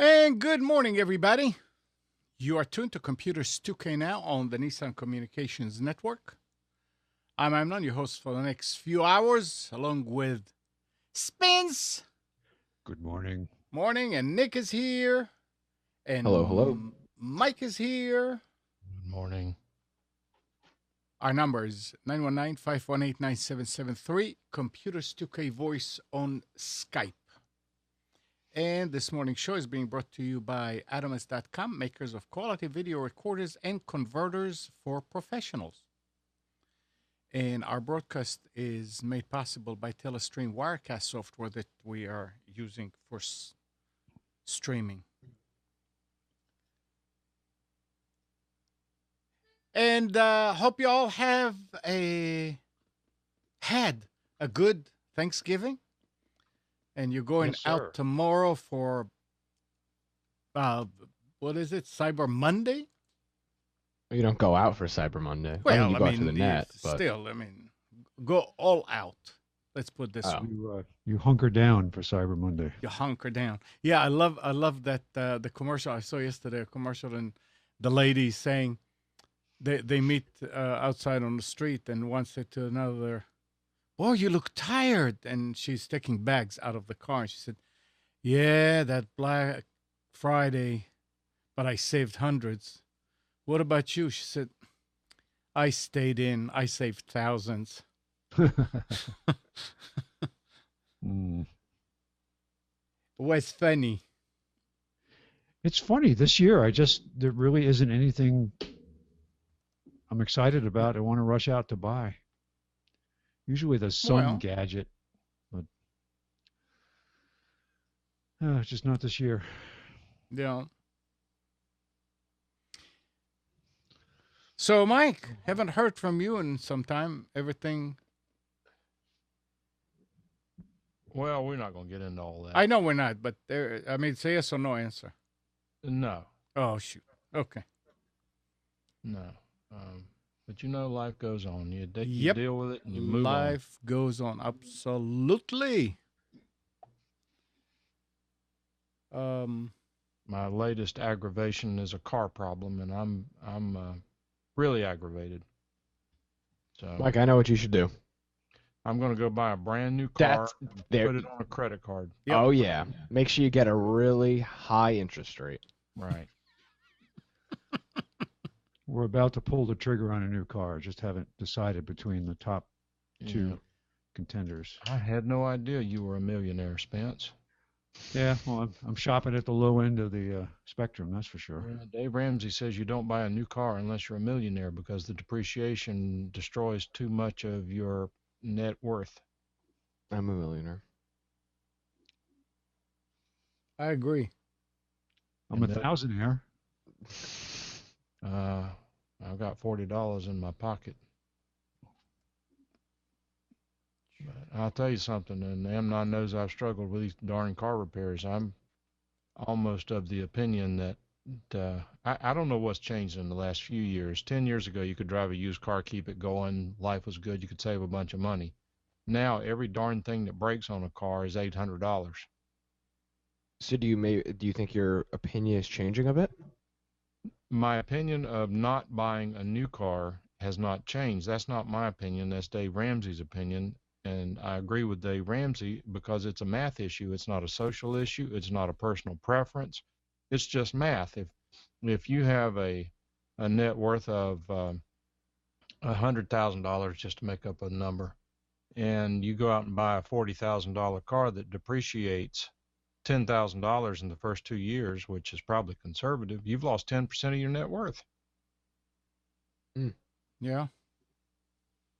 And good morning, everybody. You are tuned to Computers 2K now on the Nissan Communications Network. I'm Amnon, your host for the next few hours, along with Spence. Good morning. Morning, and Nick is here, Hello, hello. and Mike is here. Good morning. Our number is 919-518-9773, Computers 2K Voice on Skype. And this morning's show is being brought to you by Adamas.com, makers of quality video recorders and converters for professionals. And our broadcast is made possible by Telestream Wirecast software that we are using for streaming. And hope you all have had a good Thanksgiving. And you're going out tomorrow for, what is it, Cyber Monday? You don't go out for Cyber Monday. Well, you go out to the net, but still, go all out. Let's put it this way. You hunker down for Cyber Monday. You hunker down. Yeah, I love that the commercial I saw yesterday. A commercial, and the lady saying they meet outside on the street, and one said to another, "Boy, you look tired." And she's taking bags out of the car. And she said, "Yeah, that Black Friday, but I saved hundreds. What about you?" She said, "I stayed in. I saved thousands." Was funny. It's funny. This year, there really isn't anything I'm excited about. I want to rush out to buy. Usually there's some gadget, but it's just not this year. Yeah. So, Mike, haven't heard from you in some time. Everything? Well, we're not going to get into all that. I know we're not, but say yes or no answer. No. Oh, shoot. Okay. No. But life goes on. You deal with it and you move on. Life goes on. Absolutely. My latest aggravation is a car problem, and I'm really aggravated. So, Mike, I know what you should do. I'm going to go buy a brand new car and put it on a credit card. Yep. Oh, yeah. Make sure you get a really high interest rate. Right. We're about to pull the trigger on a new car. Just haven't decided between the top two contenders. I had no idea you were a millionaire, Spence. Yeah, well, I'm shopping at the low end of the spectrum, that's for sure. Yeah, Dave Ramsey says you don't buy a new car unless you're a millionaire because the depreciation destroys too much of your net worth. I'm a millionaire. I agree. I'm a thousandaire. I've got $40 in my pocket. But I'll tell you something, and Amnon knows I've struggled with these darn car repairs. I'm almost of the opinion that I don't know what's changed in the last few years. 10 years ago, you could drive a used car, keep it going, life was good, you could save a bunch of money. Now, every darn thing that breaks on a car is $800. So do you think your opinion is changing a bit? My opinion of not buying a new car has not changed. That's not my opinion. That's Dave Ramsey's opinion. And I agree with Dave Ramsey because it's a math issue. It's not a social issue. It's not a personal preference. It's just math. If you have a net worth of $100,000, just to make up a number, and you go out and buy a $40,000 car that depreciates $10,000 in the first 2 years, which is probably conservative, you've lost 10% of your net worth. Yeah.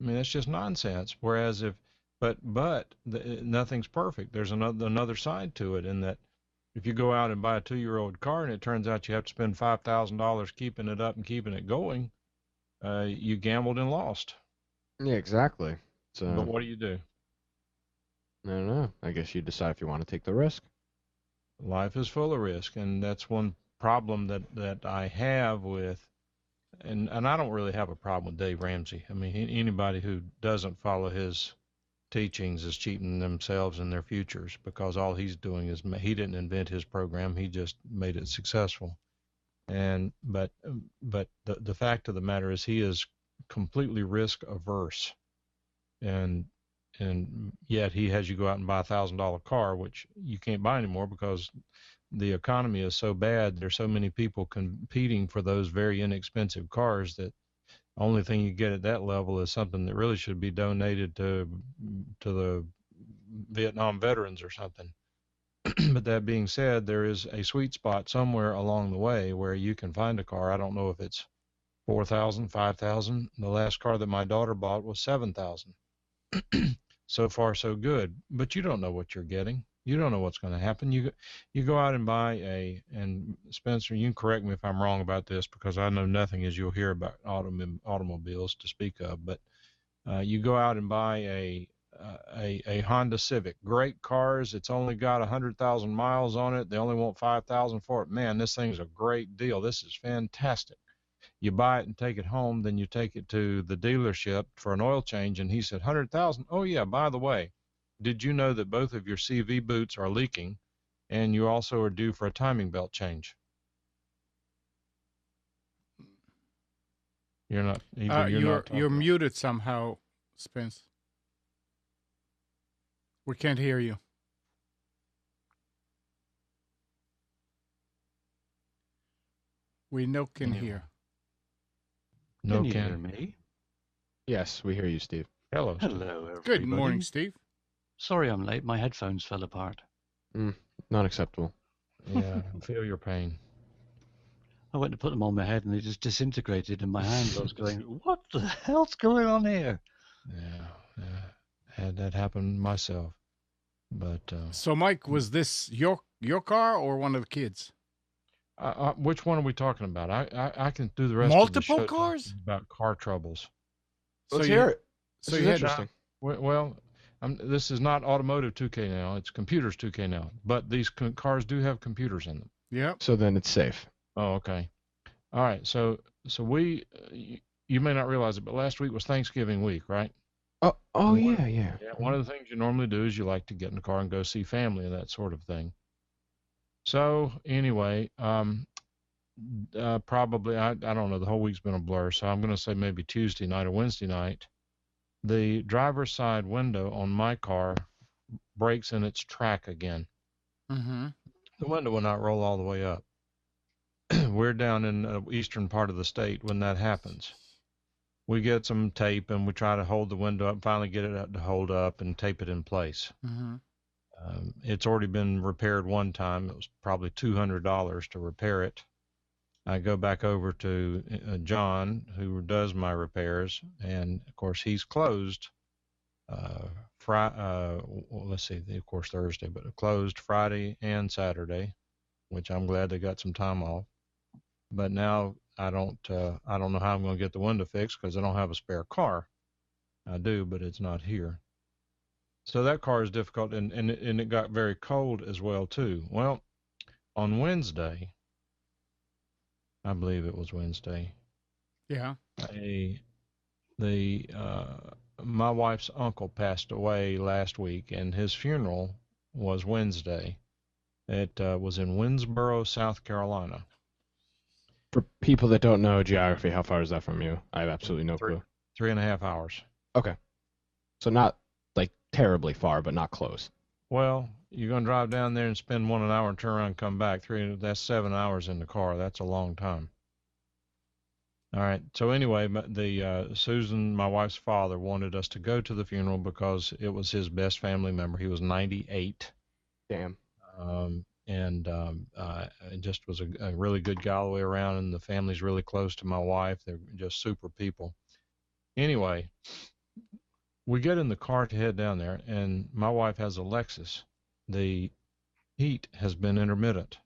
I mean, that's just nonsense. Whereas nothing's perfect. There's another side to it in that if you go out and buy a 2-year-old car and it turns out you have to spend $5,000 keeping it up and keeping it going, you gambled and lost. Yeah, exactly. So, but what do you do? I don't know. I guess you decide if you want to take the risk. Life is full of risk, and that's one problem that I have with, and I don't really have a problem with Dave Ramsey. I mean, anybody who doesn't follow his teachings is cheating themselves and their futures, because all he's doing is he didn't invent his program, he just made it successful. And but the fact of the matter is he is completely risk averse, and yet he has you go out and buy $1,000 car, which you can't buy anymore because the economy is so bad. There's so many people competing for those very inexpensive cars that only thing you get at that level is something that really should be donated to the Vietnam veterans or something. But that being said, there is a sweet spot somewhere along the way where you can find a car. I don't know if it's 4,000, 5,000. The last car that my daughter bought was 7,000. So far, so good. But you don't know what you're getting. You don't know what's going to happen. You go out and buy and Spencer, you can correct me if I'm wrong about this, because I know nothing as you'll hear about automobiles to speak of. But you go out and buy a Honda Civic. Great cars. It's only got 100,000 miles on it. They only want 5,000 for it. Man, this thing's a great deal. This is fantastic. You buy it and take it home. Then you take it to the dealership for an oil change, and he said 100,000. Oh yeah, by the way, did you know that both of your CV boots are leaking, and you also are due for a timing belt change? You're not. You're muted somehow, Spence. We can't hear you. We can hear. No Can you can. hear me? Yes, we hear you, Steve. Hello. Steve. Hello, everybody. Good morning, Steve. Sorry I'm late. My headphones fell apart. Not acceptable. Yeah, I feel your pain. I went to put them on my head and they just disintegrated in my hand. I was going, what the hell's going on here? Yeah, had that happen myself. But So, Mike, was this your car or one of the kids? which one are we talking about? I can do the rest Multiple of the show cars? about car troubles. Let's hear it. So This you is had interesting. Well, this is not automotive 2K now. It's computers 2K now. But these cars do have computers in them. Yep. So then it's safe. Oh, okay. All right. So we, you may not realize it, but last week was Thanksgiving week, right? Oh yeah. Yeah. One of the things you normally do is you like to get in the car and go see family and that sort of thing. So anyway, probably I don't know. The whole week's been a blur, so I'm going to say maybe Tuesday night or Wednesday night. The driver's side window on my car breaks in its track again. Mm-hmm. The window will not roll all the way up. We're down in the eastern part of the state when that happens. We get some tape and we try to hold the window up, finally get it to hold up and tape it in place. Mm-hmm. It's already been repaired one time. It was probably $200 to repair it. I go back over to John, who does my repairs, and of course he's closed. Let's see, of course Thursday, but closed Friday and Saturday, which I'm glad they got some time off. But now I don't know how I'm going to get the window fixed because I don't have a spare car. I do, but it's not here. So that car is difficult, and it got very cold as well too. Well, on Wednesday, I believe it was Wednesday. Yeah. My wife's uncle passed away last week, and his funeral was Wednesday. It was in Winnsboro, South Carolina. For people that don't know geography, how far is that from you? I have absolutely no clue. 3.5 hours. Okay. So not like terribly far, but not close. Well, you're going to drive down there and spend 1 hour and turn around and come back. That's 7 hours in the car. That's a long time. All right. So anyway, Susan, my wife's father, wanted us to go to the funeral because it was his best family member. He was 98. Damn. It just was a really good guy all the way around, and the family's really close to my wife. They're just super people. Anyway, we get in the car to head down there, and my wife has a Lexus. The heat has been intermittent.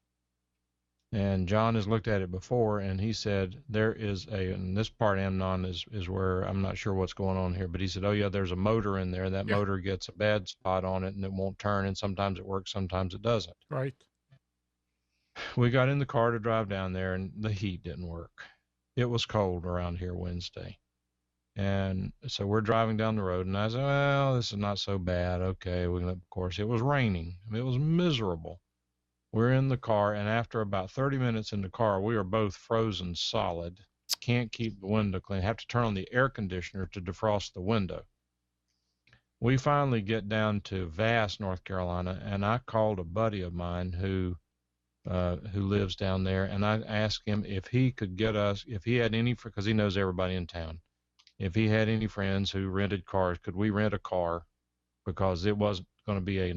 And John has looked at it before, and he said there is and this part Amnon is where I'm not sure what's going on here, but he said, oh yeah, there's a motor in there, and that motor gets a bad spot on it, and it won't turn, and sometimes it works, sometimes it doesn't. Right. We got in the car to drive down there, and the heat didn't work. It was cold around here Wednesday. And so we're driving down the road, and I said, well, this is not so bad. Okay. Of course, it was raining. It was miserable. We're in the car, and after about 30 minutes in the car, we are both frozen solid. Can't keep the window clean. Have to turn on the air conditioner to defrost the window. We finally get down to Vass, North Carolina, and I called a buddy of mine who lives down there, and I asked him if he could get us, if he had any, because he knows everybody in town, if he had any friends who rented cars, could we rent a car? Because it was going to be a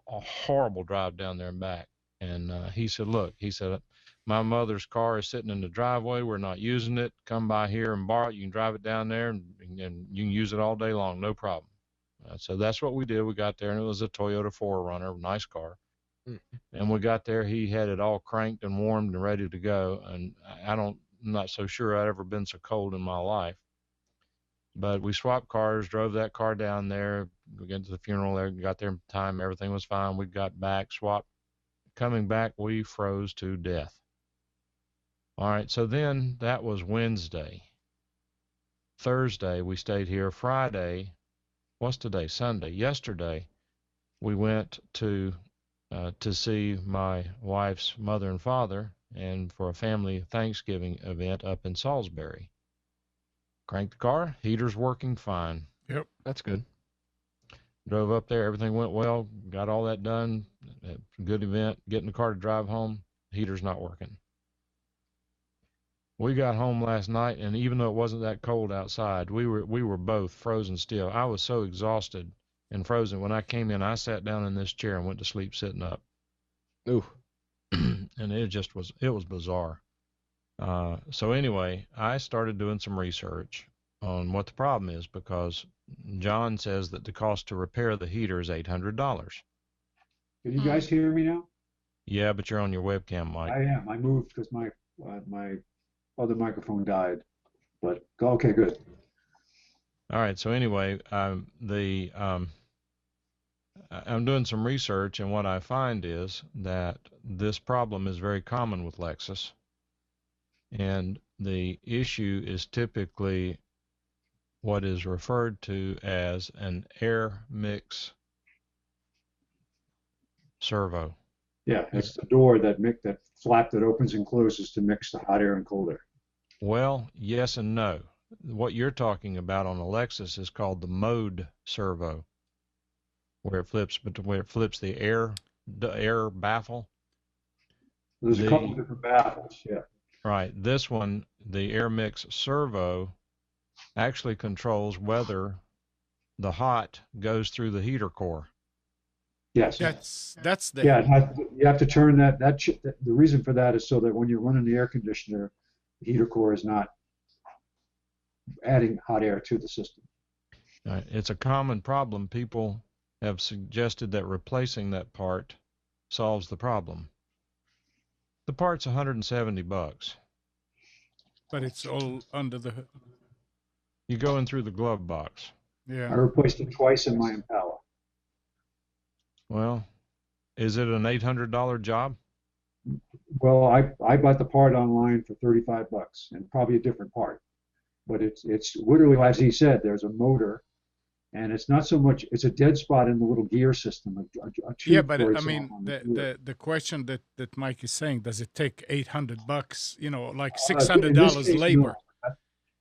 horrible drive down there and back. And he said, look, he said, my mother's car is sitting in the driveway. We're not using it. Come by here and borrow it. You can drive it down there, and you can use it all day long, no problem. So that's what we did. We got there, and it was a Toyota 4Runner, nice car. And we got there. He had it all cranked and warmed and ready to go. And I'm not so sure I'd ever been so cold in my life. But we swapped cars, drove that car down there. We got to the funeral there, got there in time. Everything was fine. We got back, swapped. Coming back, we froze to death. All right, so then that was Wednesday. Thursday, we stayed here. Friday, what's today? Sunday. Yesterday, we went to see my wife's mother and father, and for a family Thanksgiving event up in Salisbury. Cranked the car, heater's working fine. Yep. That's good. Drove up there, everything went well, got all that done. Good event. Getting the car to drive home, heater's not working. We got home last night, and even though it wasn't that cold outside, we were both frozen still. I was so exhausted and frozen. When I came in, I sat down in this chair and went to sleep sitting up. Ooh. And it was bizarre. So anyway, I started doing some research on what the problem is, because John says that the cost to repair the heater is $800. Can you guys hear me now? Yeah, but you're on your webcam, Mike. I am. I moved because my other microphone died. But okay, good. All right. So anyway, I'm doing some research, and what I find is that this problem is very common with Lexus, and the issue is typically what is referred to as an air mix servo. Yeah, it's the door that flap that opens and closes to mix the hot air and cold air. Well, yes and no. What you're talking about on a Lexus is called the mode servo, where it flips the air baffle. There's a couple different baffles, yeah. Right. This one, the air mix servo, actually controls whether the hot goes through the heater core. Yes. That's the you have to turn that. The reason for that is so that when you're running the air conditioner, the heater core is not adding hot air to the system. It's a common problem. People have suggested that replacing that part solves the problem. The part's $170. But it's all under the hood. You go in through the glove box. Yeah. I replaced it twice in my Impala. Well, is it an $800 job? Well, I bought the part online for $35 and probably a different part. But it's literally, as he said, there's a motor, and it's not so much, it's a dead spot in the little gear system. Yeah, but I mean, the question that Mike is saying, does it take $800, like $600 labor? No.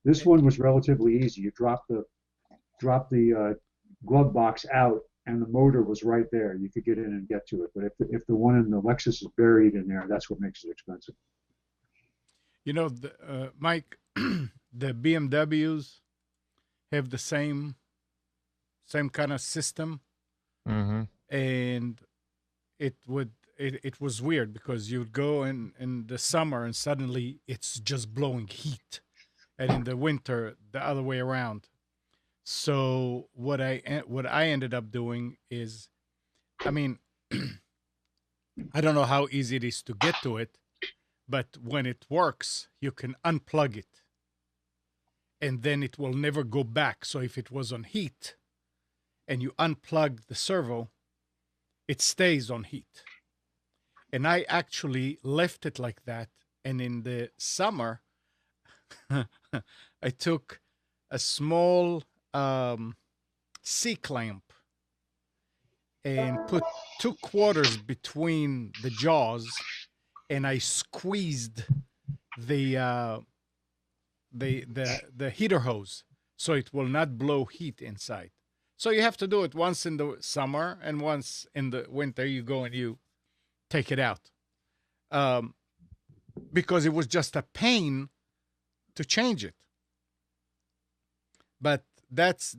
This one was relatively easy. You drop the glove box out, and the motor was right there. You could get in and get to it. But if the one in the Lexus is buried in there, that's what makes it expensive. Mike, the BMWs have the same kind of system, and it was weird because you'd go in the summer and suddenly it's just blowing heat, and in the winter the other way around. So what I ended up doing is, I mean, I don't know how easy it is to get to it, but when it works, you can unplug it, and then it will never go back. So if it was on heat and you unplug the servo, it stays on heat. And I actually left it like that. And in the summer, I took a small C-clamp and put 2/4 between the jaws, and I squeezed the heater hose so it will not blow heat inside. So you have to do it once in the summer and once in the winter. You go and you take it out, because it was just a pain to change it. But that's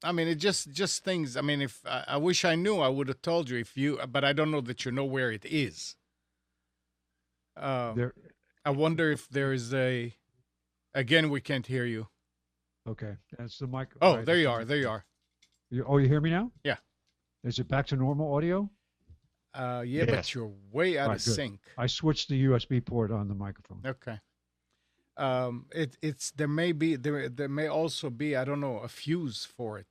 I mean, it just things. I mean, if I wish I knew, I would have told you. But I don't know that you know where it is. There. I wonder if there is a. Again, we can't hear you. Okay, that's the mic. Oh, right, there you that's are. There you are. You hear me now? Yeah. Is it back to normal audio? Yeah, Yes. but you're way out Right, of good. sync. I switched the USB port on the microphone. Okay. It's there may also be, I don't know, a fuse for it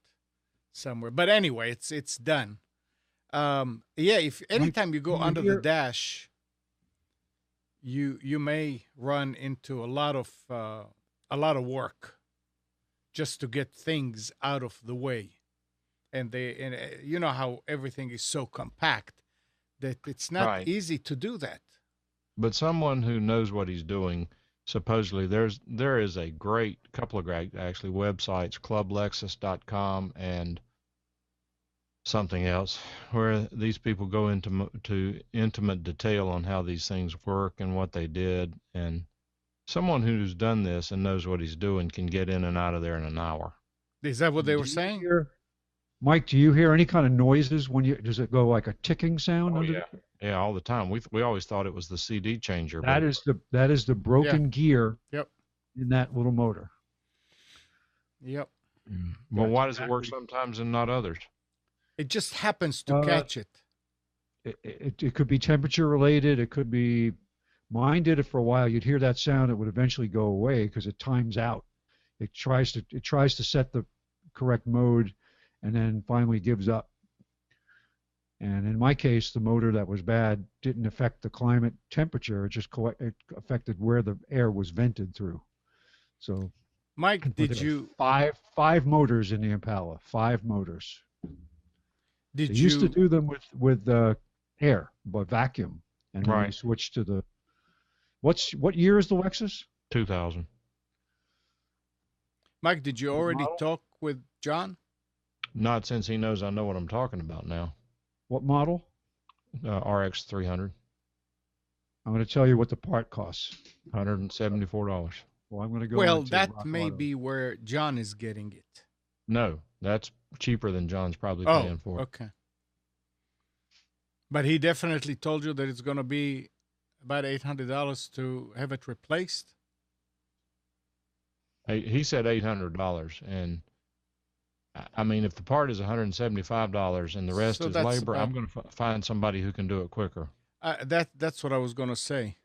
somewhere. But anyway, it's done. Yeah, if anytime you go can you under the hear- dash, you may run into a lot of work just to get things out of the way. And you know how everything is so compact that it's not Right. easy to do that. But someone who knows what he's doing, supposedly there is a great couple of great actually websites, clublexus.com and something else, where these people go to intimate detail on how these things work and what they did. And someone who's done this and knows what he's doing can get in and out of there in an hour. Is that what they Do were you saying? Mike, do you hear any kind of noises when does it go like a ticking sound? Oh, under yeah. Yeah, all the time. We always thought it was the CD changer. That is the broken gear Yep. in that little motor. Yep. Well, That's why does it work exactly- sometimes and not others? It just happens to catch it. It could be temperature related. It could be. Mine did it for a while. You'd hear that sound. It would eventually go away because it times out. It tries to set the correct mode, and then finally gives up. And in my case, the motor that was bad didn't affect the climate temperature. It just it affected where the air was vented through. So Mike, but did there you were five motors in the Impala? 5 motors. did They you used to do them with air, but vacuum, and then they Right. switched to the. What year is the Lexus? 2000. Mike, did you already model? talk with John? Not since he knows I know what I'm talking about now. What model? RX 300, I'm going to tell you what the part costs. $174. Well, I'm going to go. Well, into that Rock may Auto. be where John is getting it. No, that's cheaper than John's probably Oh, paying for. okay. But he definitely told you that it's going to be about $800 to have it replaced. He said $800, and I mean, if the part is $175 and the rest So is that's labor, about- I'm going to find somebody who can do it quicker. That's what I was going to say.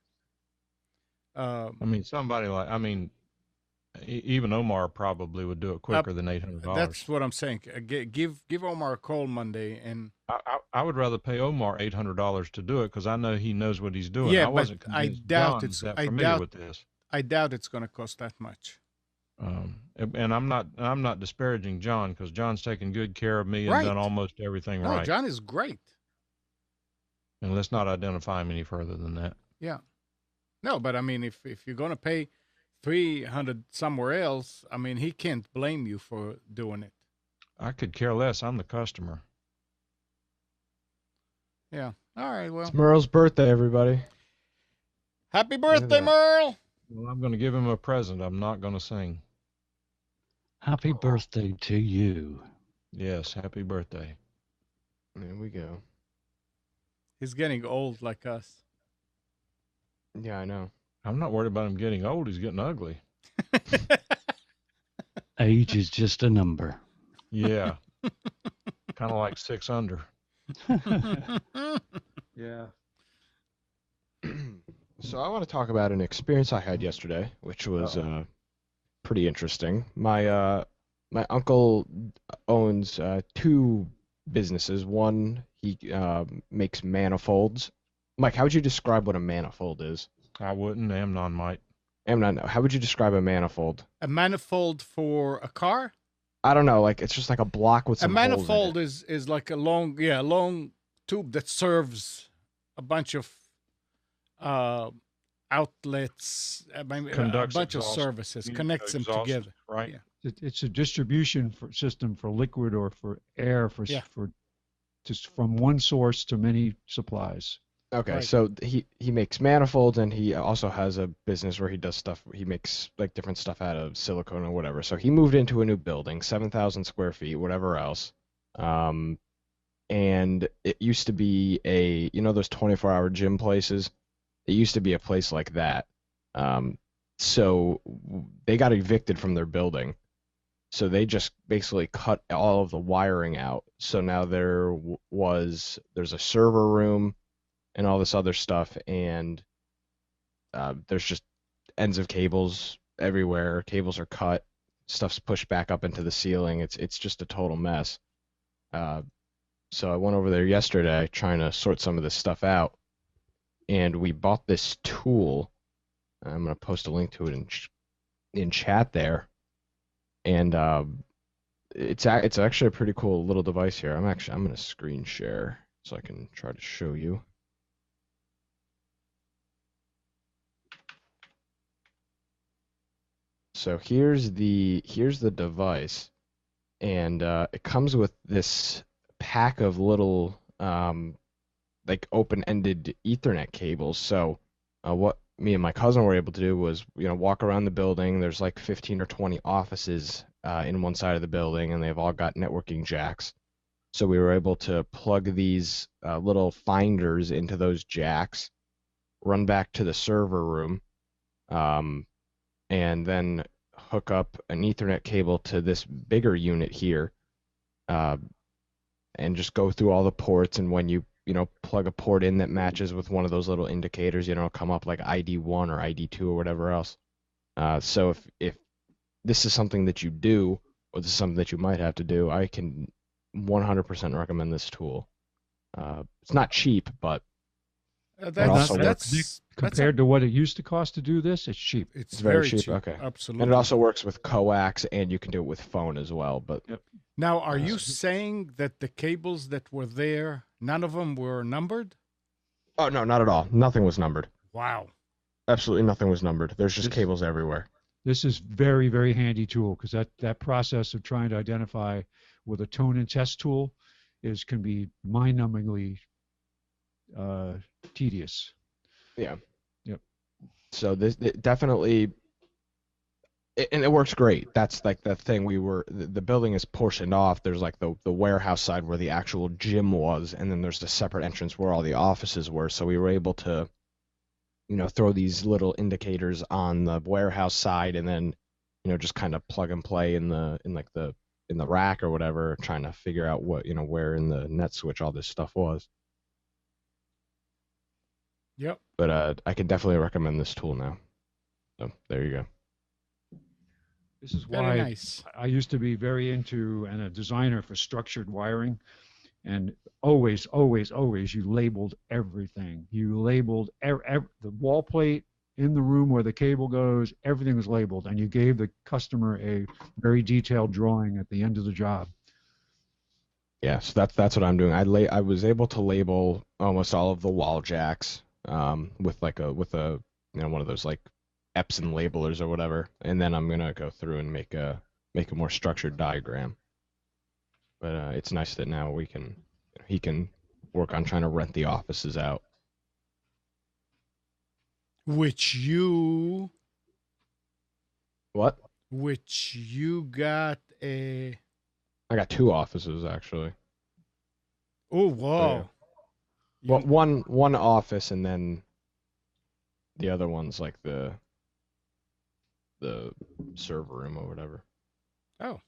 I mean, even Omar probably would do it quicker than $800. That's what I'm saying. Give Omar a call Monday, and I would rather pay Omar $800 to do it because I know he knows what he's doing. Yeah, I wasn't but I convinced doubt John's it's- that I familiar doubt- with this. I doubt it's going to cost that much. And I'm not disparaging John because John's taken good care of me and Right. done almost everything No, right. John is great. And let's not identify him any further than that. Yeah. No, but I mean, if you're going to pay $300 somewhere else, I mean, he can't blame you for doing it. I could care less. I'm the customer. Yeah. All right. Well, It's Merle's birthday, everybody. happy at birthday, that. Merle. Well, I'm going to give him a present. I'm not going to sing. Happy birthday to you. Yes, happy birthday. There we go. He's getting old like us. Yeah, I know. I'm not worried about him getting old. He's getting ugly. Age is just a number. Yeah. Kind of like 6 under. Yeah. So I want to talk about an experience I had yesterday, which was pretty interesting. My uncle owns 2 businesses. One, he makes manifolds. Mike, how would you describe what a manifold is? I wouldn't. Amnon might. I'm not. How would you describe a manifold? A manifold for a car? I don't know. Like it's just like a block with A some holes in it. manifold is like a long tube that serves a bunch of uh, outlets, a Conducts bunch of exhaust, services, connects them exhaust, together. right? Yeah. It's a distribution system for liquid or for air Yeah. for just from one source to many supplies. Okay, Right. so he makes manifolds, and he also has a business where he does stuff. He makes like different stuff out of silicone or whatever. So he moved into a new building, 7,000 square feet, whatever else. And it used to be those 24-hour gym places. It used to be a place like that. So they got evicted from their building. So they just basically cut all of the wiring out. So now there's a server room and all this other stuff, and there's just ends of cables everywhere. Cables are cut, stuff's pushed back up into the ceiling. It's just a total mess. So I went over there yesterday trying to sort some of this stuff out, and we bought this tool. I'm gonna post a link to it in chat there, and it's actually a pretty cool little device here. I'm gonna screen share so I can try to show you. So here's the device, and it comes with this pack of little like open-ended Ethernet cables. So what me and my cousin were able to do was, walk around the building. There's like 15 or 20 offices in one side of the building, and they've all got networking jacks. So we were able to plug these little finders into those jacks, run back to the server room, and then hook up an Ethernet cable to this bigger unit here, and just go through all the ports. And when you plug a port in that matches with one of those little indicators, it'll come up like ID1 or ID2 or whatever else. So if this is something that you do, or this is something that you might have to do, I can 100% recommend this tool. It's not cheap, but That's Compared to what it used to cost to do this, it's cheap. it's very very cheap. Okay. Absolutely. and it also works with coax, and you can do it with phone as well. But Now, are you saying that the cables that were there, none of them were numbered? oh no, not at all. Nothing was numbered. Wow. Absolutely nothing was numbered. There's just This- cables everywhere. This is very, very handy tool because that process of trying to identify with a tone and test tool can be mind-numbingly tedious. Yeah. Yep. So this definitely, and it works great. That's like the thing. The building is portioned off. There's like the warehouse side where the actual gym was, and then there's the separate entrance where all the offices were. So we were able to, throw these little indicators on the warehouse side, and then, just kind of plug and play in the rack or whatever, trying to figure out what, where in the net switch all this stuff was. Yep. But I can definitely recommend this tool now. So there you go. This is Very why nice. I used to be very into and a designer for structured wiring, and always, always, always, you labeled everything. You labeled the wall plate in the room where the cable goes. Everything was labeled, and you gave the customer a very detailed drawing at the end of the job. Yeah, so that's what I'm doing. I was able to label almost all of the wall jacks with a one of those like Epson labelers or whatever, and then I'm gonna go through and make a more structured diagram. But it's nice that now he can work on trying to rent the offices out. Which you What? got a. I got 2 offices actually. Oh wow. Well, one office, and then the other one's like the server room or whatever. Oh.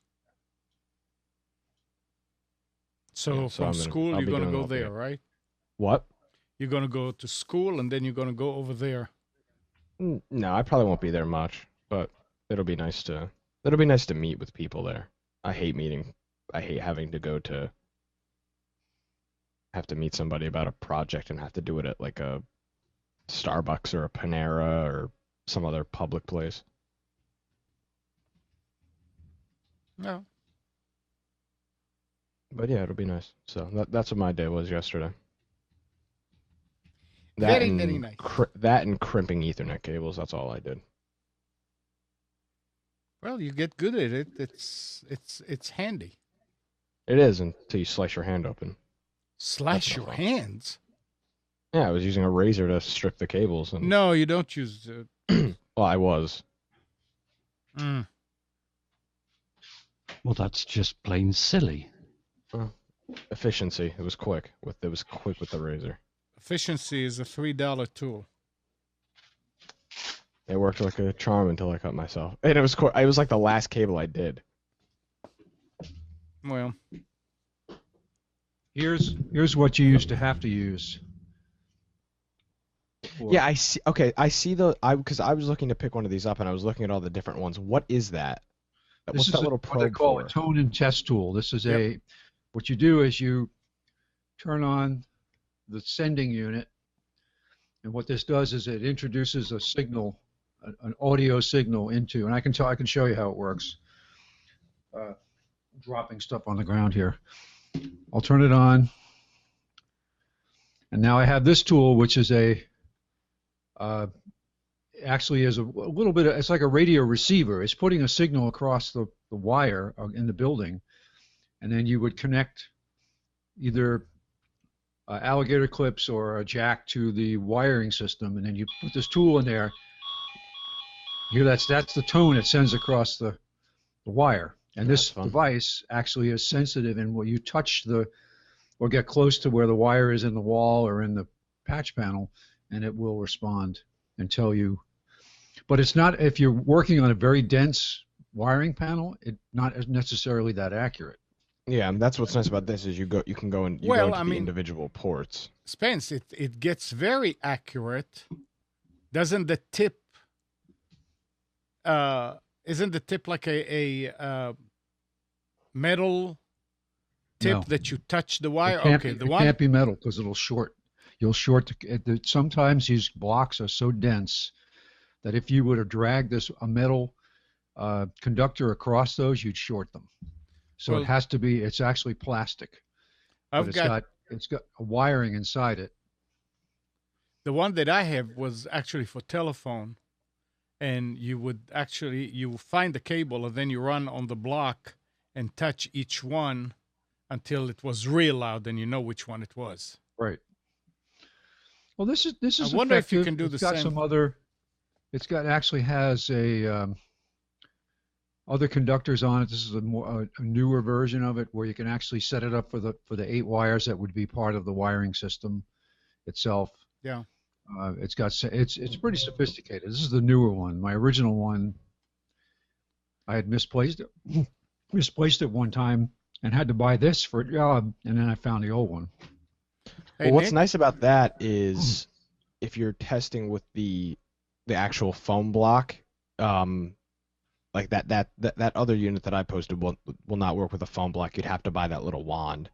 So Yeah, so from I'll school, be you're gonna doing go all there, day. right? What? You're gonna go to school, and then you're gonna go over there. No, I probably won't be there much, but it'll be nice to meet with people there. I hate having to have to meet somebody about a project and have to do it at like a Starbucks or a Panera or some other public place. No. But yeah, it'll be nice. So that's what my day was yesterday. Very, very nice. That and crimping Ethernet cables. That's all I did. Well, you get good at it. It's handy. It is until you slice your hand open. Slash That's your not hands? Yeah, I was using a razor to strip the cables. And No, you don't use. well, I was. Mm. Well, that's just plain silly. Efficiency. It was quick. It was quick with the razor. Efficiency is a $3 tool. It worked like a charm until I cut myself. And it was quick. It was like the last cable I did. Well, Here's what you used to have to use. Yeah, I see. Okay, I see because I was looking to pick one of these up, and I was looking at all the different ones. What is that? What's that little what they probe call for? a tone and test tool. This is Yep. what you do is you turn on the sending unit, and what this does is it introduces a signal, an audio signal into, and I can show you how it works. Dropping stuff on the ground here. I'll turn it on, and now I have this tool, which is actually is a little bit. It's like a radio receiver. It's putting a signal across the wire in the building, and then you would connect either alligator clips or a jack to the wiring system, and then you put this tool in there. Here, that's the tone it sends across the wire. And this device actually is sensitive, and when you touch or get close to where the wire is in the wall or in the patch panel, and it will respond and tell you. But it's not, if you're working on a very dense wiring panel, it's not necessarily that accurate. Yeah, and that's what's nice about this is you can go into the individual ports. Spence, it gets very accurate. Doesn't the tip? Isn't the tip like a metal tip that you touch the wire? It can't be metal because it'll short. You'll short. Sometimes these blocks are so dense that if you were to drag a metal conductor across those, you'd short them. So it has to be. It's actually plastic. It's got a wiring inside it. The one that I have was actually for telephone. And you find the cable, and then you run on the block and touch each one until it was real loud, and you know which one it was. Right. Well, this is I wonder effective. if you can do the same. It's got some other. It's got actually has other conductors on it. This is a newer version of it where you can actually set it up for the 8 wires that would be part of the wiring system itself. Yeah. It's pretty sophisticated. This is the newer one. My original one, I had misplaced it one time and had to buy this for a job, and then I found the old one. Well, what's nice about that is if you're testing with the actual foam block, like that other unit that I posted will not work with a foam block. You'd have to buy that little wand.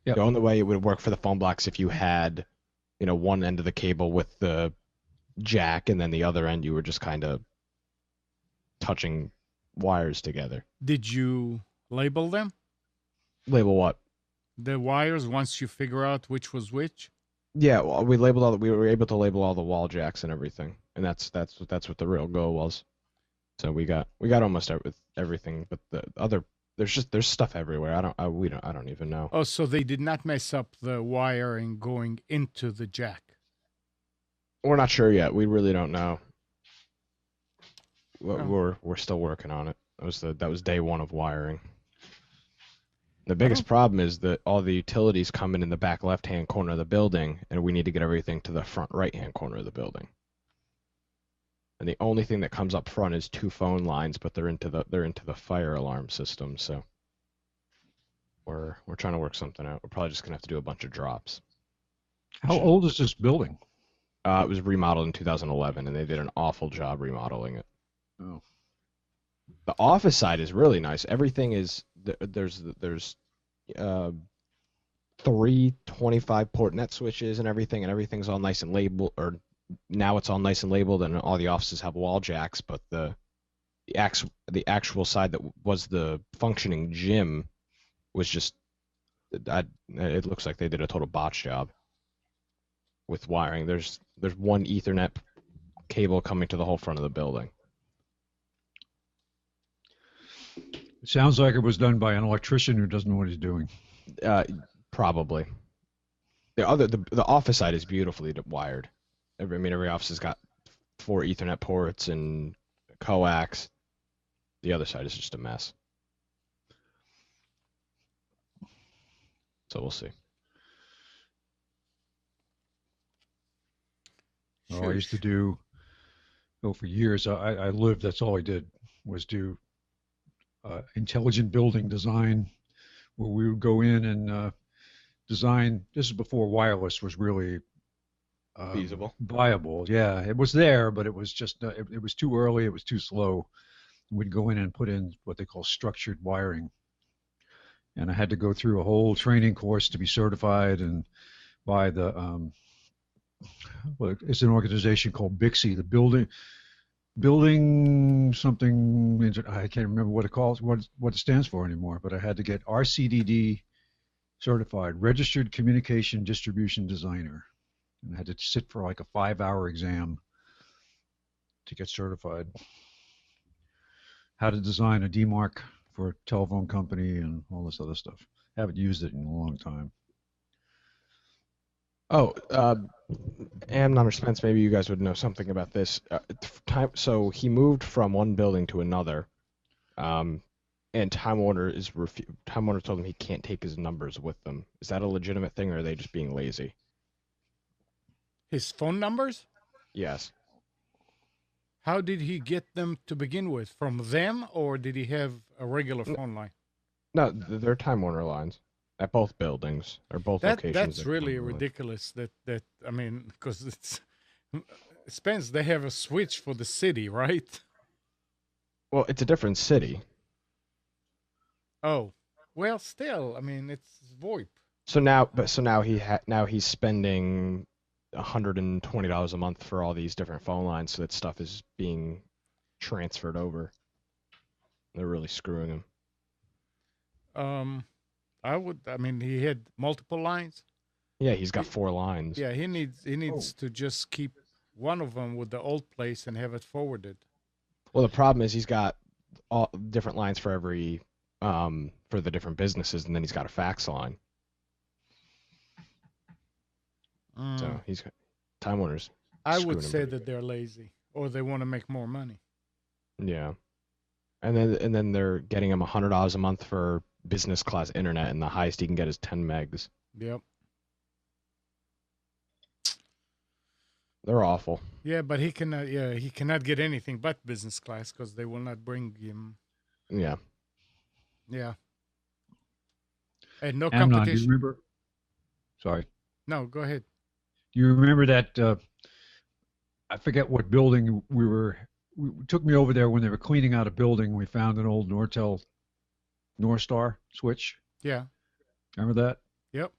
Yep. The only way it would work for the foam blocks if you had one end of the cable with the jack, and then the other end you were just kind of touching wires together. Did you label them? Label what? The wires, once you figure out which was which? Yeah, well, we were able to label all the wall jacks and everything, and that's what the real goal was. So we got almost everything, but the other there's stuff everywhere. I don't even know. Oh, so they did not mess up the wiring going into the jack. We're not sure yet. We really don't know. We're still working on it. That was day one of wiring. The biggest problem is that all the utilities come in the back left-hand corner of the building, and we need to get everything to the front right-hand corner of the building. And the only thing that comes up front is 2 phone lines, but they're into the fire alarm system. So we're trying to work something out. We're probably just gonna have to do a bunch of drops. How old is this building? It was remodeled in 2011, and they did an awful job remodeling it. Oh. The office side is really nice. Everything is there's 3 25-port net switches and everything's all nice and labeled or now it's all nice and labeled, and all the offices have wall jacks, but the actual side that was the functioning gym was just it looks like they did a total botch job with wiring. There's one Ethernet cable coming to the whole front of the building. It sounds like it was done by an electrician who doesn't know what he's doing. Probably. The office side is beautifully wired. Every office has got 4 Ethernet ports and coax. The other side is just a mess. So we'll see. Oh, I used to do, for years, I lived, that's all I did, was do intelligent building design, where we would go in and design, this is before wireless was really Feasible. viable. Yeah, it was there, but it was just, it was too early, it was too slow. We'd go in and put in what they call structured wiring. And I had to go through a whole training course to be certified, and by the, well, it's an organization called BIXI, the building something, I can't remember what it calls, what it stands for anymore, but I had to get RCDD certified, Registered Communication Distribution Designer. And I had to sit for like a 5-hour exam to get certified. How to design a DMARC for a telephone company and all this other stuff. Haven't used it in a long time. Oh, Amnon or Spence, maybe you guys would know something about this. So he moved from one building to another, and Time Warner told him he can't take his numbers with them. Is that a legitimate thing, or are they just being lazy? His phone numbers? Yes. How did he get them to begin with? From them, or did he have a regular phone line? No, they're Time Warner lines at both buildings or both locations. That's really ridiculous. That I mean, because it's Spence. They have a switch for the city, right? Well, it's a different city. Oh, well, still, I mean, it's VoIP. So now he's spending $120 a month for all these different phone lines, so that stuff is being transferred over. They're really screwing him. I mean, he had multiple lines. Yeah, he's got 4 lines. Yeah, he needs to just keep one of them with the old place and have it forwarded. Well, the problem is he's got all different lines for every for the different businesses, and then he's got a fax line. So he's got Time Warner's. I would say that they're lazy, or they want to make more money. Yeah, and then they're getting him $100 a month for business class internet, and the highest he can get is 10 megs. Yep. They're awful. Yeah, but he cannot get anything but business class because they will not bring him. Yeah. Yeah. And no Amnon, competition. do you remember? Sorry. No, go ahead. Do you remember that? I forget what building took me over there when they were cleaning out a building. We found an old Nortel Northstar switch. Yeah. Remember that? Yep.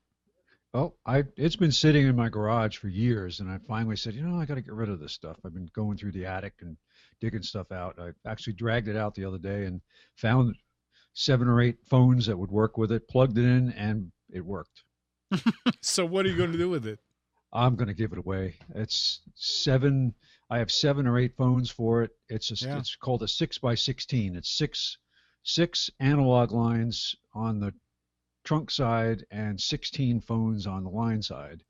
Well, it's been sitting in my garage for years, and I finally said, I got to get rid of this stuff. I've been going through the attic and digging stuff out. I actually dragged it out the other day and found 7 or 8 phones that would work with it, plugged it in, and it worked. So what are you going to do with it? I'm going to give it away. It's 7. I have 7 or 8 phones for it. It's called a 6x16. It's six analog lines on the trunk side and 16 phones on the line side,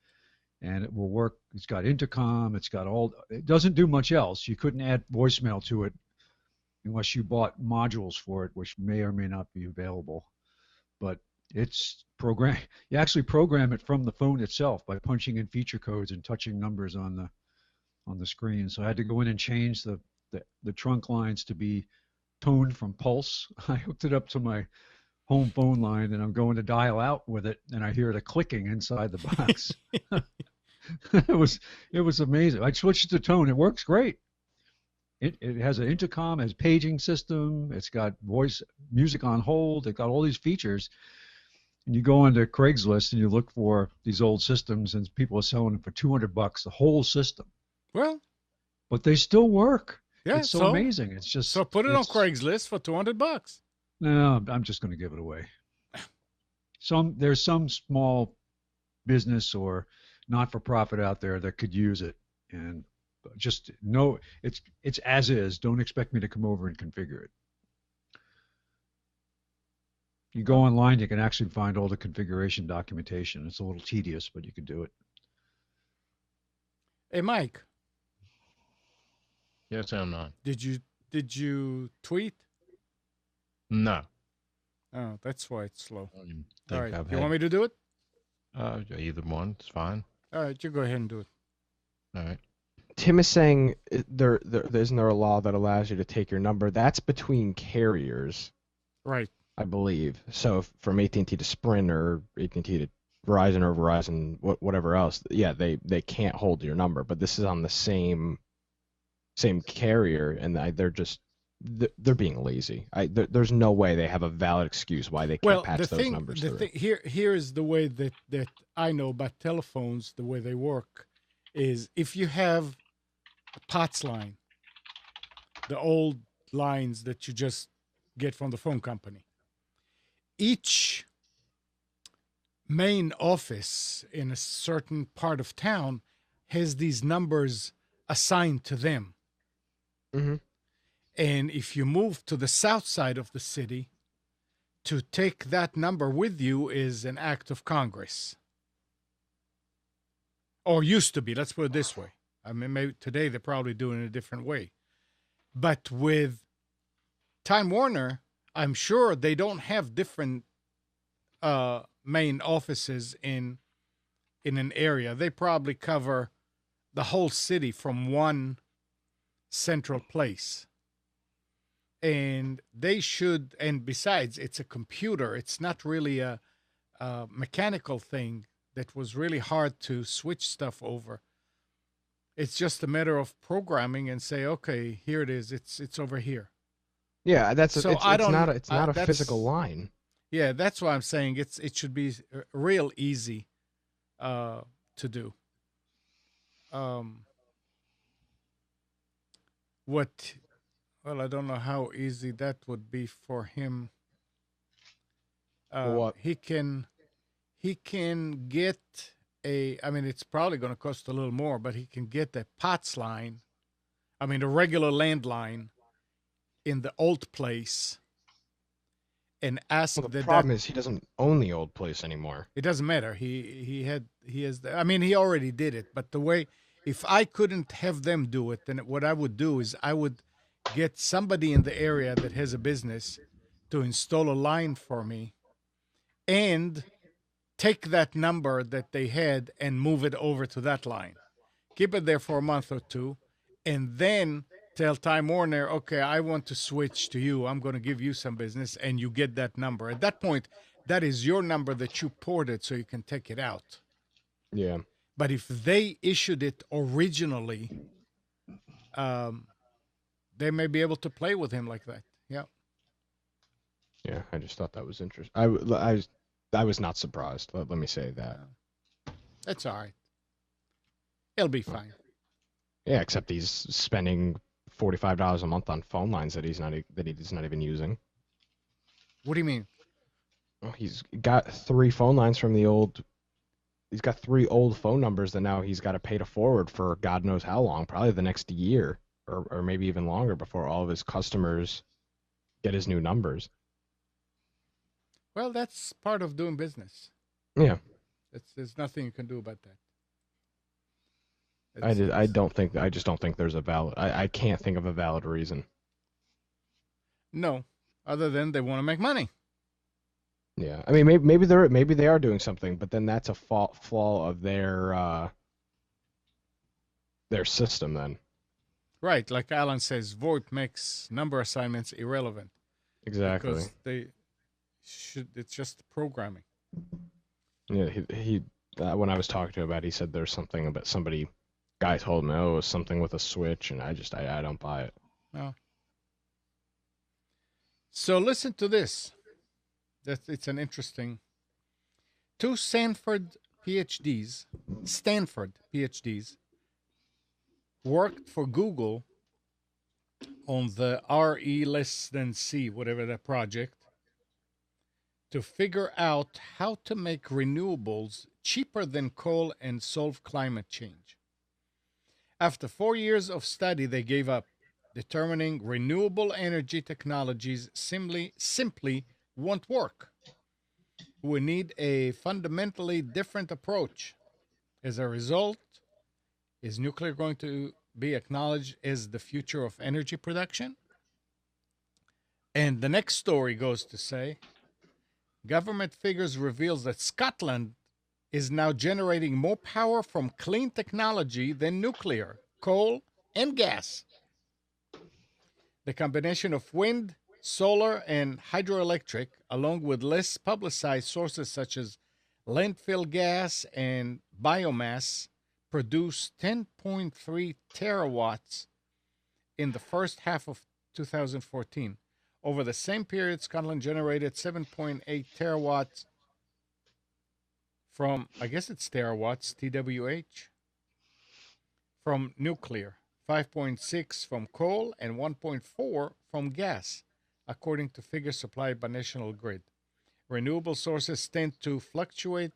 and it will work. It's got intercom. It doesn't do much else. You couldn't add voicemail to it unless you bought modules for it, which may or may not be available. But it's you actually program it from the phone itself by punching in feature codes and touching numbers on the screen. So I had to go in and change the trunk lines to be toned from pulse. I hooked it up to my home phone line, and I'm going to dial out with it, and I hear the clicking inside the box. It was amazing. I switched to tone. It works great. It has an intercom, it has paging system, it's got voice music on hold, it got all these features. And you go into Craigslist and you look for these old systems, and people are selling them for $200 the whole system. Well, but they still work. yeah. It's so amazing. It's just so put it on it's- Craigslist for $200. No, I'm just going to give it away. There's some small business or not-for-profit out there that could use it, and just no, it's as is. Don't expect me to come over and configure it. You go online, you can actually find all the configuration documentation. It's a little tedious, but you can do it. Hey, Mike, Yes, I'm not. did you tweet? No. Oh, that's why it's slow. I don't even All think right. I've You had, want me to do it? either one. It's fine. All right, you go ahead and do it. All right. Tim is saying there isn't there a law that allows you to take your number. That's between carriers, Right. I believe. So from AT&T to Sprint or AT&T to Verizon or Verizon, whatever else, yeah, they can't hold your number. But this is on the same carrier, and they're being lazy. There's no way they have a valid excuse why they can't Well, patch those numbers through. Here is the way that I know about telephones, the way they work, is if you have a POTS line, the old lines that you just get from the phone company, each main office in a certain part of town has these numbers assigned to them. Mhm. And if you move to the south side of the city, to take that number with you is an act of Congress. Or used to be, let's put it this way. I mean, maybe today they're probably doing it a different way. But with Time Warner, I'm sure they don't have different main offices in an area. They probably cover the whole city from one central place. And they should, and besides, it's a computer. It's not really a mechanical thing that was really hard to switch stuff over. It's just a matter of programming and say, okay, here it is. It's over here. Yeah, So it's not a physical line. Yeah, that's why I'm saying it should be real easy to do. Well, I don't know how easy that would be for him. What? He can get I mean, it's probably going to cost a little more, but he can get a POTS line, I mean, a regular landline in the old place and ask Well, the that problem is he doesn't own the old place anymore. it doesn't matter. He has I mean, he already did it, but the way, if I couldn't have them do it, then what I would do is I would get somebody in the area that has a business to install a line for me and take that number that they had and move it over to that line. Keep it there for a month or two, and then tell Time Warner, okay, I want to switch to you. I'm going to give you some business, and you get that number. At that point, that is your number that you ported so you can take it out. Yeah. But if they issued it originally, they may be able to play with him like that. Yeah. Yeah, I just thought that was interesting. I was not surprised. Let me say that. That's all right. It'll be fine. Yeah, except he's spending $45 a month on phone lines that he's not even using. What do you mean? Well, he's got 3 phone lines from the old. He's got 3 old phone numbers that now he's got to pay to forward for God knows how long, probably the next year or maybe even longer before all of his customers get his new numbers. Well, that's part of doing business. Yeah. There's nothing you can do about that. I just don't think there's a valid. I can't think of a valid reason. No, other than they want to make money. Yeah, I mean maybe they are doing something, but then that's a flaw of their system then. Right, like Alan says, VoIP makes number assignments irrelevant. Exactly. Because it's just programming. Yeah, he when I was talking to him about it, he said there's something about guy told me, oh, it was something with a switch, and I don't buy it. No. So listen to this. It's an interesting. 2 Stanford PhDs worked for Google on the RE less than C, whatever that project, to figure out how to make renewables cheaper than coal and solve climate change. After 4 years of study, they gave up, determining renewable energy technologies simply won't work. We need a fundamentally different approach. As a result, is nuclear going to be acknowledged as the future of energy production? And the next story goes to say, government figures reveals that Scotland is now generating more power from clean technology than nuclear, coal, and gas. The combination of wind, solar, and hydroelectric, along with less publicized sources such as landfill gas and biomass, produced 10.3 terawatts in the first half of 2014. Over the same period, Scotland generated 7.8 terawatts from, I guess it's terawatts, TWH, from nuclear, 5.6 from coal, and 1.4 from gas, according to figures supplied by National Grid. Renewable sources tend to fluctuate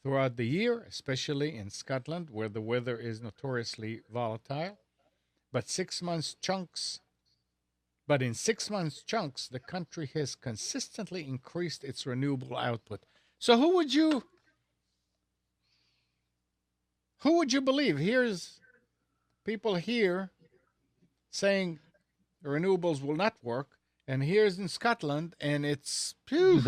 throughout the year, especially in Scotland, where the weather is notoriously volatile. But in 6 months chunks, the country has consistently increased its renewable output. So who would you believe? Here's people here saying renewables will not work, and here's in Scotland, and it's phew.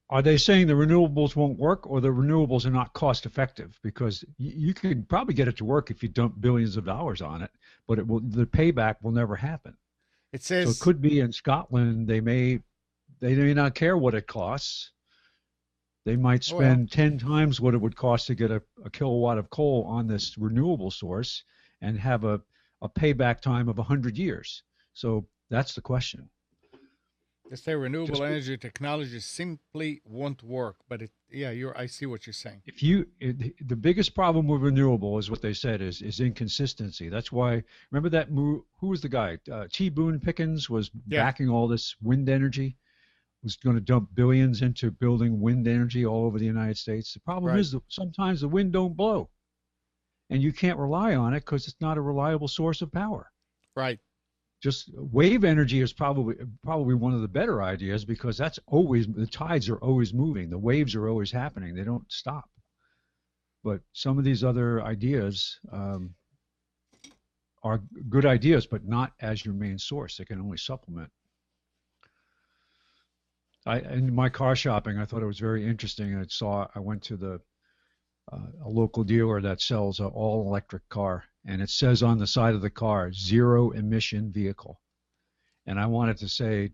Are they saying the renewables won't work, or the renewables are not cost effective? Because you can probably get it to work if you dump billions of dollars on it, but the payback will never happen. It says so. It could be in Scotland. They may not care what it costs. They might spend 10 times what it would cost to get a kilowatt of coal on this renewable source and have a payback time of 100 years. So that's the question. They say renewable energy technology simply won't work, but I see what you're saying. The biggest problem with renewable is what they said is inconsistency. That's why, remember that who was the guy? T. Boone Pickens was backing all this wind energy, was going to dump billions into building wind energy all over the United States. The problem is that sometimes the wind don't blow, and you can't rely on it because it's not a reliable source of power. Right. Just wave energy is probably one of the better ideas, because that's always, the tides are always moving, the waves are always happening, they don't stop. But some of these other ideas are good ideas, but not as your main source. They can only supplement. In my car shopping, I thought it was very interesting. I went to a local dealer that sells an all-electric car, and it says on the side of the car, zero emission vehicle. And I wanted to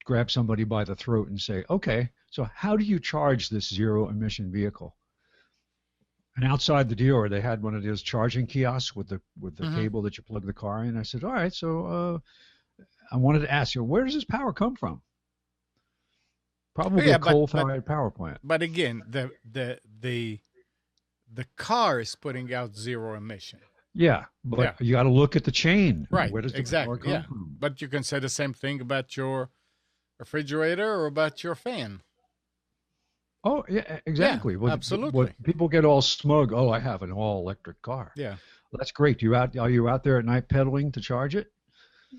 grab somebody by the throat and say, okay, so how do you charge this zero emission vehicle? And outside the dealer, they had one of those charging kiosks with the cable that you plug the car in. I said, all right, so I wanted to ask you, where does this power come from? Probably a coal-fired power plant. But again, the car is putting out zero emission. Yeah, but you got to look at the chain. Right, Where does the exactly. power come from? But you can say the same thing about your refrigerator or about your fan. Oh, yeah, exactly. Yeah, absolutely. People get all smug. Oh, I have an all-electric car. Yeah. Well, that's great. Are you out there at night pedaling to charge it?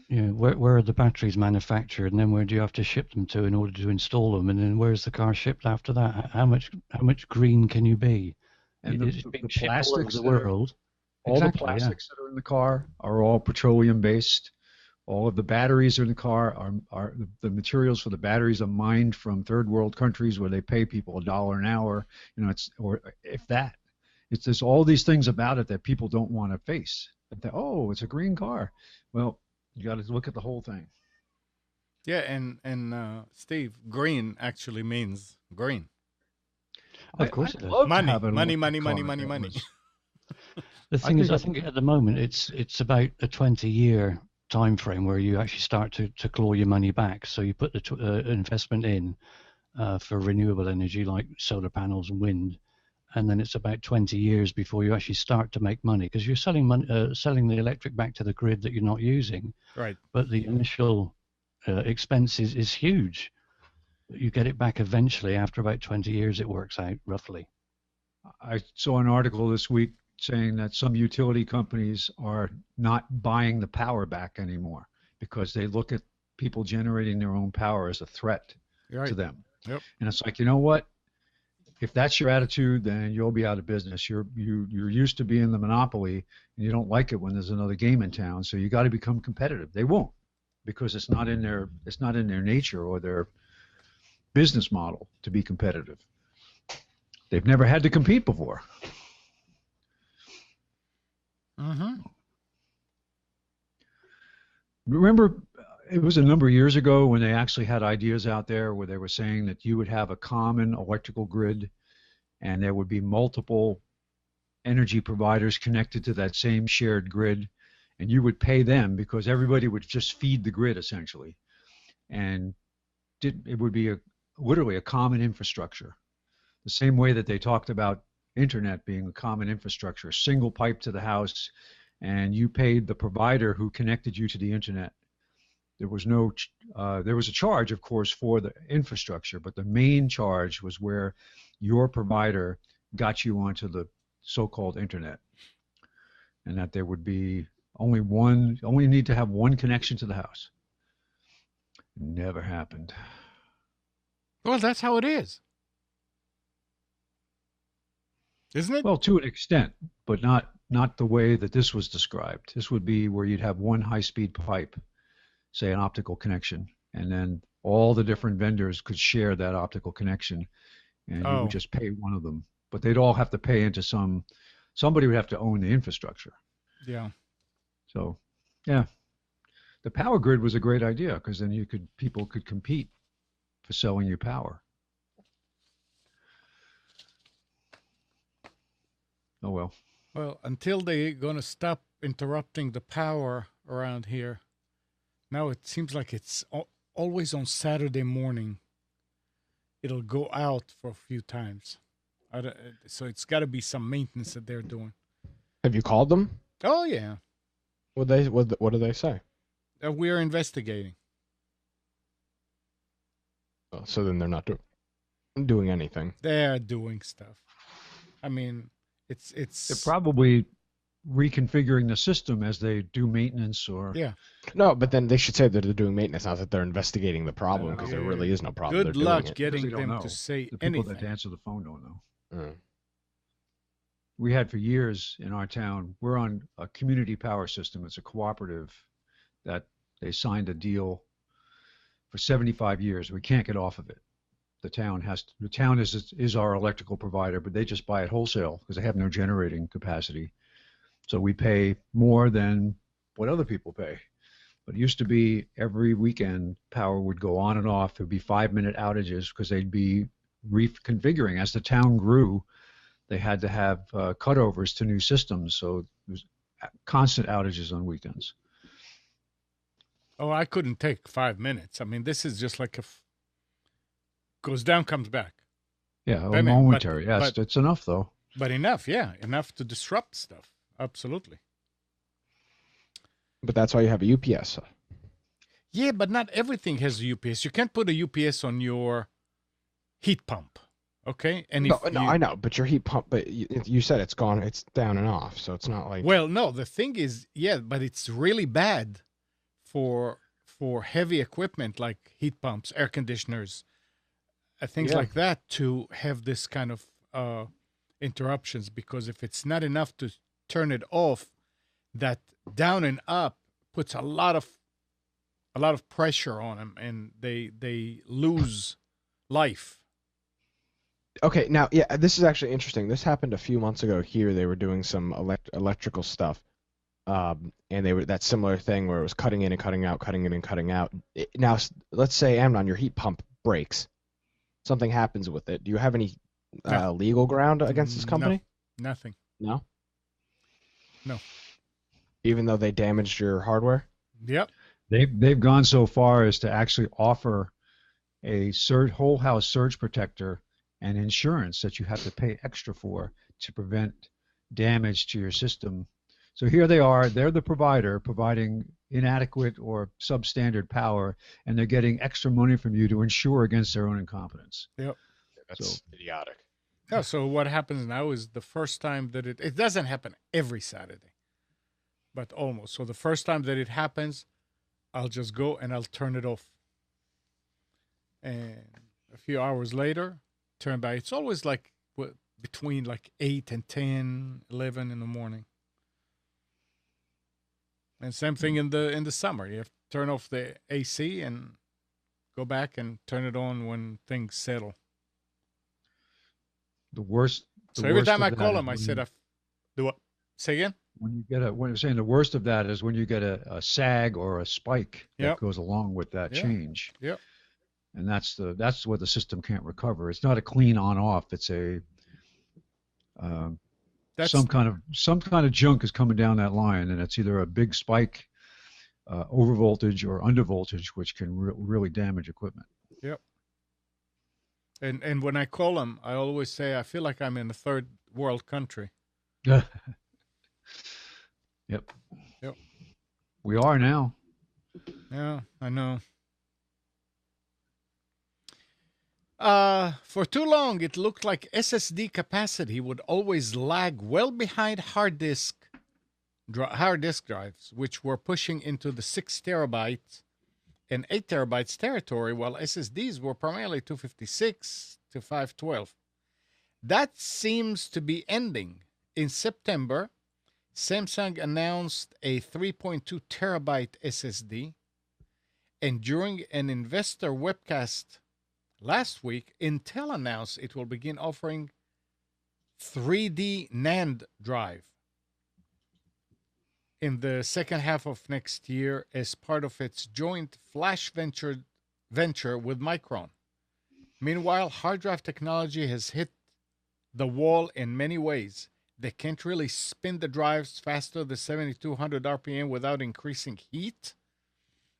Yeah. Where are the batteries manufactured, and then where do you have to ship them to in order to install them, and then where's the car shipped after that? How much green can you be? And It's the being shipped all over plastics the world. All the plastics that are in the car are all petroleum based. All of the batteries in the car are the materials for the batteries are mined from third world countries where they pay people $1 an hour. It's there's all these things about it that people don't want to face. It's a green car. Well, you got to look at the whole thing. Yeah, and Steve, green actually means green. Of course it does. Money. The thing is, I think at the moment it's about a 20-year time frame where you actually start to claw your money back. So you put the investment in for renewable energy like solar panels and wind, and then it's about 20 years before you actually start to make money, because you're selling selling the electric back to the grid that you're not using. Right. But the initial expense is huge. You get it back eventually after about 20 years. It works out roughly. I saw an article this week saying that some utility companies are not buying the power back anymore because they look at people generating their own power as a threat Right. to them. Yep. And it's like, you know what? If that's your attitude, then you'll be out of business. You're used to being the monopoly, and you don't like it when there's another game in town. So you got to become competitive. They won't, because it's not in their nature or their business model to be competitive. They've never had to compete before. Mm-hmm. Remember, it was a number of years ago when they actually had ideas out there where they were saying that you would have a common electrical grid and there would be multiple energy providers connected to that same shared grid, and you would pay them because everybody would just feed the grid essentially. And it would be literally a common infrastructure. The same way that they talked about internet being a common infrastructure, single pipe to the house, and you paid the provider who connected you to the internet. There was a charge, of course, for the infrastructure, but the main charge was where your provider got you onto the so-called internet, and that there would be only need to have one connection to the house. Never happened. Well, that's how it is. Isn't it? Well, to an extent, but not the way that this was described. This would be where you'd have one high-speed pipe, say an optical connection, and then all the different vendors could share that optical connection, and you would just pay one of them. But they'd all have to pay into somebody would have to own the infrastructure. Yeah. So, yeah, the power grid was a great idea because then people could compete for selling you power. Oh well. Well, until they're gonna stop interrupting the power around here. Now it seems like it's always on Saturday morning. It'll go out for a few times. So it's got to be some maintenance that they're doing. Have you called them? Oh yeah. What do they say? We're investigating. Oh, so then they're not doing anything. They're doing stuff. I mean, it's They're probably reconfiguring the system as they do maintenance or yeah. No, but then they should say that they're doing maintenance, not that they're investigating the problem, because there really is no problem. Good They're luck doing it. getting They don't them know. to say the people anything. that answer the phone don't know. Mm. We had for years in our town, we're on a community power system. It's a cooperative that they signed a deal for 75 years. We can't get off of it. The town is our electrical provider, but they just buy it wholesale because they have no generating capacity. So we pay more than what other people pay. But it used to be every weekend power would go on and off. There'd be 5-minute outages because they'd be reconfiguring. As the town grew, they had to have cutovers to new systems. So there's constant outages on weekends. Oh, I couldn't take 5 minutes. I mean, this is just like goes down, comes back. Yeah, I mean, momentary. but- Yes, but- it's enough though. But enough, yeah, enough to disrupt stuff. Absolutely. But that's why you have a UPS. Yeah, but not everything has a UPS. You can't put a UPS on your heat pump, okay? And No, if I know, but your heat pump. But you said it's gone. It's down and off, so it's not like. Well, no, the thing is, yeah, but it's really bad for heavy equipment like heat pumps, air conditioners, things Yeah. like that to have this kind of interruptions, because if it's not enough to turn it off, that down and up puts a lot of pressure on them, and they lose life. Okay, now, yeah, this is actually interesting. This happened a few months ago here. They were doing some electrical stuff, and they were that similar thing where it was cutting in and cutting out, cutting in and cutting out. Now, let's say, Amnon, your heat pump breaks. Something happens with it. Do you have any No. legal ground against this No. company? Nothing. No. No. Even though they damaged your hardware? Yep. They've gone so far as to actually offer a whole house surge protector and insurance that you have to pay extra for to prevent damage to your system. So here they are, they're the provider providing inadequate or substandard power, and they're getting extra money from you to insure against their own incompetence. Yep. That's idiotic. Yeah, so what happens now is the first time that it doesn't happen every Saturday, but almost. So the first time that it happens, I'll just go and I'll turn it off. And a few hours later, turn back. It's always like between like 8 and 10, 11 in the morning. And same thing in the summer. You have to turn off the AC and go back and turn it on when things settle. The worst. So every time I call them, I said, "Do what? Say again." When you get when you're saying the worst of that is when you get a sag or a spike that goes along with that change. Yep. And that's what the system can't recover. It's not a clean on off. It's a some kind of junk is coming down that line, and it's either a big spike, over voltage or under voltage, which can really damage equipment. Yep. And when I call them, I always say I feel like I'm in a third world country. Yep. Yep. We are now. Yeah, I know. For too long, it looked like SSD capacity would always lag well behind hard disk drives, which were pushing into the 6 terabytes and 8 terabytes territory, while SSDs were primarily 256 to 512. That seems to be ending. In September, Samsung announced a 3.2 terabyte SSD, and during an investor webcast last week, Intel announced it will begin offering 3D NAND drive in the second half of next year as part of its joint flash venture with Micron. Meanwhile, hard drive technology has hit the wall in many ways. They can't really spin the drives faster than 7200 RPM without increasing heat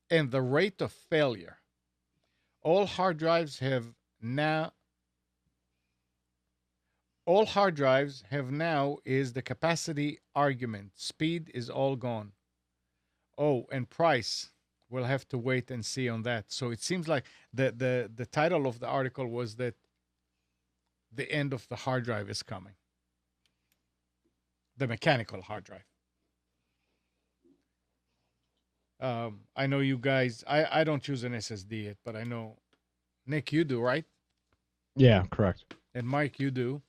and the rate of failure. All hard drives have now is the capacity argument. Speed is all gone. Oh, and price. We'll have to wait and see on that. So it seems like the title of the article was that the end of the hard drive is coming. The mechanical hard drive. I know you guys, I don't use an SSD yet, but I know, Nick, you do, right? Yeah, correct. And Mike, you do.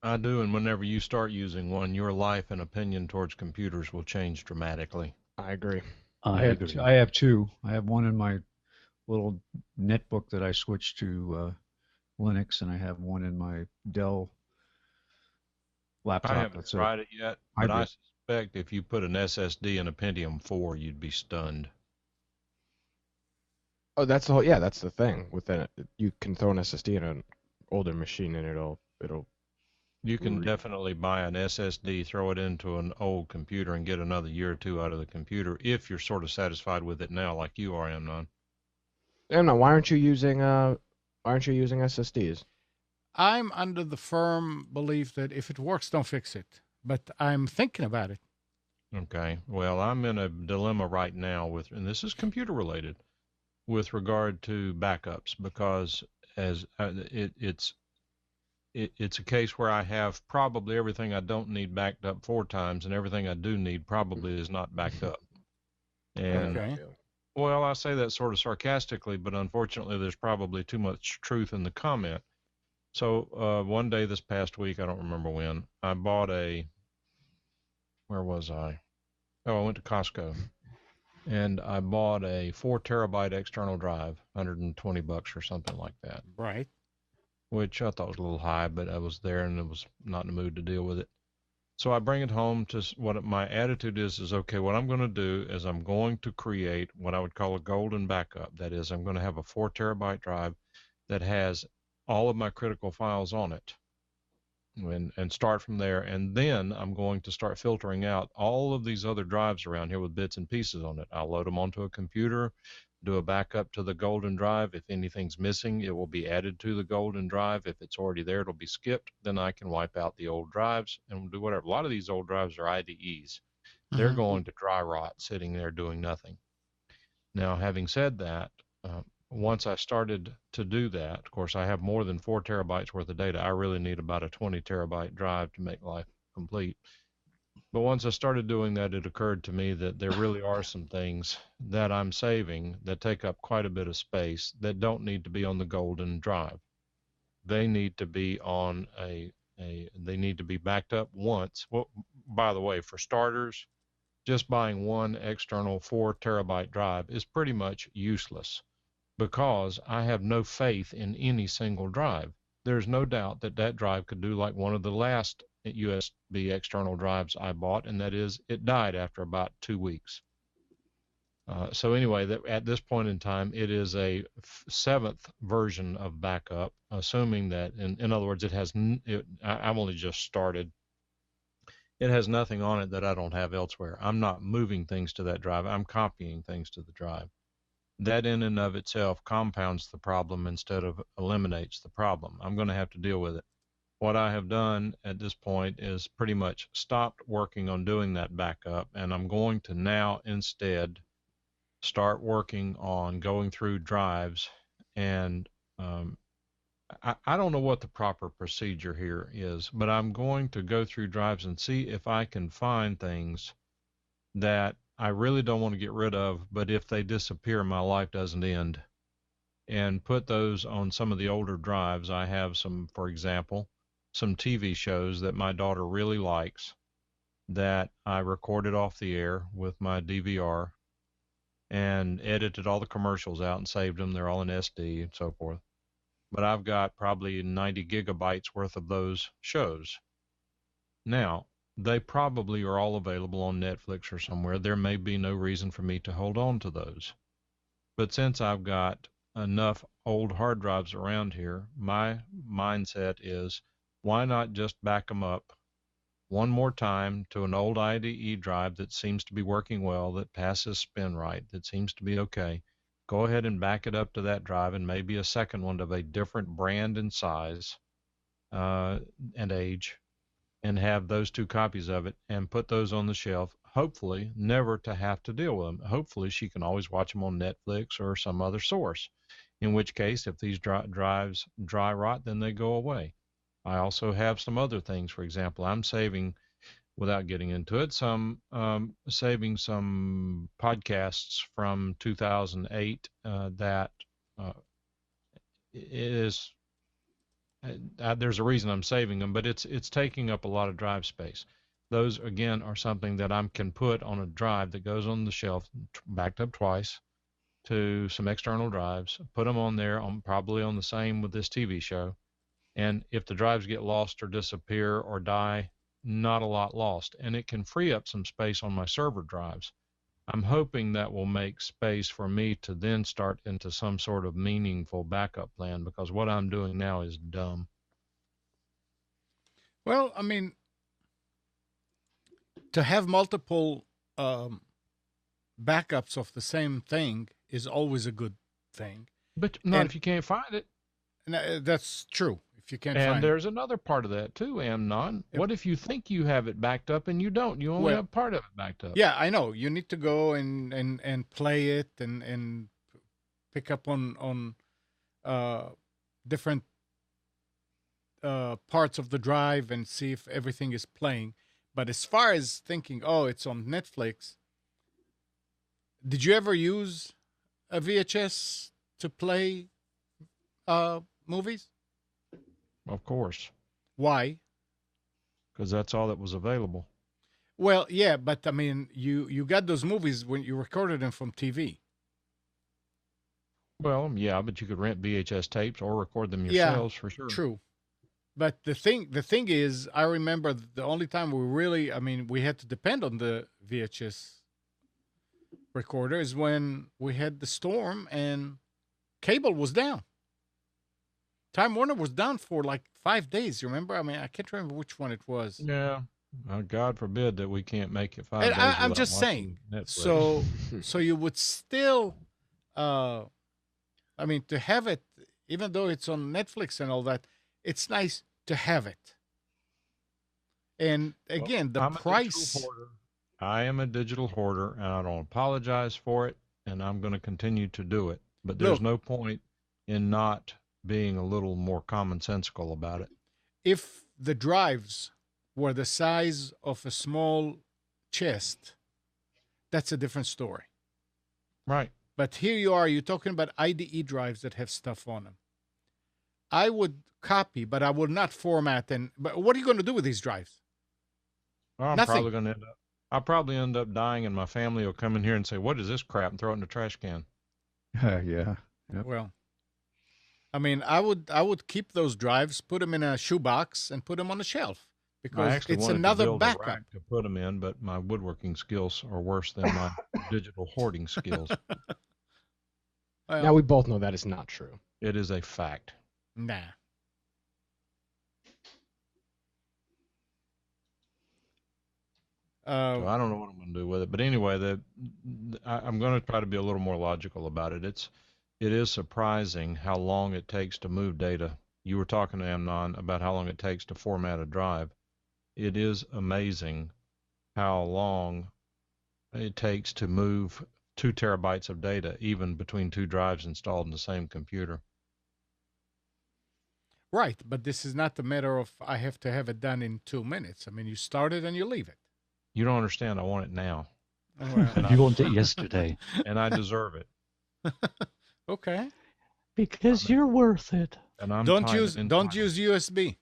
I do, and whenever you start using one, your life and opinion towards computers will change dramatically. I agree. I have two. I have one in my little netbook that I switched to Linux, and I have one in my Dell laptop. I haven't tried it yet, but I suspect if you put an SSD in a Pentium 4, you'd be stunned. Oh, that's the whole. Yeah, that's the thing. Within it, you can throw an SSD in an older machine, and it'll. You can definitely buy an SSD, throw it into an old computer, and get another year or two out of the computer if you're sort of satisfied with it now, like you are, Amnon. Amnon, why aren't you using SSDs? I'm under the firm belief that if it works, don't fix it. But I'm thinking about it. Okay. Well, I'm in a dilemma right now and this is computer related, with regard to backups, because it's a case where I have probably everything I don't need backed up 4 times, and everything I do need probably is not backed up. And Okay. well, I say that sort of sarcastically, but unfortunately, there's probably too much truth in the comment. So one day this past week, I don't remember when, I bought where was I? Oh, I went to Costco, and I bought a 4 terabyte external drive, $120 or something like that. Right. Which I thought was a little high, but I was there and I was not in the mood to deal with it. So I bring it home to what my attitude is okay, what I'm going to do is I'm going to create what I would call a golden backup. That is, I'm going to have a 4 terabyte drive that has all of my critical files on it, and start from there. And then I'm going to start filtering out all of these other drives around here with bits and pieces on it. I'll load them onto a computer, do a backup to the Golden Drive. If anything's missing, it will be added to the Golden Drive. If it's already there, it'll be skipped. Then I can wipe out the old drives and do whatever. A lot of these old drives are IDEs. They're going to dry rot sitting there doing nothing. Now, having said that, once I started to do that, of course, I have more than 4 terabytes worth of data. I really need about a 20 terabyte drive to make life complete. But once I started doing that, it occurred to me that there really are some things that I'm saving that take up quite a bit of space that don't need to be on the Golden Drive. They need to be on they need to be backed up once. Well, by the way, for starters, just buying one external 4 terabyte drive is pretty much useless, because I have no faith in any single drive. There's no doubt that that drive could do like one of the last USB external drives I bought, and that is it died after about 2 weeks. So anyway, at this point in time, it is a 7th version of backup, assuming that, in other words, I've only just started. It has nothing on it that I don't have elsewhere. I'm not moving things to that drive. I'm copying things to the drive. That in and of itself compounds the problem instead of eliminates the problem. I'm going to have to deal with it. What I have done at this point is pretty much stopped working on doing that backup, and I'm going to now instead start working on going through drives. And I don't know what the proper procedure here is, but I'm going to go through drives and see if I can find things that I really don't want to get rid of, but if they disappear, my life doesn't end, and put those on some of the older drives. I have some, for example, some TV shows that my daughter really likes that I recorded off the air with my DVR and edited all the commercials out and saved them. They're all in SD and so forth. But I've got probably 90 gigabytes worth of those shows. Now, they probably are all available on Netflix or somewhere. There may be no reason for me to hold on to those. But since I've got enough old hard drives around here, my mindset is, why not just back them up one more time to an old IDE drive that seems to be working well, that passes spin right, that seems to be okay. Go ahead and back it up to that drive, and maybe a second one of a different brand and size and age, and have those 2 copies of it and put those on the shelf, hopefully never to have to deal with them. Hopefully she can always watch them on Netflix or some other source, in which case if these drives dry rot, then they go away. I also have some other things. For example, I'm saving, without getting into it, saving some podcasts from 2008 that is, there's a reason I'm saving them, but it's taking up a lot of drive space. Those, again, are something that I can put on a drive that goes on the shelf, backed up twice to some external drives, put them on there, probably on the same with this TV show. And if the drives get lost or disappear or die, not a lot lost. And it can free up some space on my server drives. I'm hoping that will make space for me to then start into some sort of meaningful backup plan, because what I'm doing now is dumb. Well, I mean, to have multiple backups of the same thing is always a good thing. But not if you can't find it. That's true. If you can't and find there's another part of that too, Amnon. What if you think you have it backed up and you don't? You only have part of it backed up. Yeah, I know. You need to go and play it and pick up on different parts of the drive and see if everything is playing. But as far as thinking, oh, it's on Netflix, did you ever use a VHS to play movies? Of course. Why? Because that's all that was available. Well, yeah, but I mean, you got those movies when you recorded them from TV. Well, yeah, but you could rent VHS tapes or record them yourselves, for sure. True. But the thing is, I remember the only time we had to depend on the VHS recorder is when we had the storm and cable was down. Time Warner was down for like 5 days. You remember? I mean, I can't remember which one it was. Yeah. God forbid that we can't make it 5 days. I'm just saying. Netflix. So you would still I mean, to have it, even though it's on Netflix and all that, it's nice to have it. And Well, again, the I'm a digital price. hoarder. I am a digital hoarder, and I don't apologize for it, and I'm going to continue to do it. But there's Look, no point in not being a little more commonsensical about it. if the drives were the size of a small chest, that's a different story. Right. But here you are, you're talking about IDE drives that have stuff on them. I would copy, but I would not format. But what are you going to do with these drives? Well, I'm Nothing. probably going to end up. I'll probably end up dying, and my family will come in here and say, "What is this crap?" and throw it in the trash can. Yeah. Yep. Well, I mean, I would keep those drives, put them in a shoebox, and put them on the shelf I because actually it's wanted to another build a backup. rack to put them in, but my woodworking skills are worse than my digital hoarding skills. Well, Now we both know that is not true. It is a fact. nah. So I don't know what I'm going to do with it. But anyway, I'm going to try to be a little more logical about it. It is surprising how long it takes to move data. You were talking to Amnon about how long it takes to format a drive. It is amazing how long it takes to move 2 terabytes of data, even between 2 drives installed in the same computer. Right, but this is not a matter of I have to have it done in 2 minutes. I mean, you start it and you leave it. You don't understand. I want it now, Well, You want it yesterday and I deserve it. okay. because you're worth it. And I'm Don't entitled- use USB.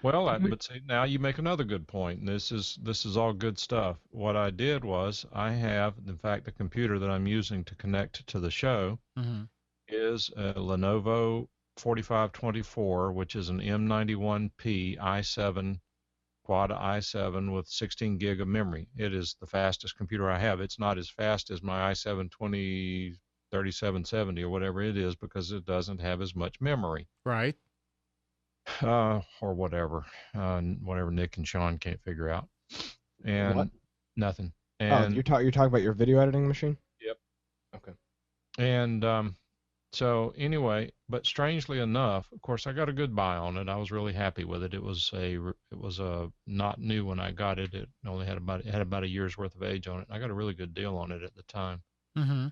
Well, but see, now you make another good point, and this is all good stuff. What I did was I have, in fact, the computer that I'm using to connect to the show Mm-hmm. is a Lenovo 4524, which is an M91P i7 quad i7 with 16 gig of memory. It is the fastest computer I have. It's not as fast as my i7 3770 or whatever it is because it doesn't have as much memory. Right. Or whatever Nick and Sean can't figure out. And What? nothing. Oh, And you're talking about your video editing machine? Yep. Okay. And so anyway, but strangely enough, of course, I got a good buy on it. I was really happy with it. It was a not new when I got it. It only had about a year's worth of age on it. I got a really good deal on it at the time. Mm-hmm.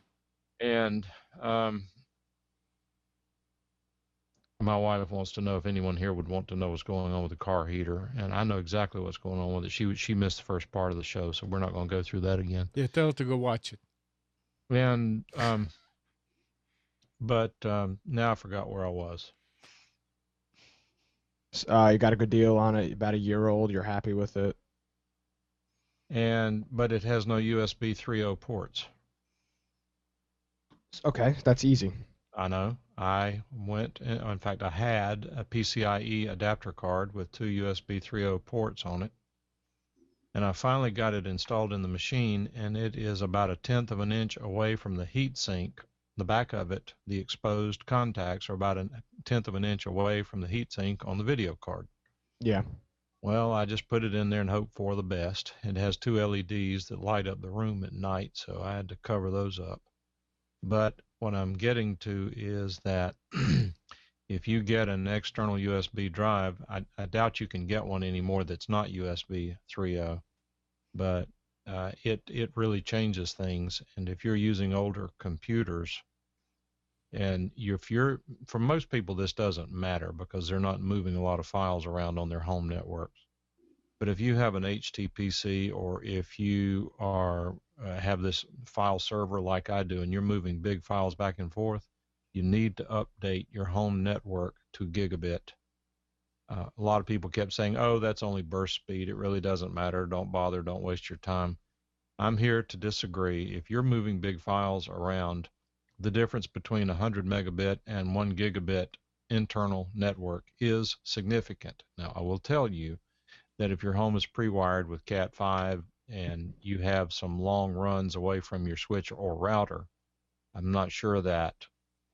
And my wife wants to know if anyone here would want to know what's going on with the car heater, and I know exactly what's going on with it. She missed the first part of the show, so we're not going to go through that again. Yeah, tell her to go watch it. And but now I forgot where I was. You got a good deal on it, about a year old. You're happy with it. But it has no USB 3.0 ports. Okay, that's easy. I know. I went, in fact, I had a PCIe adapter card with 2 USB 3.0 ports on it. And I finally got it installed in the machine, and it is about 1/10 of an inch away from the heat sink. The back of it, the exposed contacts are about 1/10 of an inch away from the heat sink on the video card. Yeah. Well, I just put it in there and hope for the best. It has 2 LEDs that light up the room at night, so I had to cover those up. But what I'm getting to is that if you get an external USB drive, I doubt you can get one anymore that's not USB 3.0, but it really changes things. And if you're using older computers, and for most people, this doesn't matter because they're not moving a lot of files around on their home networks. But if you have an HTPC, or if you have this file server like I do, and you're moving big files back and forth, you need to update your home network to gigabit. A lot of people kept saying, "Oh, that's only burst speed. It really doesn't matter. Don't bother. Don't waste your time." I'm here to disagree. If you're moving big files around, the difference between 100 megabit and 1 gigabit internal network is significant. Now, I will tell you that if your home is pre-wired with Cat5 and you have some long runs away from your switch or router, I'm not sure that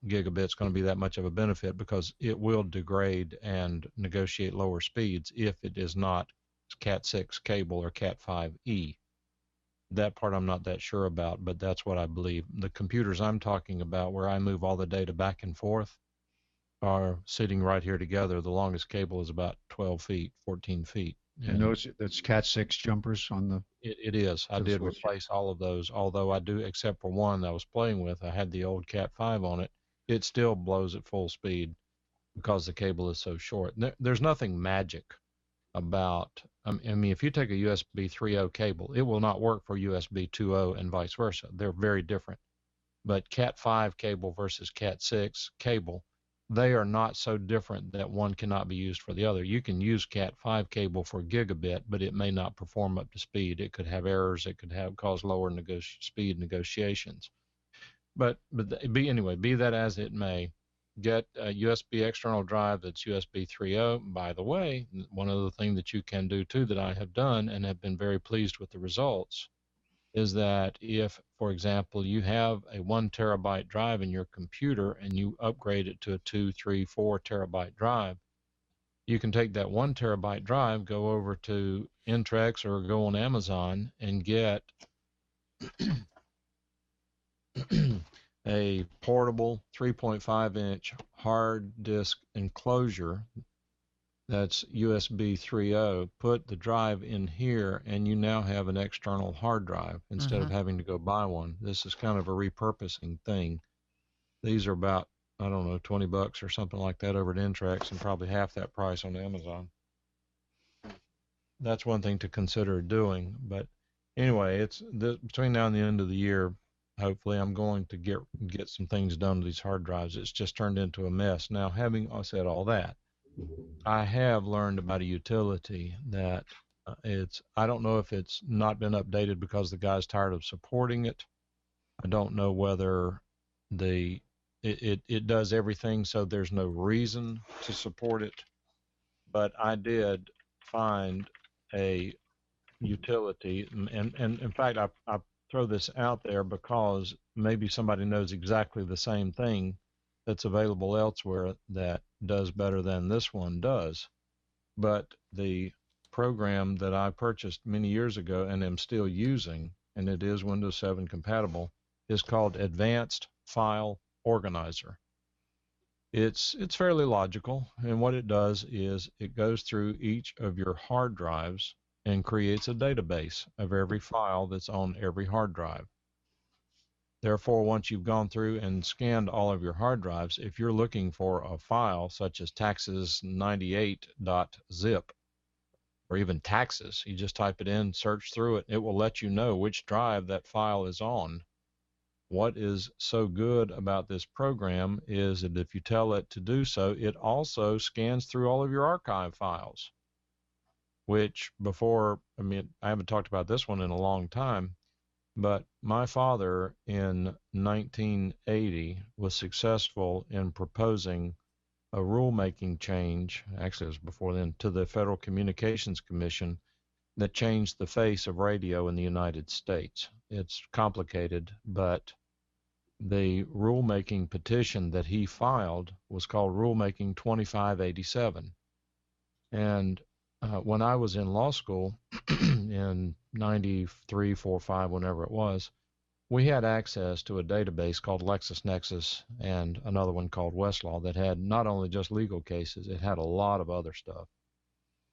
gigabit's going to be that much of a benefit because it will degrade and negotiate lower speeds if it is not Cat6 cable or Cat5e. That part I'm not that sure about, but that's what I believe. The computers I'm talking about, where I move all the data back and forth, are sitting right here together. The longest cable is about 12 feet, 14 feet. And that's Cat6 jumpers on the. It is. I did switch. replace all of those, although I do, except for one I was playing with. I had the old Cat 5 on it. It still blows at full speed because the cable is so short. There's nothing magic about, I mean, if you take a USB 3.0 cable, it will not work for USB 2.0 and vice versa. They're very different. But Cat 5 cable versus Cat 6 cable, they are not so different that one cannot be used for the other. You can use Cat 5 cable for gigabit, but it may not perform up to speed. It could have errors. It could cause lower speed negotiations. But anyway, be that as it may, get a USB external drive that's USB 3.0. By the way, one other thing that you can do too that I have done and have been very pleased with the results is that if, for example, you have a 1 terabyte drive in your computer and you upgrade it to a 2, 3, 4 terabyte drive, you can take that 1 terabyte drive, go over to Entrex or go on Amazon and get a portable 3.5-inch hard disk enclosure that's USB 3.0, put the drive in here, and you now have an external hard drive instead of having to go buy one. This is kind of a repurposing thing. These are about, I don't know, $20 or something like that over at Entrex, and probably half that price on Amazon. That's one thing to consider doing. But anyway, it's between now and the end of the year, hopefully I'm going to get some things done to these hard drives. It's just turned into a mess. Now, having said all that, I have learned about a utility that I don't know if it's not been updated because the guy's tired of supporting it. I don't know whether it does everything so there's no reason to support it, but I did find a utility, and in fact I throw this out there because maybe somebody knows exactly the same thing that's available elsewhere that does better than this one does. But the program that I purchased many years ago and am still using, and it is Windows 7 compatible, is called Advanced File Organizer. It's fairly logical, and what it does is it goes through each of your hard drives and creates a database of every file that's on every hard drive. Therefore, once you've gone through and scanned all of your hard drives, if you're looking for a file such as taxes98.zip or even taxes, you just type it in, search through it, it will let you know which drive that file is on. What is so good about this program is that if you tell it to do so, it also scans through all of your archive files, which before, I mean, I haven't talked about this one in a long time, but my father in 1980 was successful in proposing a rulemaking change, actually it was before then, to the Federal Communications Commission that changed the face of radio in the United States. It's complicated, but the rulemaking petition that he filed was called Rulemaking 2587. And when I was in law school in 93, 4, 5, whenever it was, we had access to a database called LexisNexis and another one called Westlaw that had not only just legal cases, it had a lot of other stuff.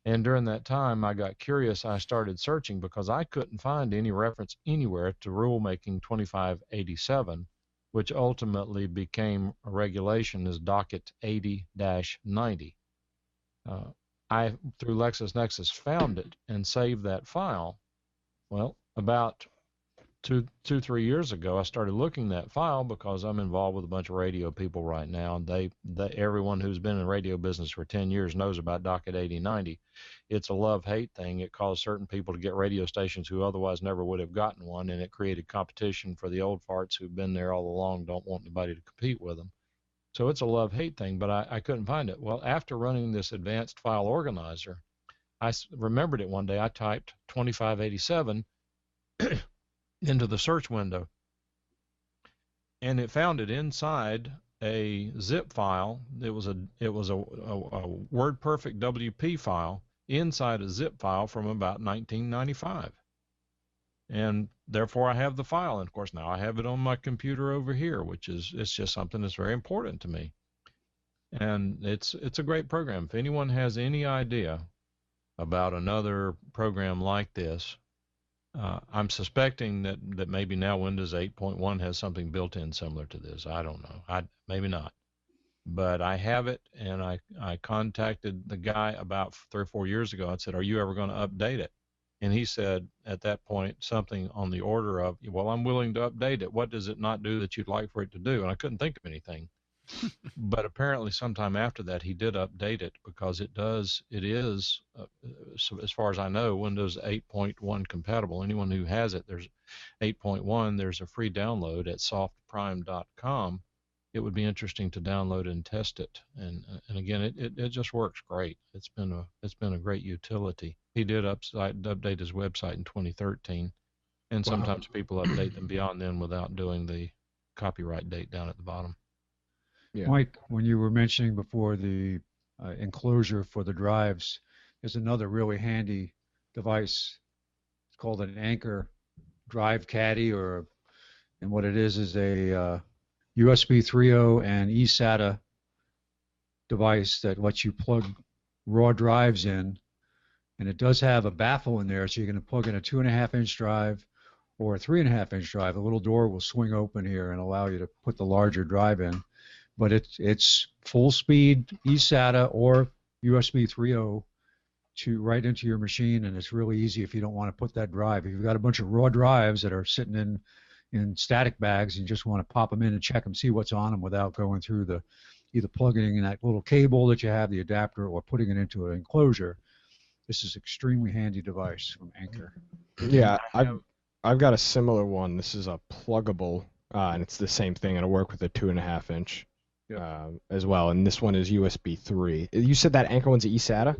And during that time, I got curious. I started searching because I couldn't find any reference anywhere to Rulemaking 2587, which ultimately became a regulation as Docket 80-90. I, through LexisNexis, found it and saved that file. Well, about 3 years ago, I started looking that file because I'm involved with a bunch of radio people right now, and everyone who's been in radio business for 10 years knows about Docket 8090. It's a love-hate thing. It caused certain people to get radio stations who otherwise never would have gotten one, and it created competition for the old farts who've been there all along, don't want anybody to compete with them. So it's a love-hate thing, but I couldn't find it. Well, after running this advanced file organizer, I remembered it one day. I typed 2587 into the search window, and it found it inside a zip file. It was a WordPerfect WP file inside a zip file from about 1995. and therefore I have the file. And of course, now I have it on my computer over here, it's just something that's very important to me. And it's a great program. If anyone has any idea about another program like this, I'm suspecting that maybe now Windows 8.1 has something built in similar to this. I don't know. Maybe not. But I have it, and I contacted the guy about 3 or 4 years ago and said, "Are you ever going to update it?" And he said at that point something on the order of, "Well, I'm willing to update it. What does it not do that you'd like for it to do?" And I couldn't think of anything. But apparently sometime after that he did update it, because it is, so as far as I know, Windows 8.1 compatible. Anyone who has it, there's 8.1, there's a free download at softprime.com. It would be interesting to download and test it. And again, it just works great. It's been a great utility. He did update his website in 2013, and sometimes people update them beyond then without doing the copyright date down at the bottom. Yeah. Mike, when you were mentioning before the enclosure for the drives, there's another really handy device. It's called an Anker Drive Caddy, and what it is a USB 3.0 and eSATA device that lets you plug raw drives in, and it does have a baffle in there, so you're going to plug in a 2.5-inch drive or a 3.5-inch drive. A little door will swing open here and allow you to put the larger drive in. But it's full speed eSATA or USB 3.0 right into your machine, and it's really easy if you don't want to put that drive. If you've got a bunch of raw drives that are sitting in static bags and you just want to pop them in and check them, see what's on them without going through either plugging in that little cable that you have, the adapter, or putting it into an enclosure, this is an extremely handy device from Anker. Yeah, I've got a similar one. This is a pluggable, and it's the same thing. It'll work with a 2.5-inch. As well, and this one is USB 3. You said that Anker one's eSATA?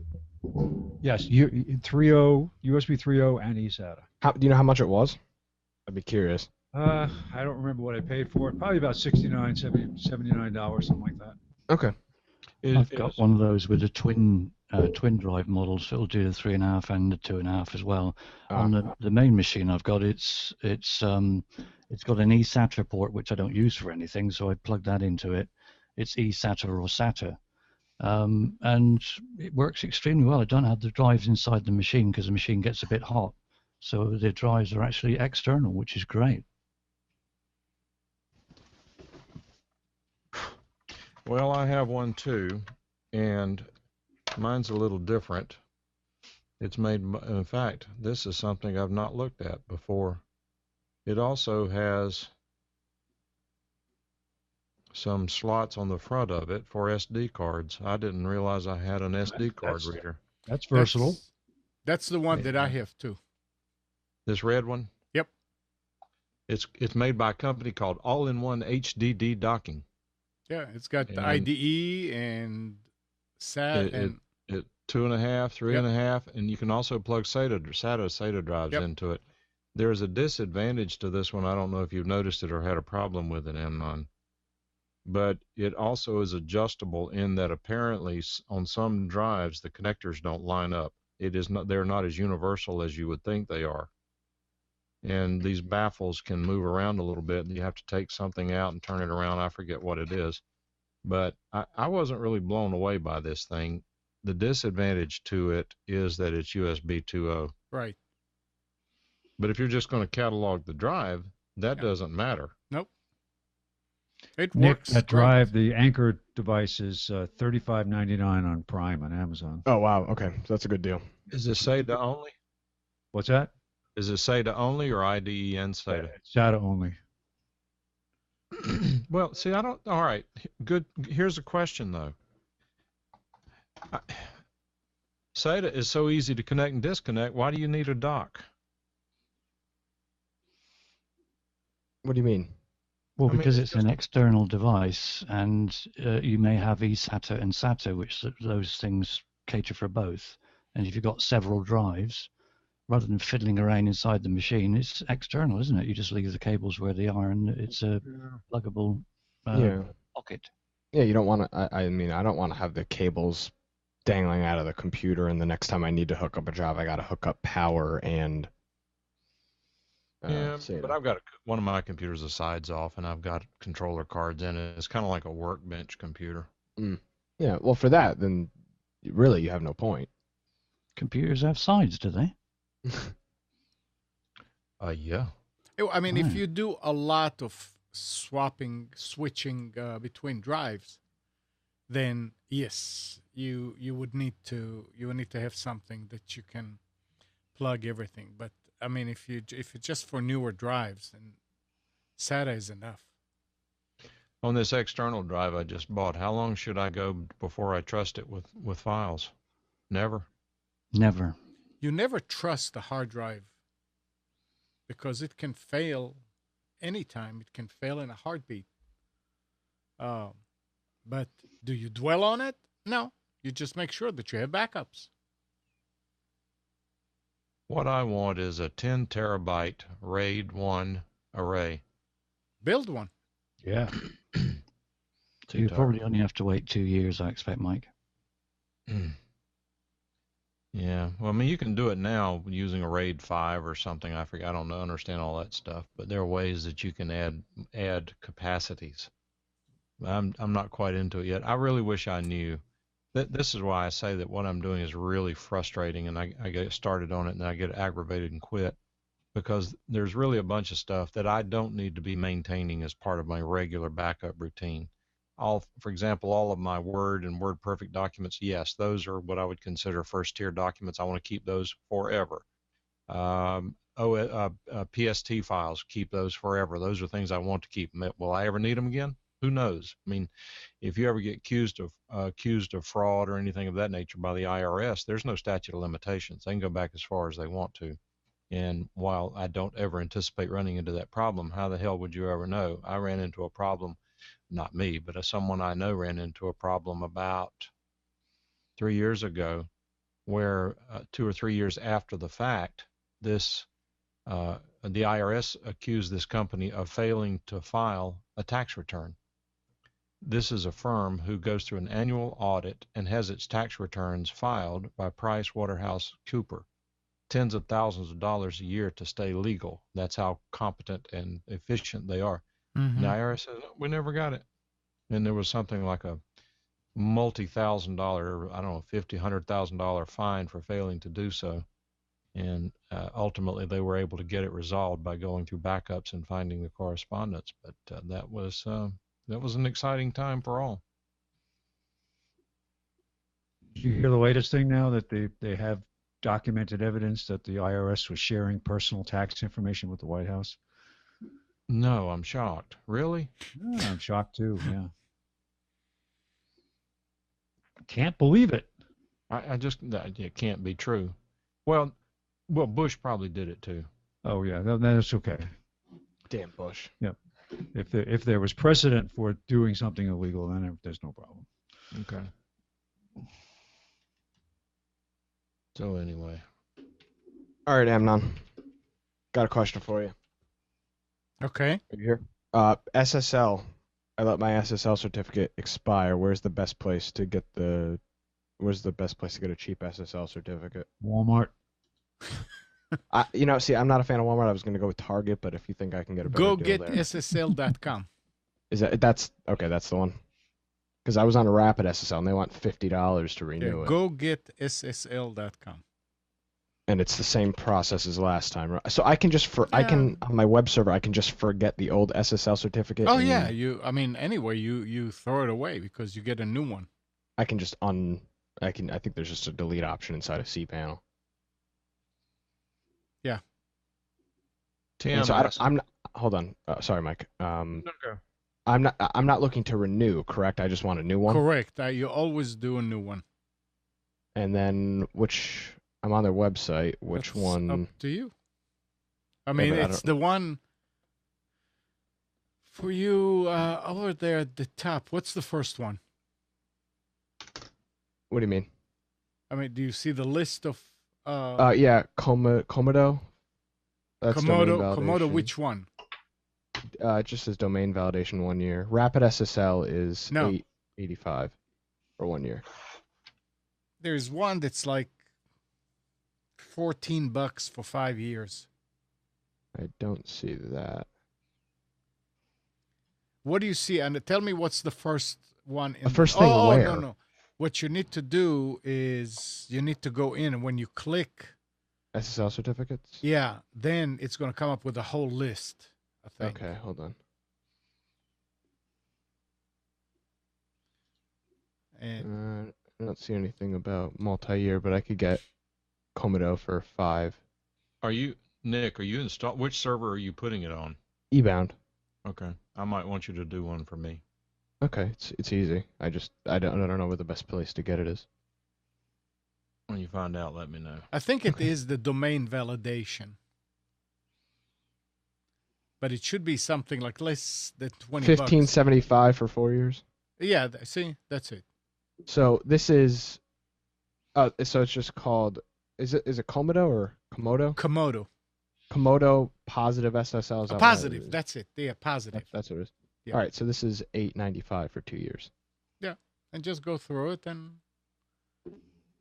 Yes, 3.0, USB 3.0 and eSATA. Do you know how much it was? I'd be curious. I don't remember what I paid for it. Probably about $69, $79, something like that. Okay. I've got one of those with a twin drive model, so it'll do the 3.5 and the 2.5 as well. On the main machine I've got, it's got an eSATA port, which I don't use for anything, so I plug that into it. It's eSATA or SATA, and it works extremely well. I don't have the drives inside the machine because the machine gets a bit hot, so the drives are actually external, which is great. Well, I have one too, and mine's a little different. It's made, in fact, this is something I've not looked at before. It also has some slots on the front of it for SD cards. I didn't realize I had an SD card reader. That's versatile. That's the one that I have too. This red one? Yep. It's made by a company called All-in-One HDD Docking. Yeah, it's got the IDE and SAT and 2.5, 3.5, and you can also plug SATA drives into it. There's a disadvantage to this one. I don't know if you've noticed it or had a problem with it, Amnon. But it also is adjustable in that apparently on some drives the connectors don't line up. They're not as universal as you would think they are. And these baffles can move around a little bit, and you have to take something out and turn it around. I forget what it is. But I wasn't really blown away by this thing. The disadvantage to it is that it's USB 2.0. Right. But if you're just going to catalog the drive, that doesn't matter. Nope. It Nick, works. that drive, the Anker device is $35.99 on Prime on Amazon. Oh, wow. Okay. So that's a good deal. Is it SATA only? What's that? Is it SATA only or IDE and SATA? SATA only. Well, see, all right. Good. Here's a question, though. SATA is so easy to connect and disconnect. Why do you need a dock? What do you mean? Well, because it's an external device, and you may have eSATA and SATA, which those things cater for both. And if you've got several drives, rather than fiddling around inside the machine, it's external, isn't it? You just leave the cables where they are, and it's a pluggable pocket. Yeah, you don't want to. I mean, I don't want to have the cables dangling out of the computer, and the next time I need to hook up a drive, I got to hook up power and Yeah, SATA. but I've got one of my computers, the sides off, and I've got controller cards in it. It's kind of like a workbench computer. Yeah, well, for that, then really you have no point. Computers have sides, do they? Yeah. I mean, if Right. you do a lot of switching between drives, then yes, you would need to have something that you can plug everything. But I mean, if it's just for newer drives, then SATA is enough. On this external drive I just bought, how long should I go before I trust it with files? Never. Never. You never trust the hard drive because it can fail anytime. It can fail in a heartbeat. But do you dwell on it? No. You just make sure that you have backups. What I want is a 10 terabyte RAID 1 array. Build one. Yeah. So you probably only have to wait 2 years, I expect, Mike. Yeah, well, I mean, you can do it now using a RAID 5 or something. I forget. I don't understand all that stuff, but there are ways that you can add capacities. I'm not quite into it yet. I really wish I knew. This is why I say that what I'm doing is really frustrating, and I get started on it and I get aggravated and quit, because there's really a bunch of stuff that I don't need to be maintaining as part of my regular backup routine. For example, all of my Word and WordPerfect documents, yes, those are what I would consider first tier documents. I want to keep those forever. PST files, keep those forever. Those are things I want to keep. Will I ever need them again? Who knows? I mean, if you ever get accused of fraud or anything of that nature by the IRS, there's no statute of limitations. They can go back as far as they want to. And while I don't ever anticipate running into that problem, how the hell would you ever know? I ran into a problem. Not me, but someone I know ran into a problem about 3 years ago, where 2 or 3 years after the fact, the IRS accused this company of failing to file a tax return. This is a firm who goes through an annual audit and has its tax returns filed by PricewaterhouseCoopers. Tens of thousands of dollars a year to stay legal. That's how competent and efficient they are. Mm-hmm. The IRS says, we never got it. And there was something like a multi-$1,000, I don't know, $50,000, $100,000 fine for failing to do so. And ultimately they were able to get it resolved by going through backups and finding the correspondence. But that was an exciting time for all. Did you hear the latest thing now that they have documented evidence that the IRS was sharing personal tax information with the White House? No, I'm shocked. Really? Yeah, I'm shocked too. Yeah. Can't believe it. It can't be true. Well, Bush probably did it too. Oh yeah, that's okay. Damn Bush. Yep. If there was precedent for doing something illegal, then there's no problem. Okay. So anyway. All right, Amnon. Got a question for you. Okay. Are you here? SSL. I let my SSL certificate expire. Where's the best place to get a cheap SSL certificate? Walmart. See, I'm not a fan of Walmart. I was going to go with Target, but if you think I can get a better Go deal get there. SSL.com. That's okay, that's the one. Because I was on a Rapid SSL and they want $50 to renew it. Go get SSL.com. And it's the same process as last time, right? So I can on my web server, I can just forget the old SSL certificate. Oh yeah, anyway, you throw it away because you get a new one. I can just I think there's just a delete option inside of cPanel. Yeah. Tim, so I'm not, hold on. Sorry, Mike. Okay. I'm not looking to renew, correct? I just want a new one. Correct. You always do a new one. And then I'm on their website. Which That's one? Up to you. I mean, it's the one for you over there at the top. What's the first one? What do you mean? I mean, do you see the list of? Yeah, Komodo. That's Komodo. Which one? It just says domain validation 1 year. Rapid SSL is No. $885 for 1 year. There's one that's like $14 for 5 years. I don't see that. What do you see? And tell me what's the first one in The first thing oh, where? no, no. What you need to do is you need to go in, and when you click, SSL certificates? yeah, then it's going to come up with a whole list, I think. Okay, hold on. And I don't see anything about multi-year, but I could get Komodo for 5. Are you, Nick, which server are you putting it on? Ebound. Okay. I might want you to do one for me. Okay, it's easy. I don't know where the best place to get it is. When you find out, let me know. I think it is the domain validation. But it should be something like less than 20 bucks. $15.75 for 4 years. Yeah, see, that's it. So this is, so it's just called. Is it Komodo or Komodo? Komodo. Komodo positive SSL. Is that Positive. what it is? That's it. Yeah, positive. That's what it is. Yeah. All right, so this is $8.95 for 2 years, And just go through it and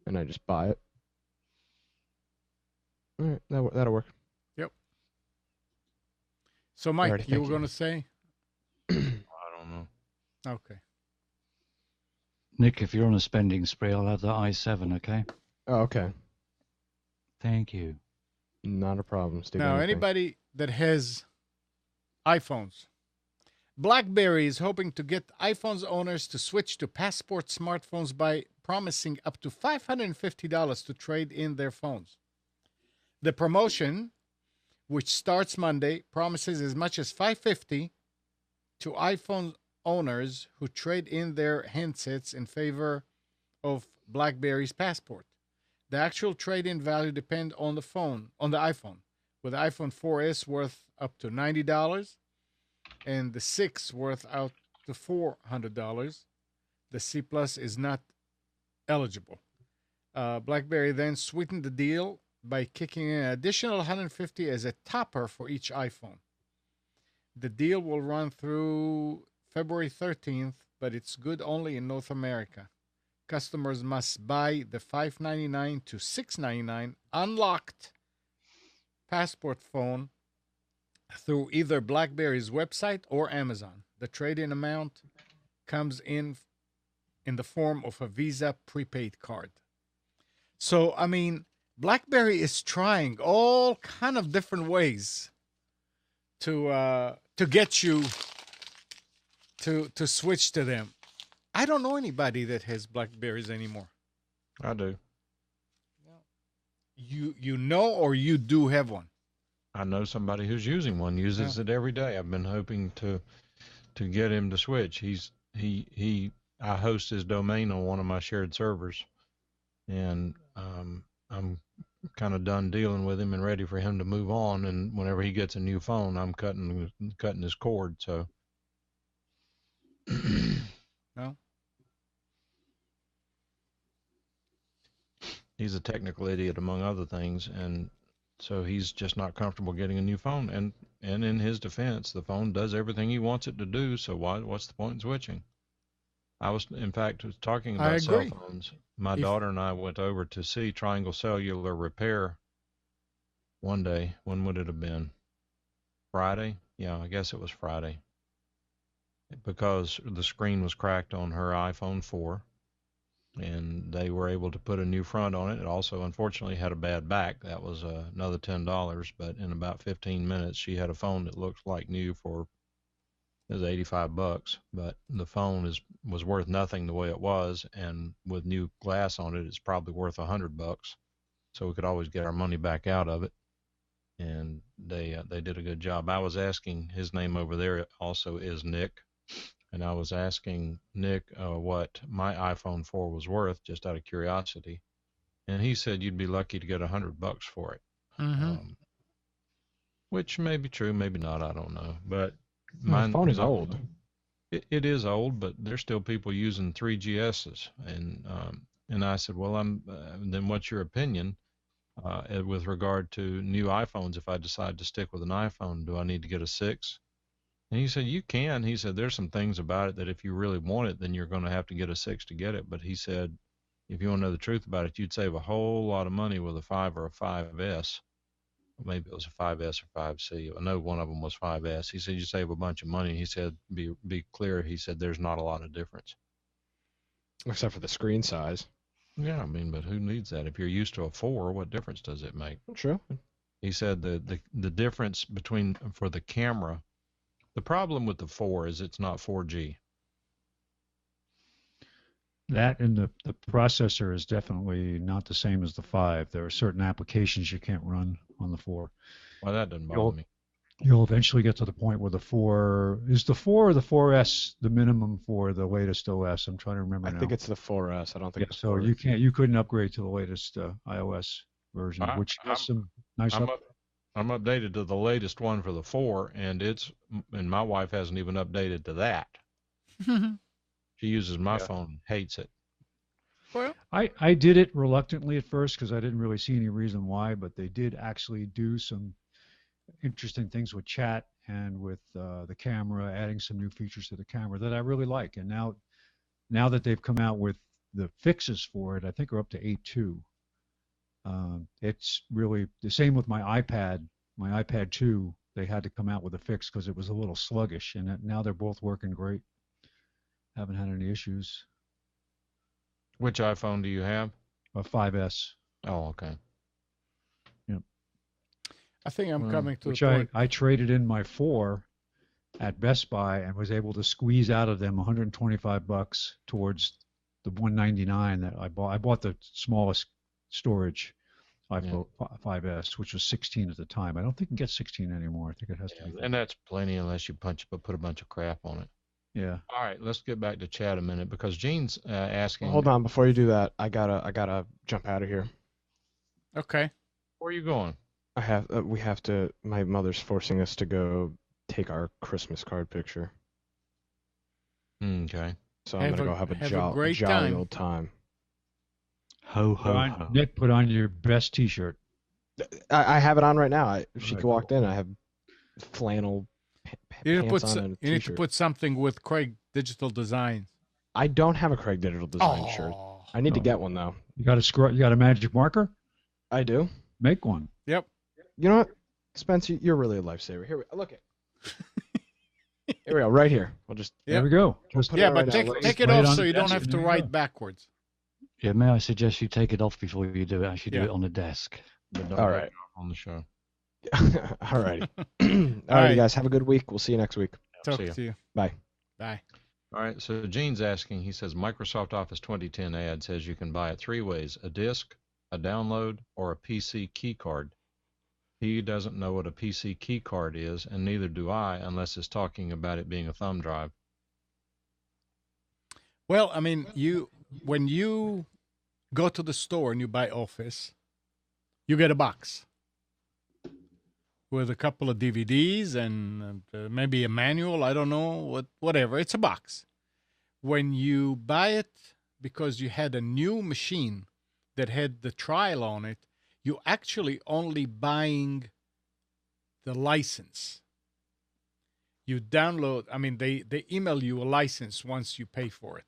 and I just buy it. All right, that'll work. so Mike, Alrighty, you thank were you. going to say? I don't know. Okay. Nick, if you're on a spending spree, I'll have the i7, okay? Oh, okay, Thank you. not a problem. Steve, Now, anything. anybody that has iPhones, BlackBerry is hoping to get iPhone's owners to switch to Passport smartphones by promising up to $550 to trade in their phones. The promotion, which starts Monday, promises as much as $550 to iPhone owners who trade in their handsets in favor of BlackBerry's Passport. The actual trade-in value depends on the iPhone, with the iPhone 4S worth up to $90 and the 6 worth out to $400. The C Plus is not eligible. BlackBerry then sweetened the deal by kicking in an additional $150 as a topper for each iPhone. The deal will run through February 13th, but it's good only in North America. Customers must buy the $599 to $699 unlocked Passport phone through either BlackBerry's website or Amazon. The trade-in amount comes in the form of a Visa prepaid card. So, I mean, BlackBerry is trying all kind of different ways to get you to switch to them. I don't know anybody that has BlackBerries anymore. I do. You know, or you do have one? I know somebody who's using one, uses it every day. I've been hoping to get him to switch. I host his domain on one of my shared servers, and I'm kind of done dealing with him and ready for him to move on. And whenever he gets a new phone, I'm cutting his cord. So No. he's a technical idiot among other things, and so he's just not comfortable getting a new phone. And in his defense, the phone does everything he wants it to do. So what's the point in switching? I was, in fact, talking about cell phones. My daughter and I went over to see Triangle Cellular repair one day. When would it have been? Friday? Yeah, I guess it was Friday. Because the screen was cracked on her iPhone 4, and they were able to put a new front on it. It also, unfortunately, had a bad back. That was another $10, but in about 15 minutes, she had a phone that looked like new for, it was $85, but the phone was worth nothing the way it was, and with new glass on it, it's probably worth $100. So we could always get our money back out of it, and they did a good job. I was asking, his name over there also is Nick, and I was asking Nick what my iPhone 4 was worth, just out of curiosity, and he said you'd be lucky to get $100 for it. Which may be true, maybe not, I don't know. But my phone is old. It is old, but there's still people using 3GSs, and I said, well, then what's your opinion with regard to new iPhones? If I decide to stick with an iPhone, do I need to get a 6? And he said, you can. He said, there's some things about it that if you really want it, then you're going to have to get a 6 to get it. But he said, if you want to know the truth about it, you'd save a whole lot of money with a 5 or a 5S. maybe it was a 5S or 5C. I know one of them was 5S. He said you save a bunch of money. He said be clear. He said there's not a lot of difference. Except for the screen size. Yeah, I mean, but who needs that? If you're used to a 4, what difference does it make? True. He said the difference between for the camera, the problem with the 4 is it's not 4G. That and the processor is definitely not the same as the 5. There are certain applications you can't run on the 4. Well, that doesn't bother me. You'll eventually get to the point where the 4 is the 4 or the 4S the minimum for the latest OS. I'm trying to remember now. I think it's the 4S. I don't think. Yeah, so you couldn't upgrade to the latest iOS version, which has some nice. I'm updated to the latest one for the 4, and my wife hasn't even updated to that. She uses my phone, hates it. Well, I did it reluctantly at first because I didn't really see any reason why, but they did actually do some interesting things with chat and with the camera, adding some new features to the camera that I really like. And now that they've come out with the fixes for it, I think we're up to 8.2. It's really the same with my iPad. My iPad 2, they had to come out with a fix because it was a little sluggish, and now they're both working great. Haven't had any issues. Which iPhone do you have? A 5S. Oh, okay. Yep. I think I'm coming to which the point. I traded in my 4 at Best Buy and was able to squeeze out of them $125 towards the $199 that I bought. I bought the smallest storage iPhone 5S, which was 16 at the time. I don't think you can get 16 anymore. I think it has to be. And that's plenty unless you put a bunch of crap on it. Yeah. All right, let's get back to chat a minute because Gene's asking. Hold on, before you do that, I gotta jump out of here. Okay. Where are you going? We have to. My mother's forcing us to go take our Christmas card picture. Okay. So I'm gonna go have a great jolly time. old time. Ho, ho, ho. Nick, put on your best T-shirt. I have it on right now. She walked in. I have flannel You need, pants on and a you need to t-shirt. put something with Craig Digital Designs. I don't have a Craig Digital Design shirt. I need to get one though. You got you got a magic marker? I do. Make one. Yep. You know what, Spencer? You're really a lifesaver. Here, look it. Here we go. Right here. We'll just. Yep. There we go. Just put Yeah, it but right now. take it lay it off on so the you don't desk have and to there you write go. backwards. Yeah, may I suggest you take it off before you do it? Actually, do Yeah. it on the desk. But don't All break right. it off on the show. All righty. All righty, guys. Have a good week. We'll see you next week. Talk See ya. to you. Bye. Bye. All right, so Gene's asking, he says Microsoft Office 2010 ad says you can buy it 3 ways: a disk, a download, or a PC key card. He doesn't know what a PC key card is, and neither do I, unless it's talking about it being a thumb drive. Well, I mean, when you go to the store and you buy Office, you get a box with a couple of DVDs and maybe a manual. I don't know, whatever. It's a box. When you buy it because you had a new machine that had the trial on it, you actually only buying the license. You download, I mean, they email you a license once you pay for it.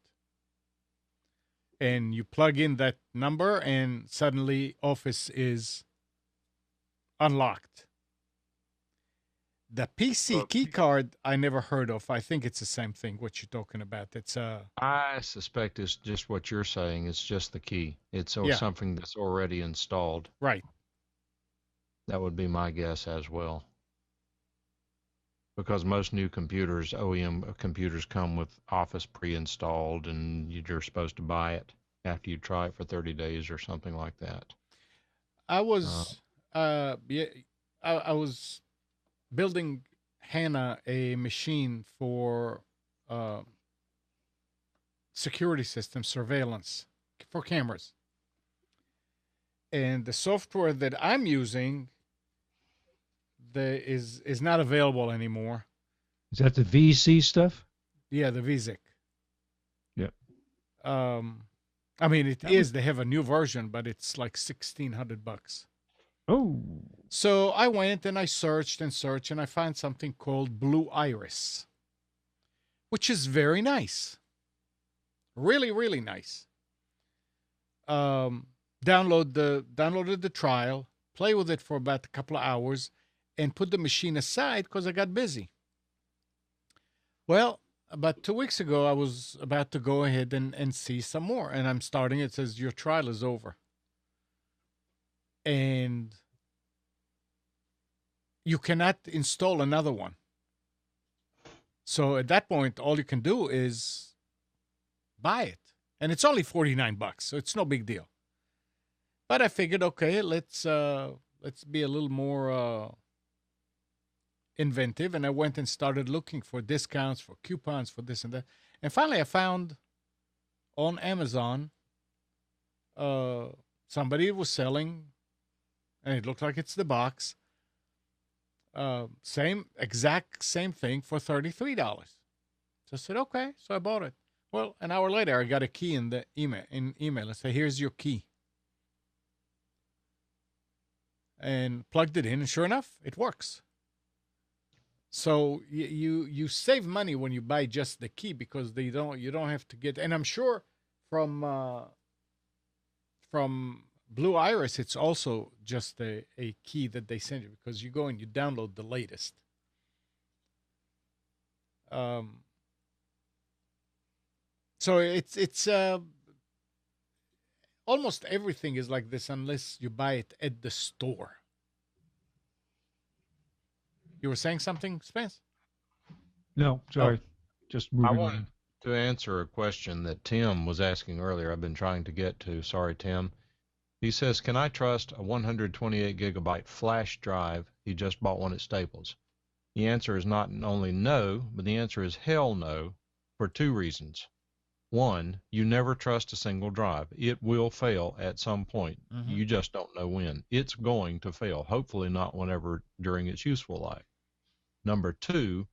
And you plug in that number and suddenly Office is unlocked. The PC key card I never heard of. I think it's the same thing, what you're talking about. It's I suspect it's just what you're saying. It's just the key. It's something that's already installed. right. That would be my guess as well. Because most new computers, OEM computers, come with Office pre-installed, and you're supposed to buy it after you try it for 30 days or something like that. I was I was building Hannah a machine for security system surveillance for cameras. And the software that I'm using is not available anymore. Is that the VC stuff? Yeah, the VZIC. Yep. I mean, it is. They have a new version, but it's like $1,600. Oh. So I went and I searched and searched, and I found something called Blue Iris, which is very nice. Really, really nice. Downloaded the trial. play with it for about a couple of hours, and put the machine aside because I got busy. Well, about 2 weeks ago, I was about to go ahead and see some more, and I'm starting. It says your trial is over, and you cannot install another one. So at that point, all you can do is buy it, and it's only $49, so it's no big deal. But I figured, okay, let's be a little more inventive, and I went and started looking for discounts, for coupons, for this and that, and finally I found on Amazon somebody was selling, and it looked like it's the box. Exact same thing for $33. So I said, okay. So I bought it. Well, an hour later, I got a key in the email. I said, here's your key. And plugged it in, and sure enough, it works. So you save money when you buy just the key, because you don't have to get. And I'm sure from Blue Iris, it's also just a key that they send you, because you go and you download the latest. So it's almost everything is like this unless you buy it at the store. You were saying something, Spence? No, sorry. Just I moving wanted on. to answer a question that Tim was asking earlier. I've been trying to get to. Sorry, Tim. He says, can I trust a 128 gigabyte flash drive? He just bought one at Staples. The answer is not only no, but the answer is hell no, for two reasons. One, you never trust a single drive. It will fail at some point. Mhm. You just don't know when. It's going to fail. Hopefully not whenever during its useful life. Number two,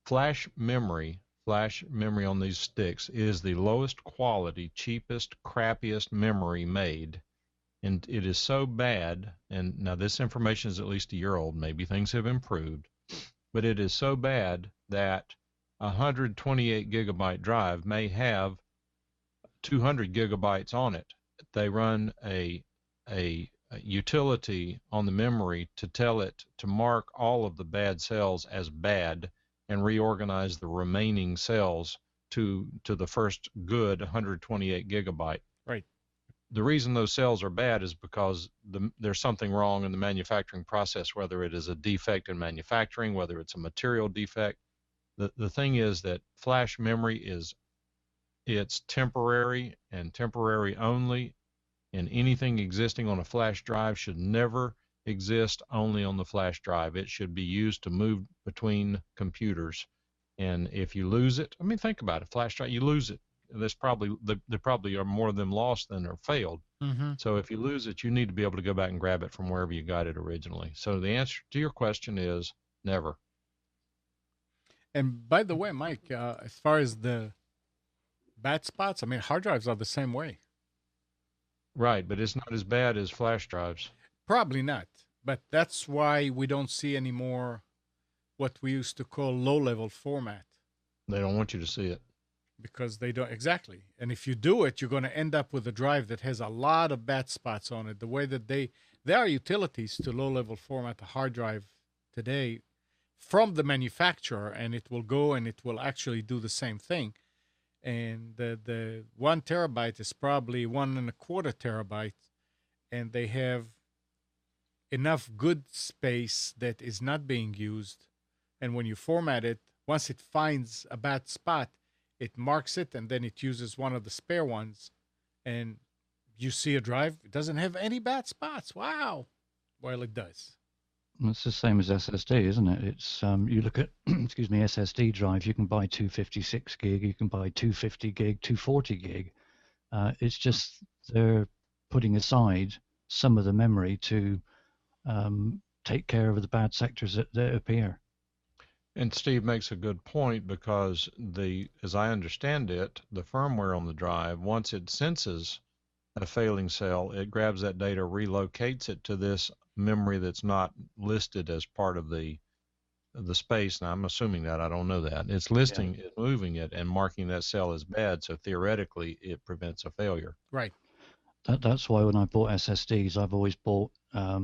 flash memory on these sticks is the lowest quality, cheapest, crappiest memory made. And it is so bad, and now this information is at least a year old, maybe things have improved, but it is so bad that a 128 gigabyte drive may have 200 gigabytes on it. They run a utility on the memory to tell it to mark all of the bad cells as bad and reorganize the remaining cells to the first good 128 gigabyte. Right. The reason those cells are bad is because there's something wrong in the manufacturing process, whether it is a defect in manufacturing, whether it's a material defect. The thing is that flash memory it's temporary and temporary only, and anything existing on a flash drive should never exist only on the flash drive. It should be used to move between computers. And if you lose it, I mean, think about it, flash drive, you lose it. There probably are more of them lost than are failed. Mm-hmm. So if you lose it, you need to be able to go back and grab it from wherever you got it originally. So the answer to your question is never. And by the way, Mike, as far as the bad spots, I mean, hard drives are the same way. Right, but it's not as bad as flash drives. Probably not. But that's why we don't see anymore what we used to call low-level format. They don't want you to see it. Because they don't, exactly. And if you do it, you're going to end up with a drive that has a lot of bad spots on it. The way that there are utilities to low-level format a hard drive today from the manufacturer, and it will go and it will actually do the same thing. And the 1 terabyte is probably 1.25 terabytes, and they have enough good space that is not being used. And when you format it, once it finds a bad spot, it marks it, and then it uses one of the spare ones, and you see a drive. It doesn't have any bad spots. Wow. Well, it does. It's the same as SSD, isn't it? It's you look at excuse me, SSD drive. You can buy 256 gig. You can buy 250 gig, 240 gig. It's just they're putting aside some of the memory to take care of the bad sectors that appear. And Steve makes a good point, because as I understand it, the firmware on the drive, once it senses a failing cell, it grabs that data, relocates it to this memory that's not listed as part of the space. Now I'm assuming that, I don't know that. It's listing, it's moving it and marking that cell as bad, so theoretically it prevents a failure. Right. That's why when I bought SSDs, I've always bought a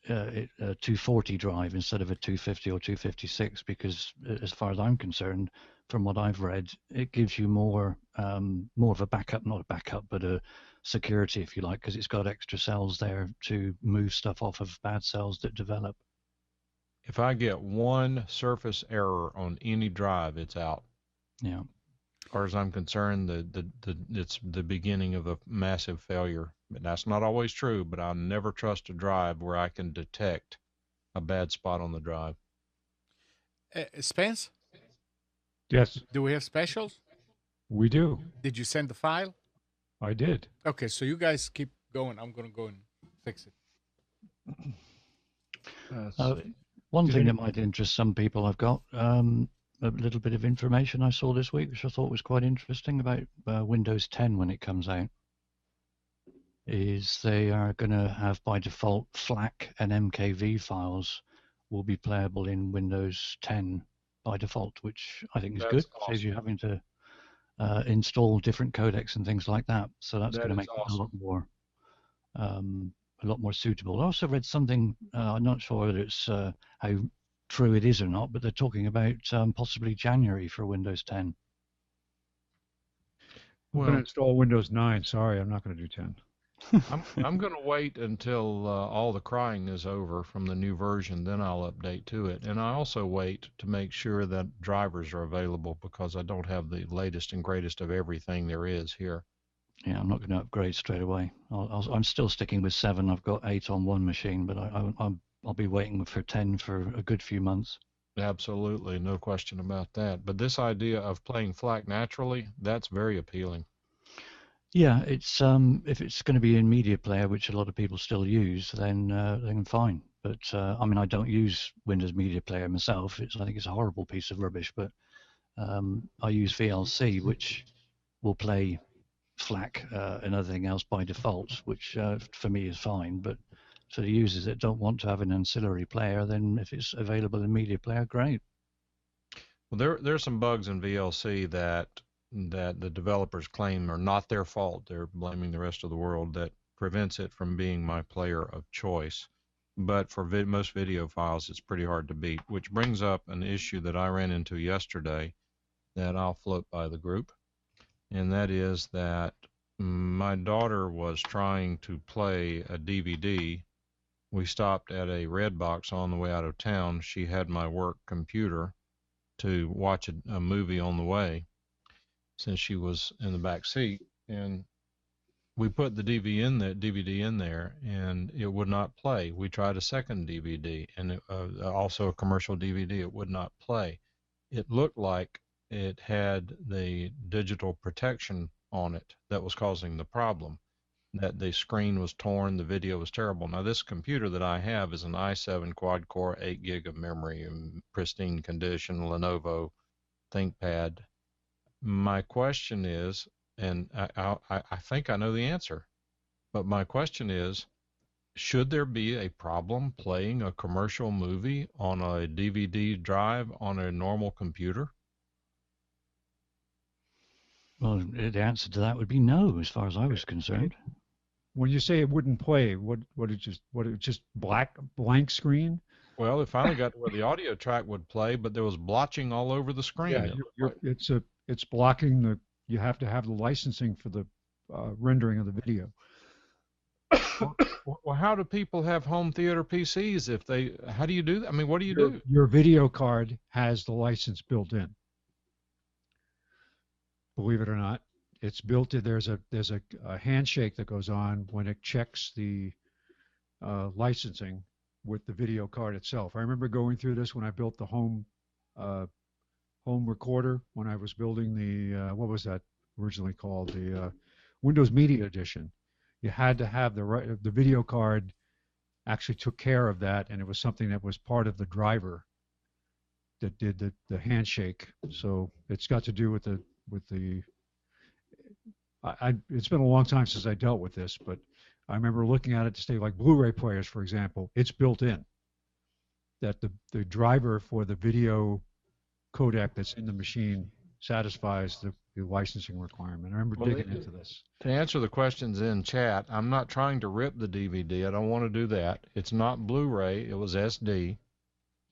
240 drive instead of a 250 or 256, because as far as I'm concerned, from what I've read, it gives you more of a backup, not a backup, but a security, if you like, because it's got extra cells there to move stuff off of bad cells that develop. If I get one surface error on any drive, it's out. Yeah. As far as I'm concerned, it's the beginning of a massive failure. But that's not always true, but I'll never trust a drive where I can detect a bad spot on the drive. Spence, Yes, do we have specials? we do. Did you send the file? I did. Okay, so you guys keep going. I'm going to go and fix it. One thing that might interest some people, I've got a little bit of information I saw this week, which I thought was quite interesting about Windows 10 when it comes out. Is they are going to have by default FLAC and MKV files will be playable in Windows 10 by default, which I think is good. Awesome. Saves you having to install different codecs and things like that. So that's going to make it a lot more suitable. I also read something, I'm not sure whether it's how true it is or not, but they're talking about possibly January for Windows 10. I'm going to install Windows 9. Sorry, I'm not going to do 10. I'm going to wait until all the crying is over from the new version, then I'll update to it. And I also wait to make sure that drivers are available, because I don't have the latest and greatest of everything there is here. Yeah, I'm not going to upgrade straight away. I'm still sticking with 7. I've got 8 on one machine, but I'll be waiting for 10 for a good few months. Absolutely, no question about that. But this idea of playing FLAC naturally, that's very appealing. Yeah, it's if it's going to be in media player, which a lot of people still use, then fine. But I mean, I don't use Windows Media Player myself. I think it's a horrible piece of rubbish. But I use VLC, which will play FLAC and everything else by default, which for me is fine. But for the users that don't want to have an ancillary player, then if it's available in media player, great. Well, there's some bugs in VLC that the developers claim are not their fault. They're blaming the rest of the world, that prevents it from being my player of choice. But for most video files, it's pretty hard to beat, which brings up an issue that I ran into yesterday that I'll float by the group. And that is that my daughter was trying to play a DVD. We stopped at a Redbox on the way out of town. She had my work computer to watch a movie on the way, since she was in the back seat, and we put the DVD in there, and it would not play. We tried a second DVD, and also a commercial DVD. It would not play. It looked like it had the digital protection on it that was causing the problem, that the screen was torn, the video was terrible. Now, this computer that I have is an i7 quad-core, 8 gig of memory, in pristine condition, Lenovo ThinkPad. My question is, and I think I know the answer, but my question is, should there be a problem playing a commercial movie on a DVD drive on a normal computer? Well, the answer to that would be no, as far as I was concerned. When you say it wouldn't play, what it just blank screen? Well, it finally got to where the audio track would play, but there was blotching all over the screen. Yeah, it's blocking you have to have the licensing for the rendering of the video. Well, how do people have home theater PCs how do you do that? I mean, what do you do? Your video card has the license built in. Believe it or not, it's built in. There's a handshake that goes on when it checks the licensing with the video card itself. I remember going through this when I built the home recorder, when I was building the what was that originally called, the Windows Media Edition. You had to have the video card actually took care of that, and it was something that was part of the driver that did the handshake. So it's got to do with the it's been a long time since I dealt with this, but I remember looking at it to say, like Blu-ray players, for example, it's built in that the driver for the video codec that's in the machine satisfies the licensing requirement. I remember Well, digging into this. To answer the questions in chat, I'm not trying to rip the DVD. I don't want to do that. It's not Blu-ray. It was SD.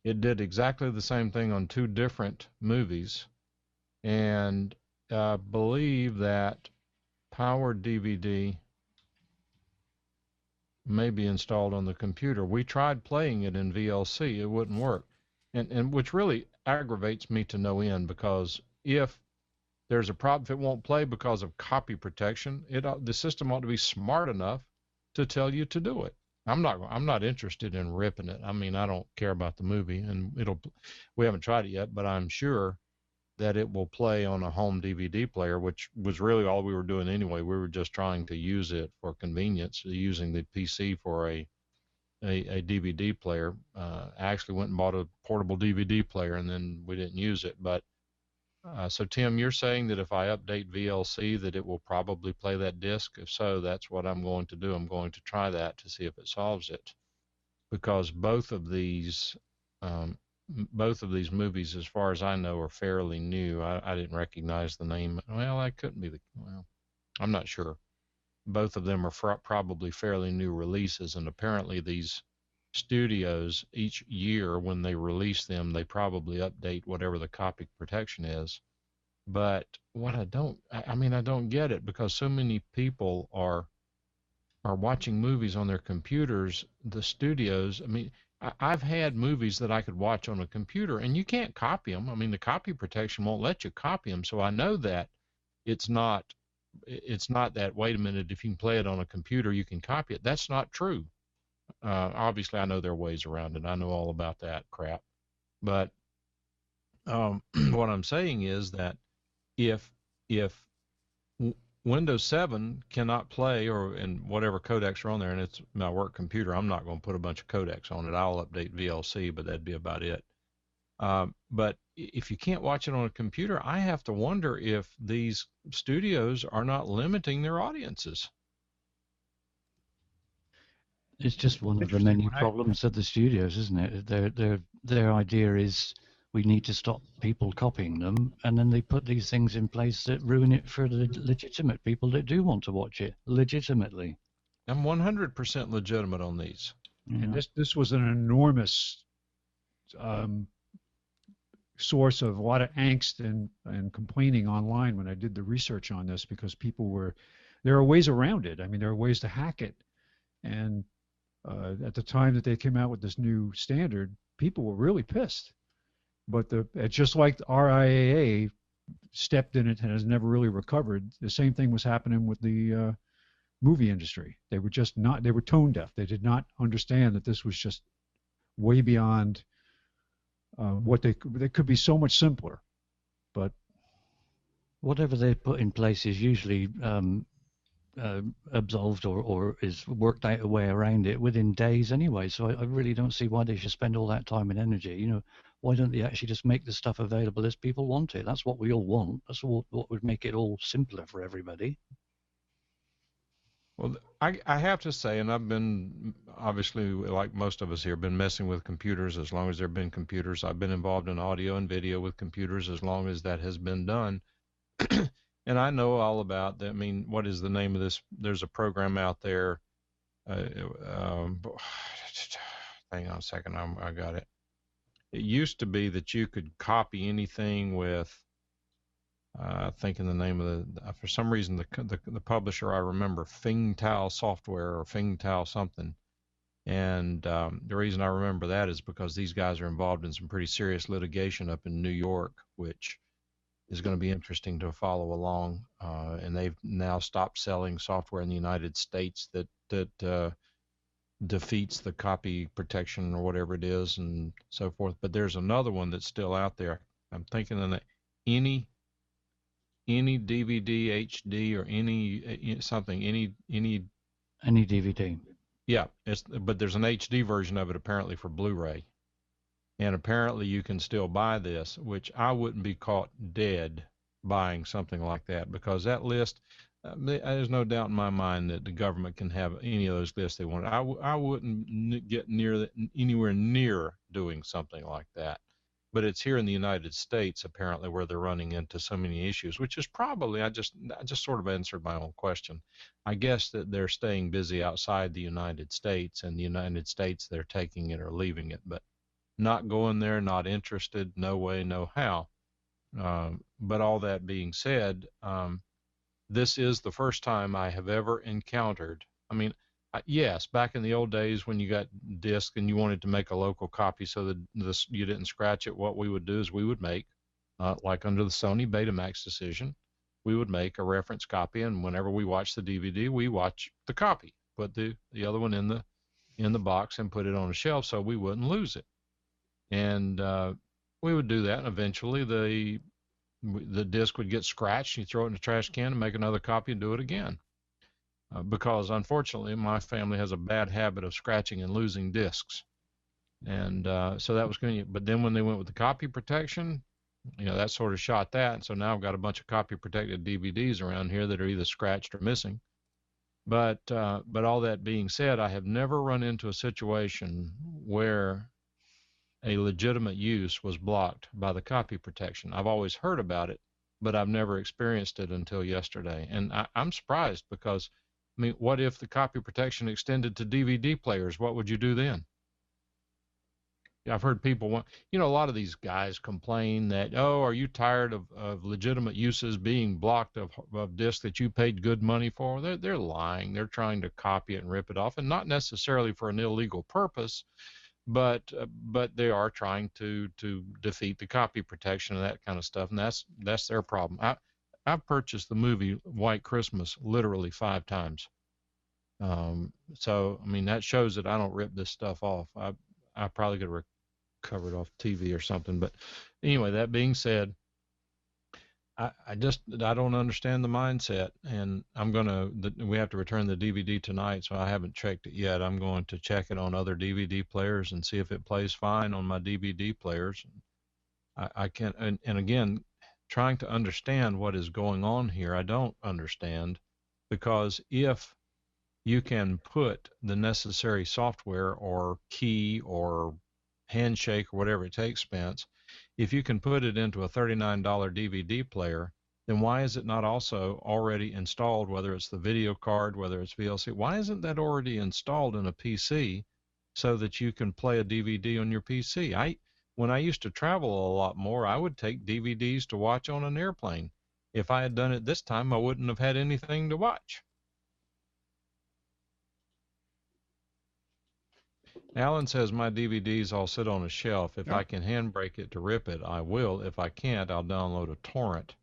It did exactly the same thing on 2 different movies. And I believe that Power DVD may be installed on the computer. We tried playing it in VLC. It wouldn't work. And which really aggravates me to no end, because if there's a problem, if it won't play because of copy protection, the system ought to be smart enough to tell you to do it. I'm not interested in ripping it. I mean, I don't care about the movie, and we haven't tried it yet, but I'm sure that it will play on a home DVD player, which was really all we were doing anyway. We were just trying to use it for convenience, using the PC for a DVD player. I actually went and bought a portable DVD player, and then we didn't use it. But so Tim, you're saying that if I update VLC, that it will probably play that disc? If so, that's what I'm going to do. I'm going to try that to see if it solves it, because both of these movies, as far as I know, are fairly new. I didn't recognize the name. Well, that couldn't be well, I'm not sure. Both of them are probably fairly new releases, and apparently these studios, each year when they release them, they probably update whatever the copy protection is. But what I don't get it, because so many people are watching movies on their computers. The studios, I mean, I've had movies that I could watch on a computer, and you can't copy them. I mean, the copy protection won't let you copy them, so I know that it's not that, wait a minute, if you can play it on a computer, you can copy it. That's not true. Obviously, I know there are ways around it. I know all about that crap. But what I'm saying is that if Windows 7 cannot play, or in whatever codecs are on there, and it's my work computer, I'm not going to put a bunch of codecs on it. I'll update VLC, but that'd be about it. But if you can't watch it on a computer, I have to wonder if these studios are not limiting their audiences. It's just one of the many problems of the studios, isn't it? Their idea is we need to stop people copying them, and then they put these things in place that ruin it for the legitimate people that do want to watch it legitimately. I'm 100% legitimate on these. Yeah. And this was an enormous source of a lot of angst and complaining online when I did the research on this, because there are ways around it. I mean, there are ways to hack it. And at the time that they came out with this new standard, people were really pissed. But just like the RIAA stepped in it and has never really recovered, the same thing was happening with the movie industry. They were tone deaf. They did not understand that this was just way beyond what they could be so much simpler. But whatever they put in place is usually absolved or is worked out a way around it within days anyway. So I really don't see why they should spend all that time and energy. You know, why don't they actually just make the stuff available as people want it? That's what we all want. That's what would make it all simpler for everybody. Well, I have to say, and I've been, obviously, like most of us here, been messing with computers as long as there have been computers. I've been involved in audio and video with computers as long as that has been done. And I know all about that. I mean, what is the name of this? There's a program out there. Hang on a second. I got it. It used to be that you could copy anything with, thinking the name of for some reason, the publisher, I remember Fingtao Software or Fingtao something. And the reason I remember that is because these guys are involved in some pretty serious litigation up in New York, which is going to be interesting to follow along. And they've now stopped selling software in the United States that defeats the copy protection or whatever it is and so forth. But there's another one that's still out there. I'm thinking that any DVD, HD, or any DVD. Yeah, but there's an HD version of it apparently for Blu-ray. And apparently you can still buy this, which I wouldn't be caught dead buying something like that, because that list, there's no doubt in my mind that the government can have any of those lists they want. I wouldn't get anywhere near doing something like that. but it's here in the United States apparently where they're running into so many issues, which is probably, I just sort of answered my own question. I guess that they're staying busy outside the United States, and the United States they're taking it or leaving it, but not going there, not interested, no way, no how. But all that being said, this is the first time I have ever encountered. I mean, yes, back in the old days when you got disc and you wanted to make a local copy so that you didn't scratch it, what we would do is we would make, like under the Sony Betamax decision, we would make a reference copy, and whenever we watch the DVD, we watch the copy, put the other one in the box and put it on a shelf so we wouldn't lose it. And we would do that, and eventually the disc would get scratched. You throw it in the trash can and make another copy and do it again. Because unfortunately, my family has a bad habit of scratching and losing discs. And so that was going to, but then when they went with the copy protection, that sort of shot that. And so now I've got a bunch of copy protected DVDs around here that are either scratched or missing. But all that being said, I have never run into a situation where a legitimate use was blocked by the copy protection. I've always heard about it, but I've never experienced it until yesterday. And I'm surprised because, I mean, what if the copy protection extended to DVD players? What would you do then? I've heard people a lot of these guys complain that, oh, are you tired of legitimate uses being blocked of discs that you paid good money for? They're lying. They're trying to copy it and rip it off, and not necessarily for an illegal purpose, but they are trying to defeat the copy protection and that kind of stuff, and that's their problem. I've purchased the movie White Christmas literally 5 times. So I mean that shows that I don't rip this stuff off. I probably could recover it off TV or something. But anyway, that being said, I don't understand the mindset, and we have to return the DVD tonight, so I haven't checked it yet. I'm going to check it on other DVD players and see if it plays fine on my DVD players. I can't, and again, trying to understand what is going on here, I don't understand, because if you can put the necessary software or key or handshake or whatever it takes, Spence, if you can put it into a $39 DVD player, then why is it not also already installed, whether it's the video card, whether it's VLC? Why isn't that already installed in a PC so that you can play a DVD on your PC? When I used to travel a lot more, I would take DVDs to watch on an airplane. If I had done it this time, I wouldn't have had anything to watch. Alan says my DVDs all sit on a shelf. If I can handbrake it to rip it, I will. If I can't, I'll download a torrent.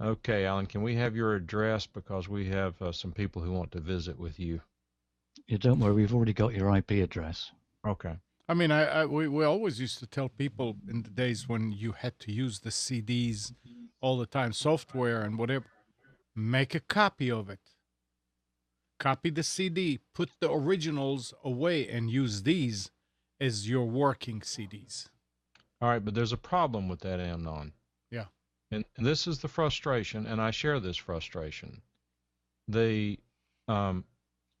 Okay, Alan, can we have your address, because we have some people who want to visit with you? Yeah, don't worry, we've already got your IP address. Okay. I mean, we always used to tell people in the days when you had to use the CDs all the time, software and whatever, make a copy of it. Copy the CD, put the originals away, and use these as your working CDs. All right, but there's a problem with that, Amnon. Yeah. And this is the frustration, and I share this frustration. It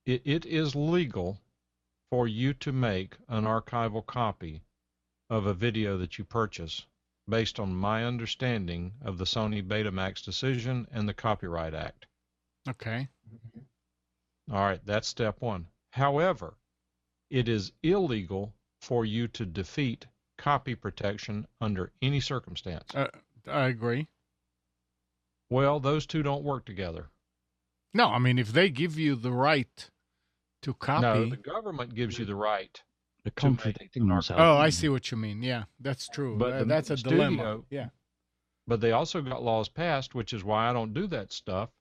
is legal for you to make an archival copy of a video that you purchase based on my understanding of the Sony Betamax decision and the Copyright Act. Okay. All right, that's step one. However, it is illegal for you to defeat copy protection under any circumstance. I agree. Well, those two don't work together. No, I mean, if they give you the right to copy. No, the government gives you the right. They're contradicting themselves. Oh, I see what you mean. Yeah, that's true. But that's a dilemma. Yeah. But they also got laws passed, which is why I don't do that stuff.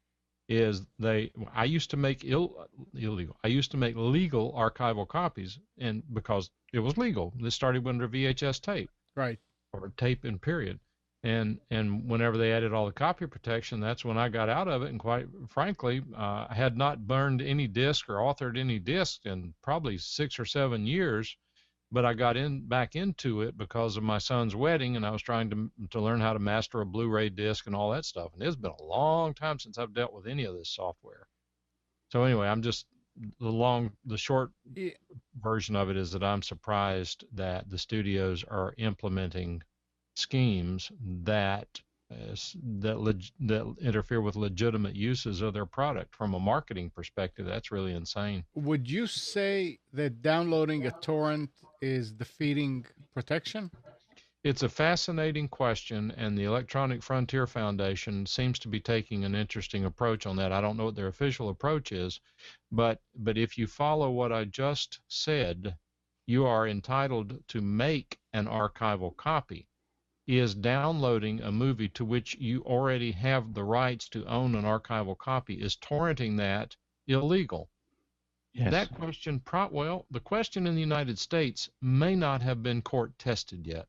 I used to make illegal. I used to make legal archival copies, and because it was legal. This started under VHS tape. Right. Or tape in period. And whenever they added all the copy protection, that's when I got out of it. And quite frankly, I had not burned any disc or authored any disc in probably 6 or 7 years. But I got back into it because of my son's wedding, and I was trying to learn how to master a Blu-ray disc and all that stuff. And it's been a long time since I've dealt with any of this software. So anyway, I'm just the short version of it is that I'm surprised that the studios are implementing schemes that that interfere with legitimate uses of their product. From a marketing perspective, that's really insane. Would you say that downloading a torrent is defeating protection? It's a fascinating question, and the Electronic Frontier Foundation seems to be taking an interesting approach on that. I don't know what their official approach is, but if you follow what I just said, you are entitled to make an archival copy. Is downloading a movie to which you already have the rights to own an archival copy, is torrenting that illegal? Yes. That question, well, the question in the United States may not have been court tested yet.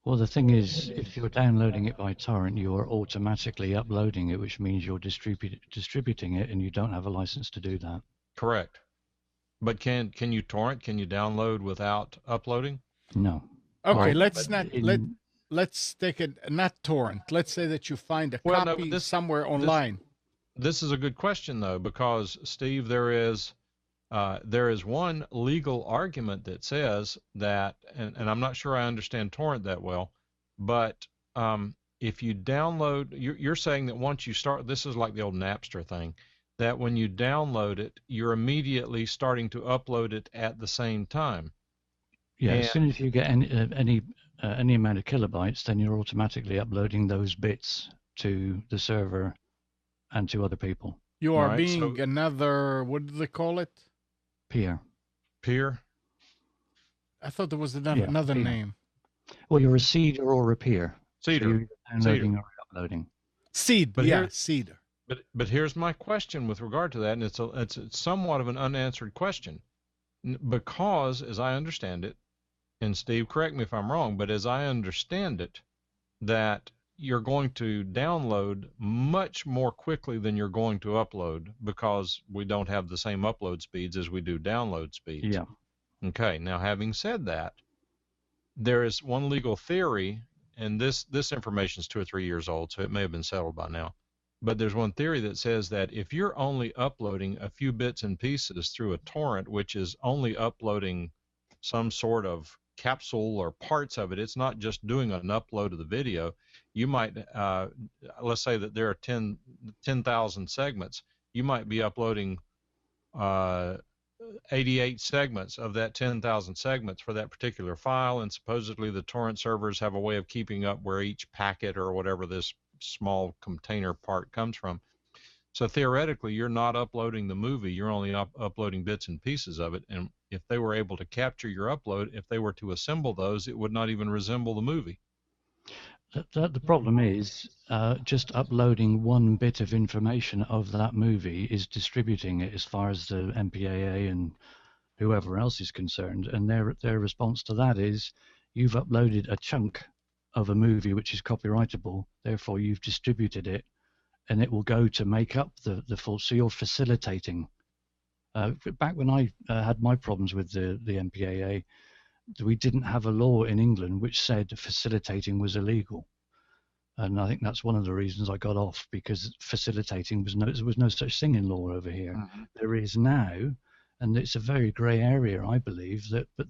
Well, the thing is, if you're downloading it by torrent, you are automatically uploading it, which means you're distributing it, and you don't have a license to do that. Correct. But can you torrent? Can you download without uploading? No. Okay, Well, let's take it not torrent. Let's say that you find a copy somewhere online. This is a good question, though, because Steve, there is one legal argument that says that, and I'm not sure I understand torrent that well, but if you download, you're saying that once you start, this is like the old Napster thing, that when you download it, you're immediately starting to upload it at the same time. Yeah, as soon as you get any amount of kilobytes, then you're automatically uploading those bits to the server and to other people. You are being another, what do they call it? Peer. I thought there was another name. Well, you're a seeder or a peer. Seeder. So you're downloading or uploading. Seeder. But here's my question with regard to that, and it's somewhat of an unanswered question, because as I understand it, and Steve, correct me if I'm wrong, but as I understand it, that you're going to download much more quickly than you're going to upload, because we don't have the same upload speeds as we do download speeds. Yeah. Okay. Now, having said that, there is one legal theory, and this information is 2 or 3 years old, so it may have been settled by now. But there's one theory that says that if you're only uploading a few bits and pieces through a torrent, which is only uploading some sort of capsule or parts of it, it's not just doing an upload of the video. You might, let's say that there are 10,000 segments. You might be uploading 88 segments of that 10,000 segments for that particular file, and supposedly the torrent servers have a way of keeping up where each packet or whatever this small container part comes from. So theoretically, you're not uploading the movie, you're only uploading bits and pieces of it, and if they were able to capture your upload, if they were to assemble those, it would not even resemble the movie. The problem is just uploading one bit of information of that movie is distributing it as far as the MPAA and whoever else is concerned, and their response to that is, you've uploaded a chunk of a movie which is copyrightable, therefore you've distributed it, and it will go to make up the full. So you're facilitating. Back when I had my problems with the MPAA, we didn't have a law in England which said facilitating was illegal, and I think that's one of the reasons I got off, because facilitating there was no such thing in law over here. Mm-hmm. There is now, and it's a very grey area, I believe, but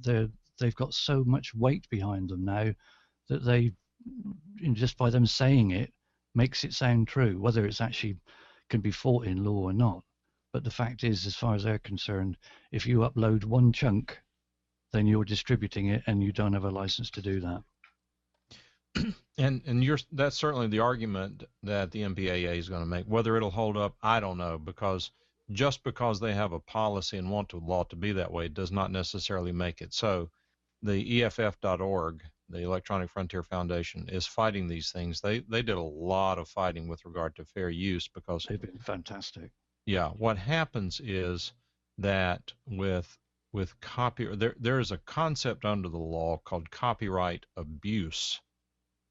they've got so much weight behind them now that they, just by them saying it, makes it sound true, whether it's actually can be fought in law or not. But the fact is, as far as they're concerned, if you upload one chunk, then you're distributing it, and you don't have a license to do that. And that's certainly the argument that the MPAA is going to make. Whether it'll hold up, I don't know, because just because they have a policy and want the law to be that way does not necessarily make it so. The EFF.org, the Electronic Frontier Foundation, is fighting these things. They did a lot of fighting with regard to fair use, because They've been fantastic. Yeah, what happens is that with there is a concept under the law called copyright abuse.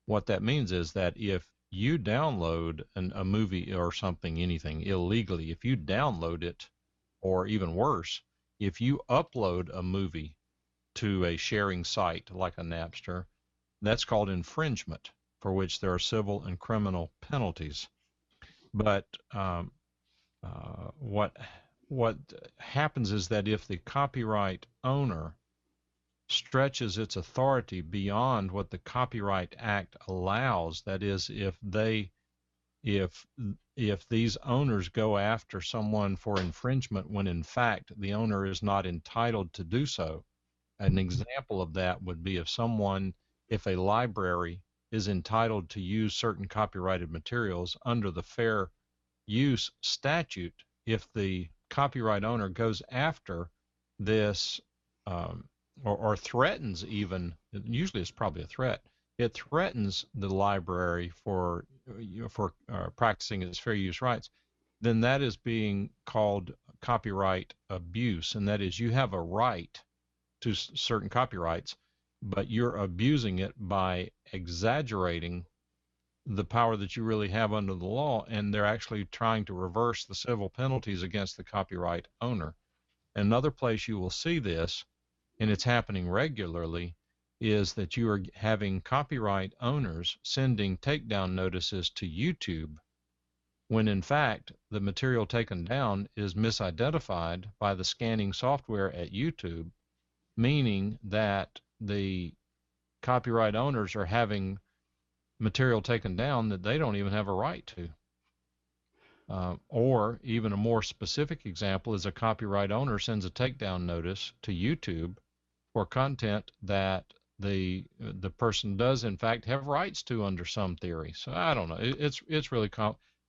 What that means is that if you download a movie or something, anything illegally, if you download it, or even worse, if you upload a movie to a sharing site like a Napster, that's called infringement, for which there are civil and criminal penalties. But what happens is that if the copyright owner stretches its authority beyond what the Copyright Act allows. That is, if these owners go after someone for infringement when in fact the owner is not entitled to do so. An example of that would be if a library is entitled to use certain copyrighted materials under the fair use statute, if the copyright owner goes after this or threatens, even, usually it's probably a threat, it threatens the library for practicing its fair use rights, then that is being called copyright abuse. And that is, you have a right to certain copyrights, but you're abusing it by exaggerating the power that you really have under the law, and they're actually trying to reverse the civil penalties against the copyright owner. Another place you will see this, and it's happening regularly, is that you are having copyright owners sending takedown notices to YouTube when in fact the material taken down is misidentified by the scanning software at YouTube, meaning that the copyright owners are having material taken down that they don't even have a right to. Or even a more specific example is a copyright owner sends a takedown notice to YouTube for content that the person does in fact have rights to under some theory. So I don't know. It's really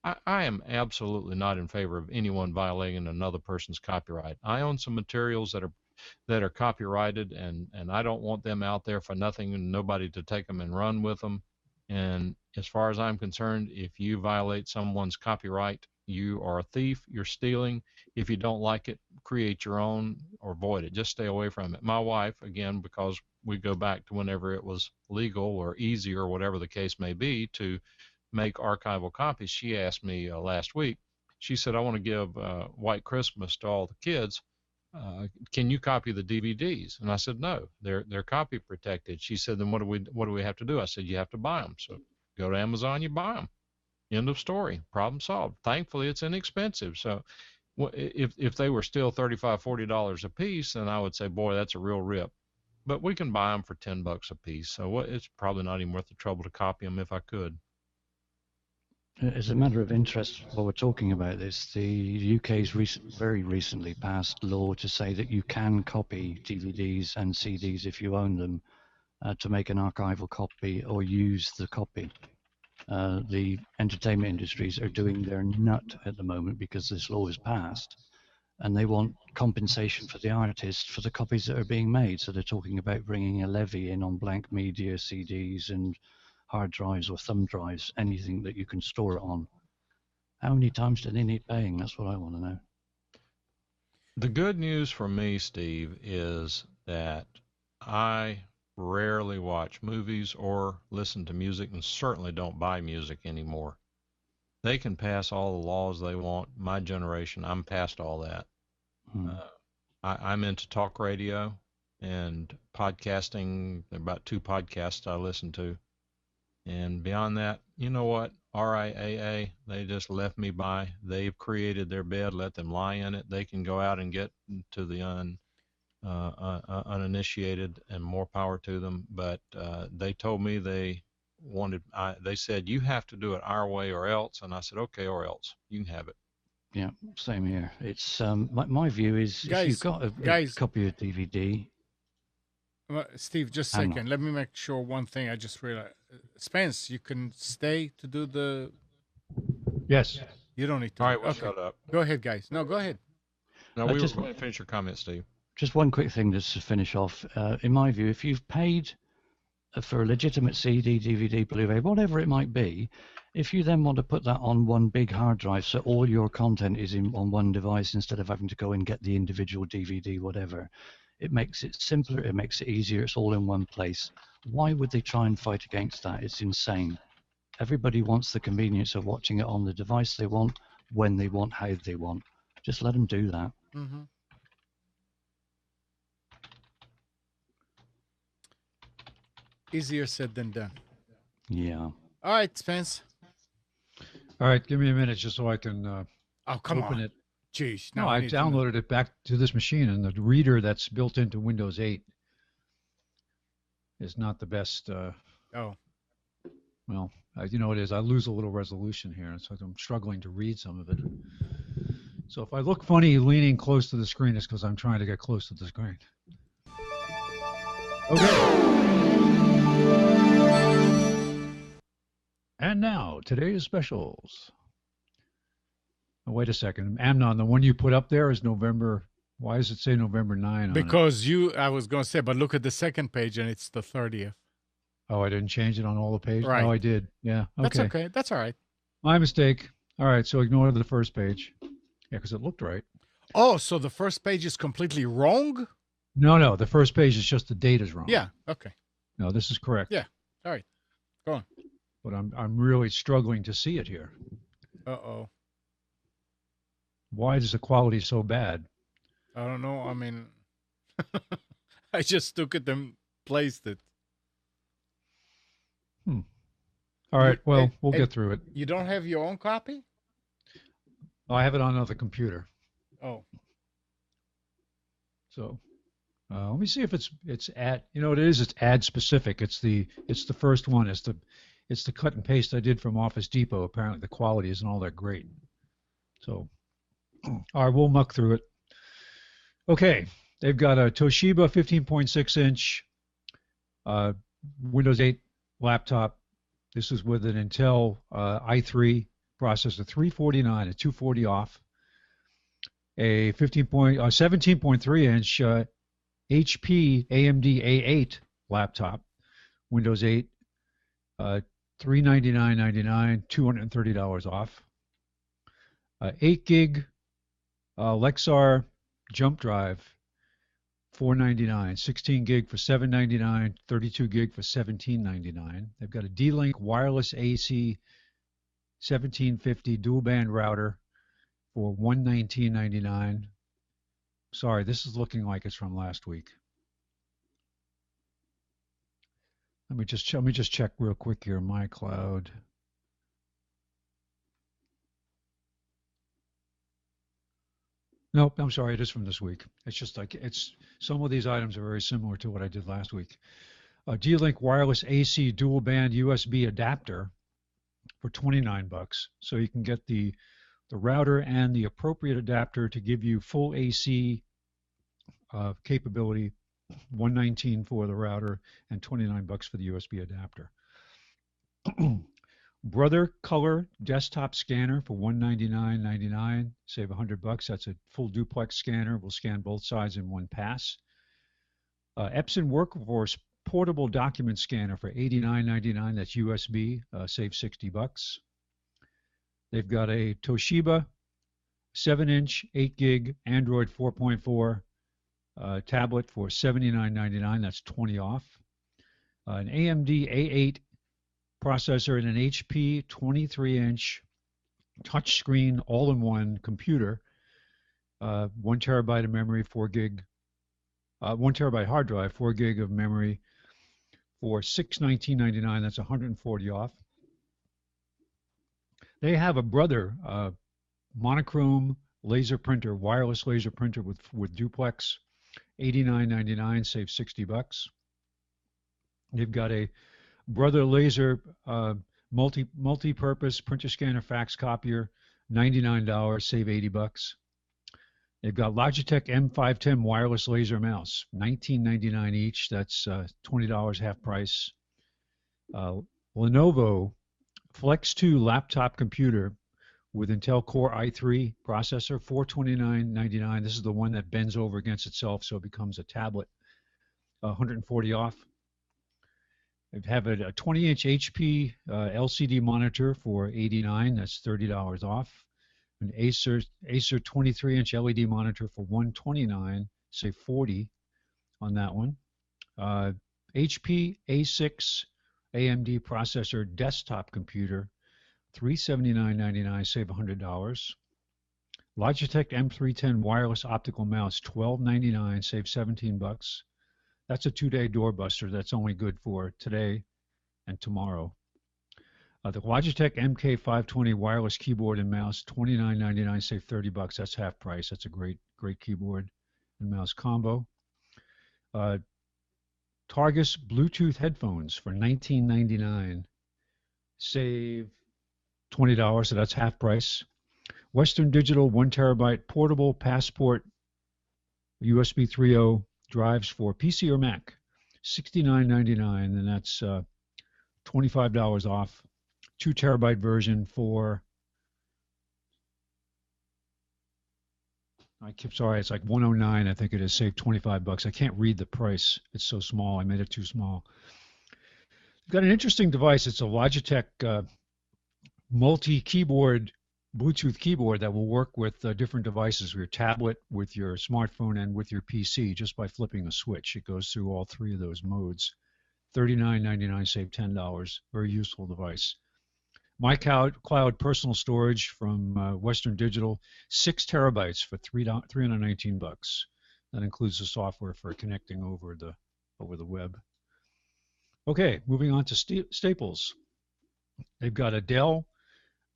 I am absolutely not in favor of anyone violating another person's copyright. I own some materials that are copyrighted, and I don't want them out there for nothing and nobody to take them and run with them. And as far as I'm concerned, if you violate someone's copyright, you are a thief, you're stealing. If you don't like it, create your own or void it. Just stay away from it. My wife, again, because we go back to whenever it was legal or easy or whatever the case may be to make archival copies, she asked me last week, she said, I want to give White Christmas to all the kids. Can you copy the DVDs? And I said, no, they're copy protected. She said, then what do we have to do? I said, you have to buy them. So go to Amazon, you buy them. End of story. Problem solved. Thankfully, it's inexpensive. So if they were still $35, $40 a piece, then I would say, boy, that's a real rip. But we can buy them for $10 a piece. So it's probably not even worth the trouble to copy them if I could. As a matter of interest, while we're talking about this, the UK's very recently passed law to say that you can copy DVDs and CDs if you own them to make an archival copy or use the copy. The entertainment industries are doing their nut at the moment because this law is passed, and they want compensation for the artists for the copies that are being made. So they're talking about bringing a levy in on blank media, CDs, and hard drives or thumb drives, anything that you can store it on. How many times do they need paying? That's what I want to know. The good news for me, Steve, is that I rarely watch movies or listen to music, and certainly don't buy music anymore. They can pass all the laws they want. My generation, I'm past all that. I'm into talk radio and podcasting. There are about 2 podcasts I listen to. And beyond that, you know what? RIAA, they just left me by. They've created their bed, let them lie in it. They can go out and get to the uninitiated, and more power to them. But they told me they said, you have to do it our way or else. And I said, okay, or else. You can have it. Yeah, same here. It's my view is, if you've got a copy of DVD. Steve, just a second. Let me make sure one thing. I just realized. Spence, you can stay to do the... Yes. You don't need to. All right, well, shut up. Go ahead, guys. No, go ahead. No, we were going to finish your comment, Steve. Just one quick thing just to finish off. In my view, if you've paid for a legitimate CD, DVD, Blu-ray, whatever it might be, if you then want to put that on one big hard drive so all your content is on one device instead of having to go and get the individual DVD, whatever, it makes it simpler, it makes it easier, it's all in one place. Why would they try and fight against that? It's insane. Everybody wants the convenience of watching it on the device they want, when they want, how they want. Just let them do that. Mm-hmm. Easier said than done. Yeah. All right, Spence. All right, give me a minute just so I can open it. Jeez. No, I downloaded it back to this machine and the reader that's built into Windows 8. is not the best. Oh, Well, you know what it is. I lose a little resolution here, so I'm struggling to read some of it. So if I look funny leaning close to the screen, it's because I'm trying to get close to the screen. Okay. And now, today's specials. Oh, wait a second. Amnon, the one you put up there is November. Why does it say November 9 on it? because I was going to say, but look at the second page and it's the 30th. Oh, I didn't change it on all the pages? Right. Oh, I did. Yeah. Okay. That's okay. That's all right. My mistake. All right, so ignore the first page. Yeah, because it looked right. Oh, so the first page is completely wrong? No, the first page is just the date is wrong. Yeah, okay. No, this is correct. Yeah. All right. Go on. But I'm really struggling to see it here. Uh-oh. Why is the quality so bad? I don't know. I mean, I just took it and placed it. All right, well, we'll get through it. You don't have your own copy? Oh, I have it on another computer. Oh. So let me see if it's ad. You know what it is? It's ad specific. It's the first one. It's the cut and paste I did from Office Depot. Apparently the quality isn't all that great. So all right, we'll muck through it. Okay, they've got a Toshiba 15.6 inch Windows 8 laptop. This is with an Intel i3 processor, 349 at 240 off. A 17.3 inch HP AMD A8 laptop, Windows 8, $399.99, $230 off. 8 gig Lexar jump drive, $499, 16 gig for $799, 32 gig for $1799. They've got a D-Link wireless AC 1750 dual band router for $119.99. Sorry, this is looking like it's from last week. Let me just check real quick here. My Cloud. Nope, I'm sorry, it is from this week. It's just like some of these items are very similar to what I did last week. A D-Link wireless AC dual band USB adapter for $29. So you can get the router and the appropriate adapter to give you full AC capability. $119 for the router and $29 for the USB adapter. Brother Color desktop scanner for $199.99, save $100. That's a full duplex scanner. Will scan both sides in one pass. Epson Workforce portable document scanner for $89.99. That's USB, save $60. They've got a Toshiba 7-inch 8 gig Android 4.4 tablet for $79.99. That's 20 off. An AMD A8 processor and an HP 23-inch touchscreen all-in-one computer, 1 terabyte of memory, 4 gig, 1 terabyte hard drive, 4 gig of memory for $619.99. That's 140 off. They have a Brother monochrome laser printer, wireless laser printer with duplex, $89.99, save $60. They've got a Brother laser multi-purpose printer scanner fax copier, $99, save $80. They've got Logitech M510 wireless laser mouse, $19.99 each. That's $20 half price. Lenovo Flex 2 laptop computer with Intel Core i3 processor, $429.99. This is the one that bends over against itself so it becomes a tablet, 140 off. They have a 20-inch HP LCD monitor for $89. That's $30 off. An Acer 23-inch LED monitor for $129, say $40 on that one. HP A6 AMD processor desktop computer, $379.99, save $100. Logitech M310 wireless optical mouse, $12.99, save $17. That's a 2-day doorbuster. That's only good for today and tomorrow. The Logitech MK520 wireless keyboard and mouse, $29.99, save $30. That's half price. That's a great keyboard and mouse combo. Targus Bluetooth headphones for $19.99. Save $20, so that's half price. Western Digital 1 terabyte portable passport USB 3.0 drives for PC or Mac, $69.99, and that's $25 off. 2 terabyte version for, sorry, it's like $109, I think it is, save $25. I can't read the price. It's so small. I made it too small. We've got an interesting device. It's a Logitech multi-keyboard Bluetooth keyboard that will work with different devices, with your tablet, with your smartphone, and with your PC just by flipping a switch. It goes through all three of those modes. $39.99, save $10. Very useful device. MyCloud personal storage from Western Digital, 6 terabytes for $319. That includes the software for connecting over the web. Okay, moving on to Staples. They've got a Dell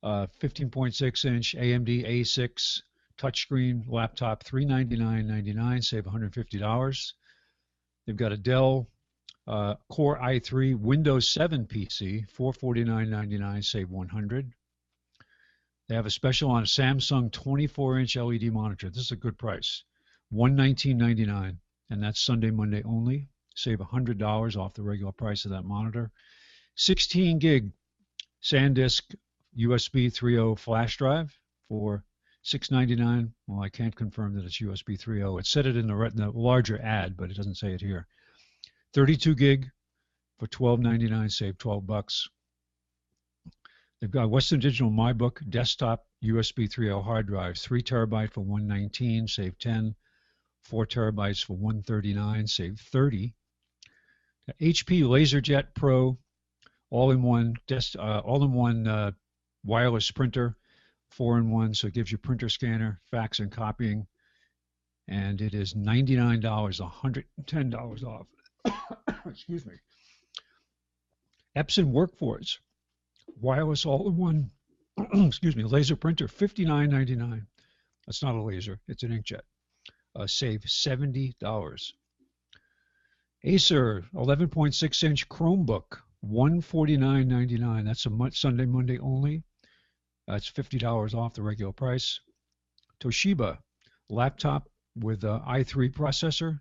15.6-inch AMD A6 touchscreen laptop, $399.99, save $150. They've got a Dell Core i3 Windows 7 PC, $449.99, save $100. They have a special on a Samsung 24-inch LED monitor. This is a good price, $119.99, and that's Sunday, Monday only. Save $100 off the regular price of that monitor. 16 gig SanDisk USB 3.0 flash drive for $699. Well, I can't confirm that it's USB 3.0. It said it in the larger ad, but it doesn't say it here. 32 gig for $12.99, save $12. They've got Western Digital MyBook desktop USB 3.0 hard drives, 3 terabyte for $119, save $10. 4 terabytes for $139, save $30. HP LaserJet Pro all-in-one wireless printer, 4-in-1, so it gives you printer, scanner, fax, and copying, and it is $99, $110 off. Excuse me. Epson Workforce wireless all-in-one excuse me, laser printer, $59.99. That's not a laser, it's an inkjet. Save $70. Acer 11.6-inch Chromebook, $149.99. That's a Sunday, Monday only. That's $50 off the regular price. Toshiba laptop with i3 processor,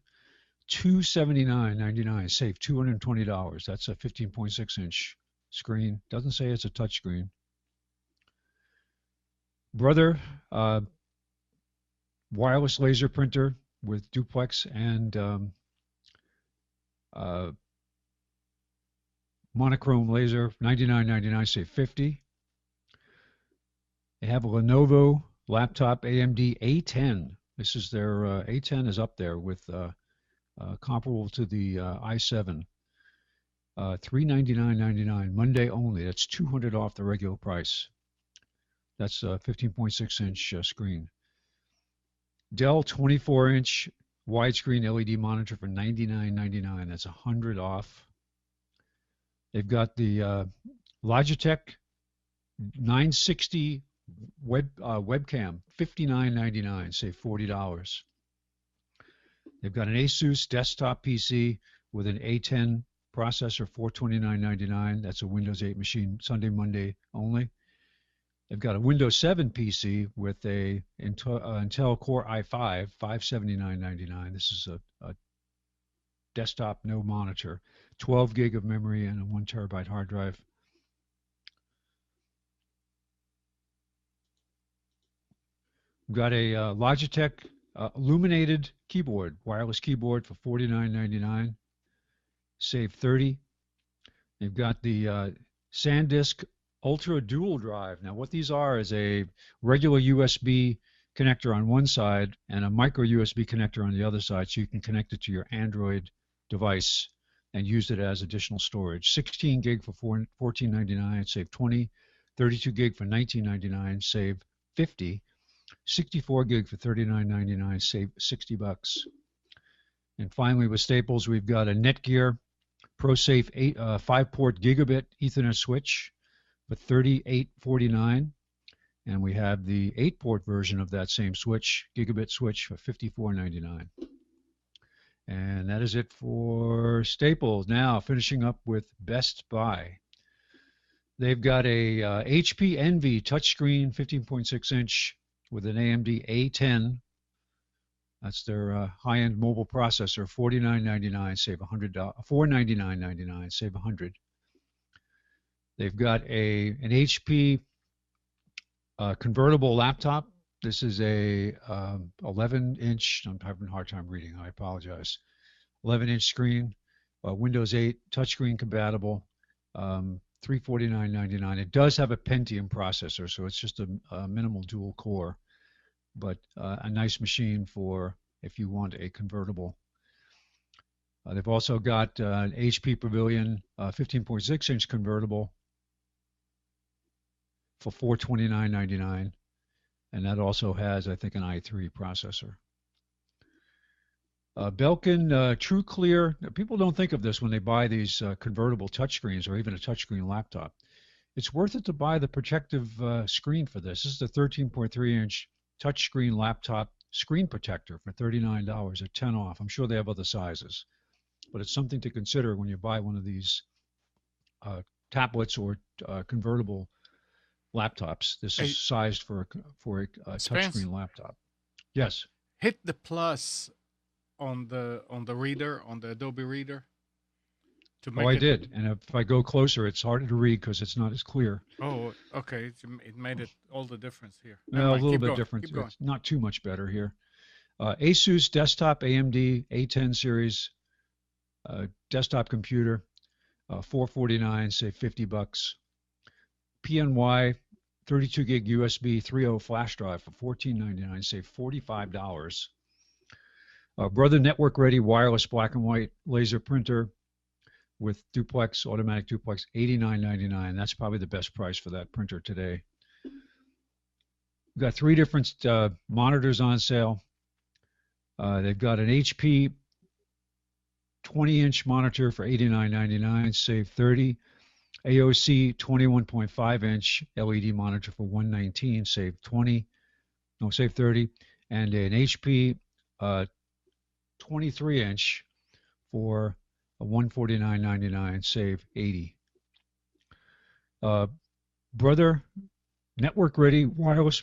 $279.99. Save $220. That's a 15.6-inch screen. Doesn't say it's a touch screen. Brother wireless laser printer with duplex and monochrome laser, $99.99, save $50. They have a Lenovo laptop AMD A10. This is their A10 is up there with comparable to the i7. $399.99, Monday only. That's $200 off the regular price. That's a 15.6-inch screen. Dell 24-inch widescreen LED monitor for $99.99. That's $100 off. They've got the Logitech 960 webcam, $59.99, save $40. They've got an Asus desktop PC with an A10 processor, $429.99. That's a Windows 8 machine, Sunday, Monday only. They've got a Windows 7 PC with a Intel Core i5, $579.99. This is a desktop, no monitor, 12 gig of memory and a 1 terabyte hard drive. We've got a Logitech illuminated keyboard, wireless keyboard for $49.99. Save $30. They've got the SanDisk Ultra Dual Drive. Now, what these are is a regular USB connector on one side and a micro USB connector on the other side, so you can connect it to your Android device and use it as additional storage. 16 gig for $14.99, save $20. 32 gig for $19.99, save $50. 64 gig for $39.99, save $60. And finally, with Staples, we've got a Netgear ProSafe 5-port gigabit Ethernet switch for $38.49, and we have the 8-port version of that same switch, gigabit switch, for $54.99. And that is it for Staples. Now, finishing up with Best Buy. They've got a HP Envy touchscreen 15.6 inch with an AMD A10. That's their high-end mobile processor. $49.99, save $100. $499.99, save $100. They've got an HP convertible laptop. This is a 11-inch. I'm having a hard time reading. I apologize. 11-inch screen, Windows 8 touchscreen compatible. $349.99. It does have a Pentium processor, so it's just a minimal dual core, but a nice machine for if you want a convertible. They've also got an HP Pavilion 15.6-inch convertible for $429.99, and that also has, I think, an i3 processor. Belkin TrueClear. People don't think of this when they buy these convertible touchscreens or even a touchscreen laptop. It's worth it to buy the protective screen for this. This is the 13.3-inch touchscreen laptop screen protector for $39 at 10 off. I'm sure they have other sizes, but it's something to consider when you buy one of these tablets or convertible laptops. This is sized for a touchscreen laptop. Yes. Hit the plus on the reader, on the Adobe Reader. To make I did, and if I go closer, it's harder to read because it's not as clear. Oh, okay. It made it all the difference here. No, a little bit different. It's not too much better here. Asus desktop AMD A10 series desktop computer, $449, say $50. PNY 32 gig USB 3.0 flash drive for $14.99, say $45. Brother network ready wireless black and white laser printer with duplex, automatic duplex, $89.99. That's probably the best price for that printer today. We've got 3 different monitors on sale. They've got an HP 20-inch monitor for $89.99, save $30. AOC 21.5-inch LED monitor for $119, save $30. And an HP 23-inch for $149.99, save $80. Brother network ready wireless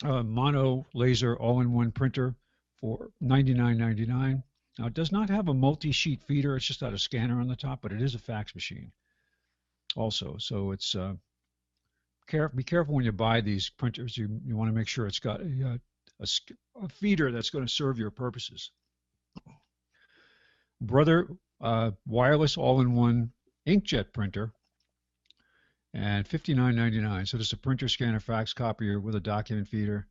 mono laser all-in-one printer for $99.99. Now it does not have a multi-sheet feeder, it's just got a scanner on the top, but it is a fax machine also. So it's be careful when you buy these printers. You want to make sure it's got a feeder that's going to serve your purposes. Brother wireless all-in-one inkjet printer, and $59.99. So this is a printer, scanner, fax, copier with a document feeder,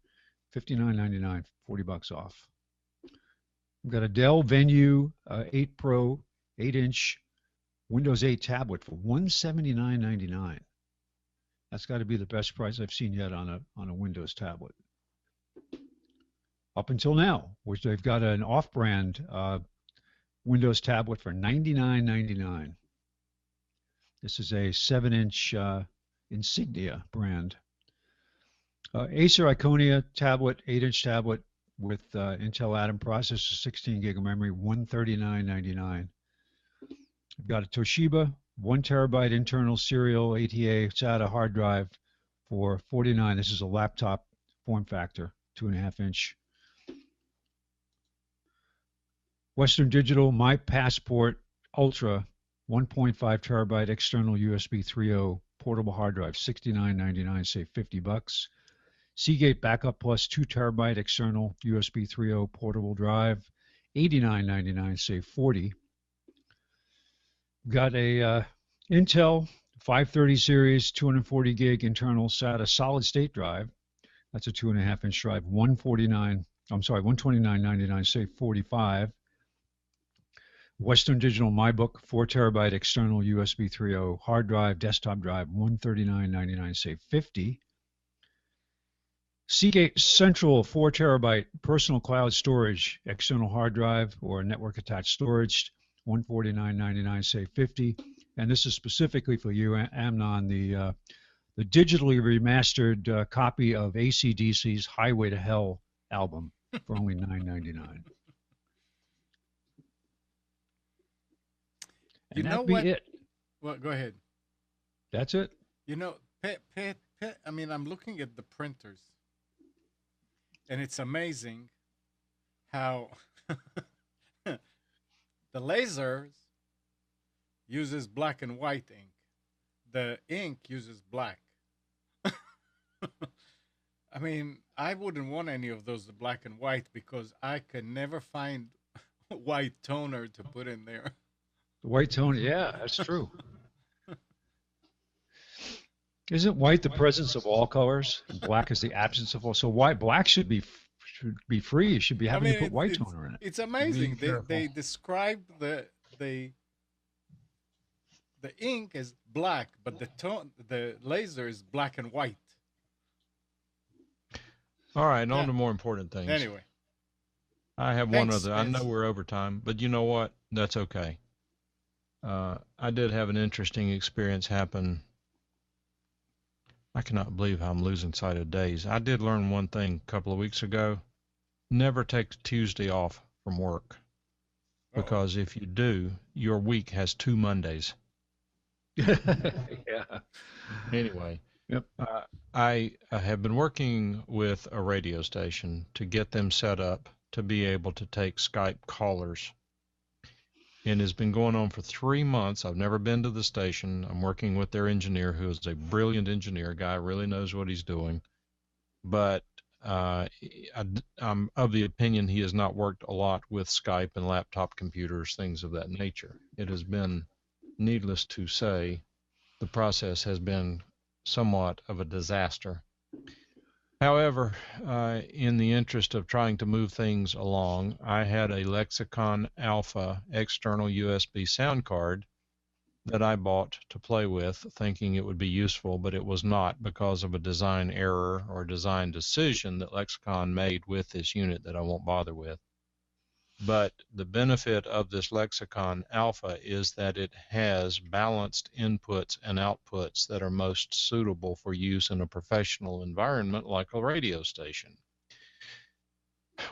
$59.99, $40 off. We've got a Dell Venue 8 Pro 8-inch Windows 8 tablet for $179.99. That's got to be the best price I've seen yet on a Windows tablet. Up until now, which they've got an off-brand Windows tablet for $99.99. This is a 7-inch Insignia brand. Acer Iconia tablet, 8-inch tablet with Intel Atom processor, 16 gig of memory, $139.99. We've got a Toshiba 1 terabyte internal serial ATA SATA hard drive for $49. This is a laptop form factor, 2.5-inch. Western Digital My Passport Ultra 1.5 terabyte external USB 3.0 portable hard drive, $69.99, save $50. Seagate Backup Plus 2 terabyte external USB 3.0 portable drive, $89.99, save $40. Got a Intel 530 series 240 gig internal SATA solid state drive. That's a 2.5-inch drive, $129.99, save $45. Western Digital MyBook 4 terabyte external USB 3.0 hard drive, desktop drive, $139.99, save $50. Seagate Central 4 terabyte personal cloud storage external hard drive or network attached storage, $149.99, save $50. And this is specifically for you, Amnon, the digitally remastered copy of AC/DC's Highway to Hell album for only $9.99. You and know that'd be what? it. Well, go ahead. That's it. You know, I mean, I'm looking at the printers, and it's amazing how the lasers uses black and white ink. The ink uses black. I mean, I wouldn't want any of those black and white because I could never find white toner to put in there. The white tone, yeah, that's true. Isn't white the presence of all colors, and black is the absence of all? So black should be free. You should be I having mean, to put white toner in it. it's amazing. Be They describe the ink as black, but the laser is black and white. All right, Yeah. on to more important things. Anyway, I have Thanks, one other. I know Spence. we're over time, but you know what? That's okay. I did have an interesting experience happen. I cannot believe how I'm losing sight of days. I did learn one thing a couple of weeks ago. Never take Tuesday off from work, because if you do, your week has 2 Mondays. Yeah. Anyway, Yep. I have been working with a radio station to get them set up to be able to take Skype callers. And it's been going on for 3 months. I've never been to the station. I'm working with their engineer, who is a brilliant engineer. Guy really knows what he's doing. But I'm of the opinion he has not worked a lot with Skype and laptop computers, things of that nature. It has been, needless to say, the process has been somewhat of a disaster. However, in the interest of trying to move things along, I had a Lexicon Alpha external USB sound card that I bought to play with, thinking it would be useful, but it was not, because of a design error or design decision that Lexicon made with this unit that I won't bother with. But the benefit of this Lexicon Alpha is that it has balanced inputs and outputs that are most suitable for use in a professional environment like a radio station.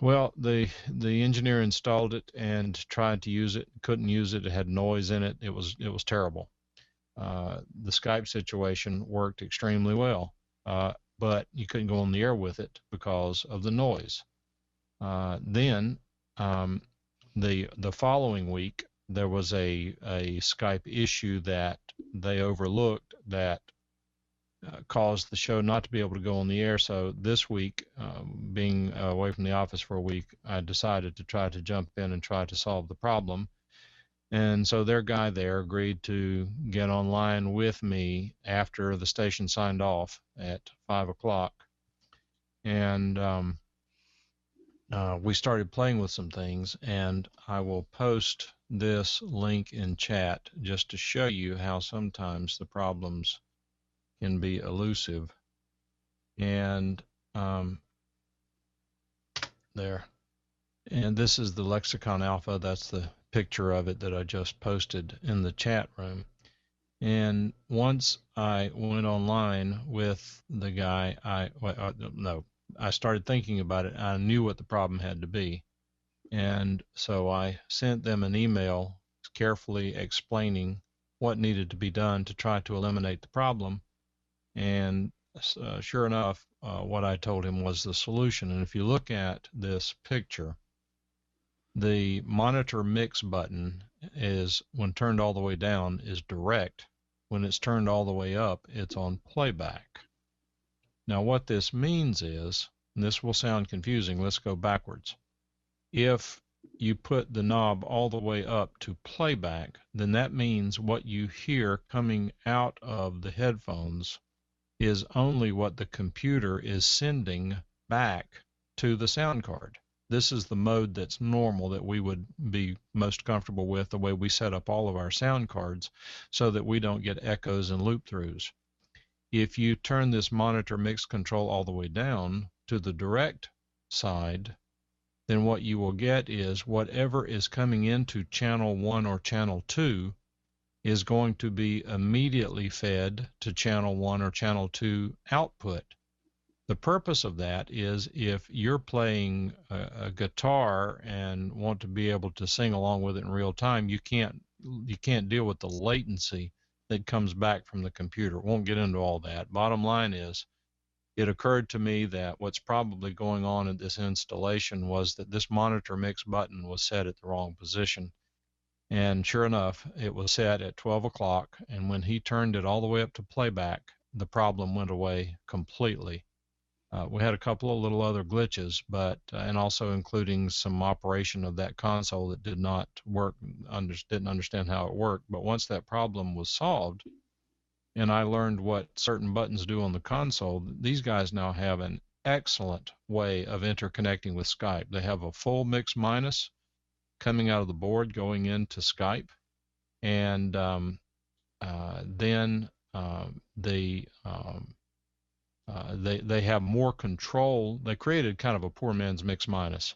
Well, the engineer installed it and tried to use it, couldn't use it. It had noise in it. It was terrible. The Skype situation worked extremely well, but you couldn't go on the air with it because of the noise. Then the following week, there was a Skype issue that they overlooked that caused the show not to be able to go on the air. So this week, being away from the office for a week, I decided to try to jump in and try to solve the problem. And so their guy there agreed to get online with me after the station signed off at 5 o'clock. And we started playing with some things, and I will post this link in chat just to show you how sometimes the problems can be elusive. And there. And this is the Lexicon Alpha. That's the picture of it that I just posted in the chat room. And once I went online with the guy, I started thinking about it. I knew what the problem had to be. And so I sent them an email carefully explaining what needed to be done to try to eliminate the problem. And sure enough, what I told him was the solution. And if you look at this picture, the monitor mix button is, when turned all the way down, is direct. When it's turned all the way up, it's on playback. Now what this means is, and this will sound confusing, let's go backwards. If you put the knob all the way up to playback, then that means what you hear coming out of the headphones is only what the computer is sending back to the sound card. This is the mode that's normal, that we would be most comfortable with, the way we set up all of our sound cards, so that we don't get echoes and loop-throughs. If you turn this monitor mix control all the way down to the direct side, then what you will get is whatever is coming into channel 1 or channel 2 is going to be immediately fed to channel 1 or channel 2 output. The purpose of that is, if you're playing a guitar and want to be able to sing along with it in real time, you can't you can't deal with the latency that comes back from the computer. Won't get into all that. Bottom line is, it occurred to me that what's probably going on in this installation was that this monitor mix button was set at the wrong position. And sure enough, it was set at 12 o'clock. And when he turned it all the way up to playback, the problem went away completely. We had a couple of little other glitches, but and also including some operation of that console that did not work, didn't understand how it worked. But once that problem was solved, and I learned what certain buttons do on the console, these guys now have an excellent way of interconnecting with Skype. They have a full mix minus coming out of the board going into Skype, and then they have more control. They created kind of a poor man's mix minus,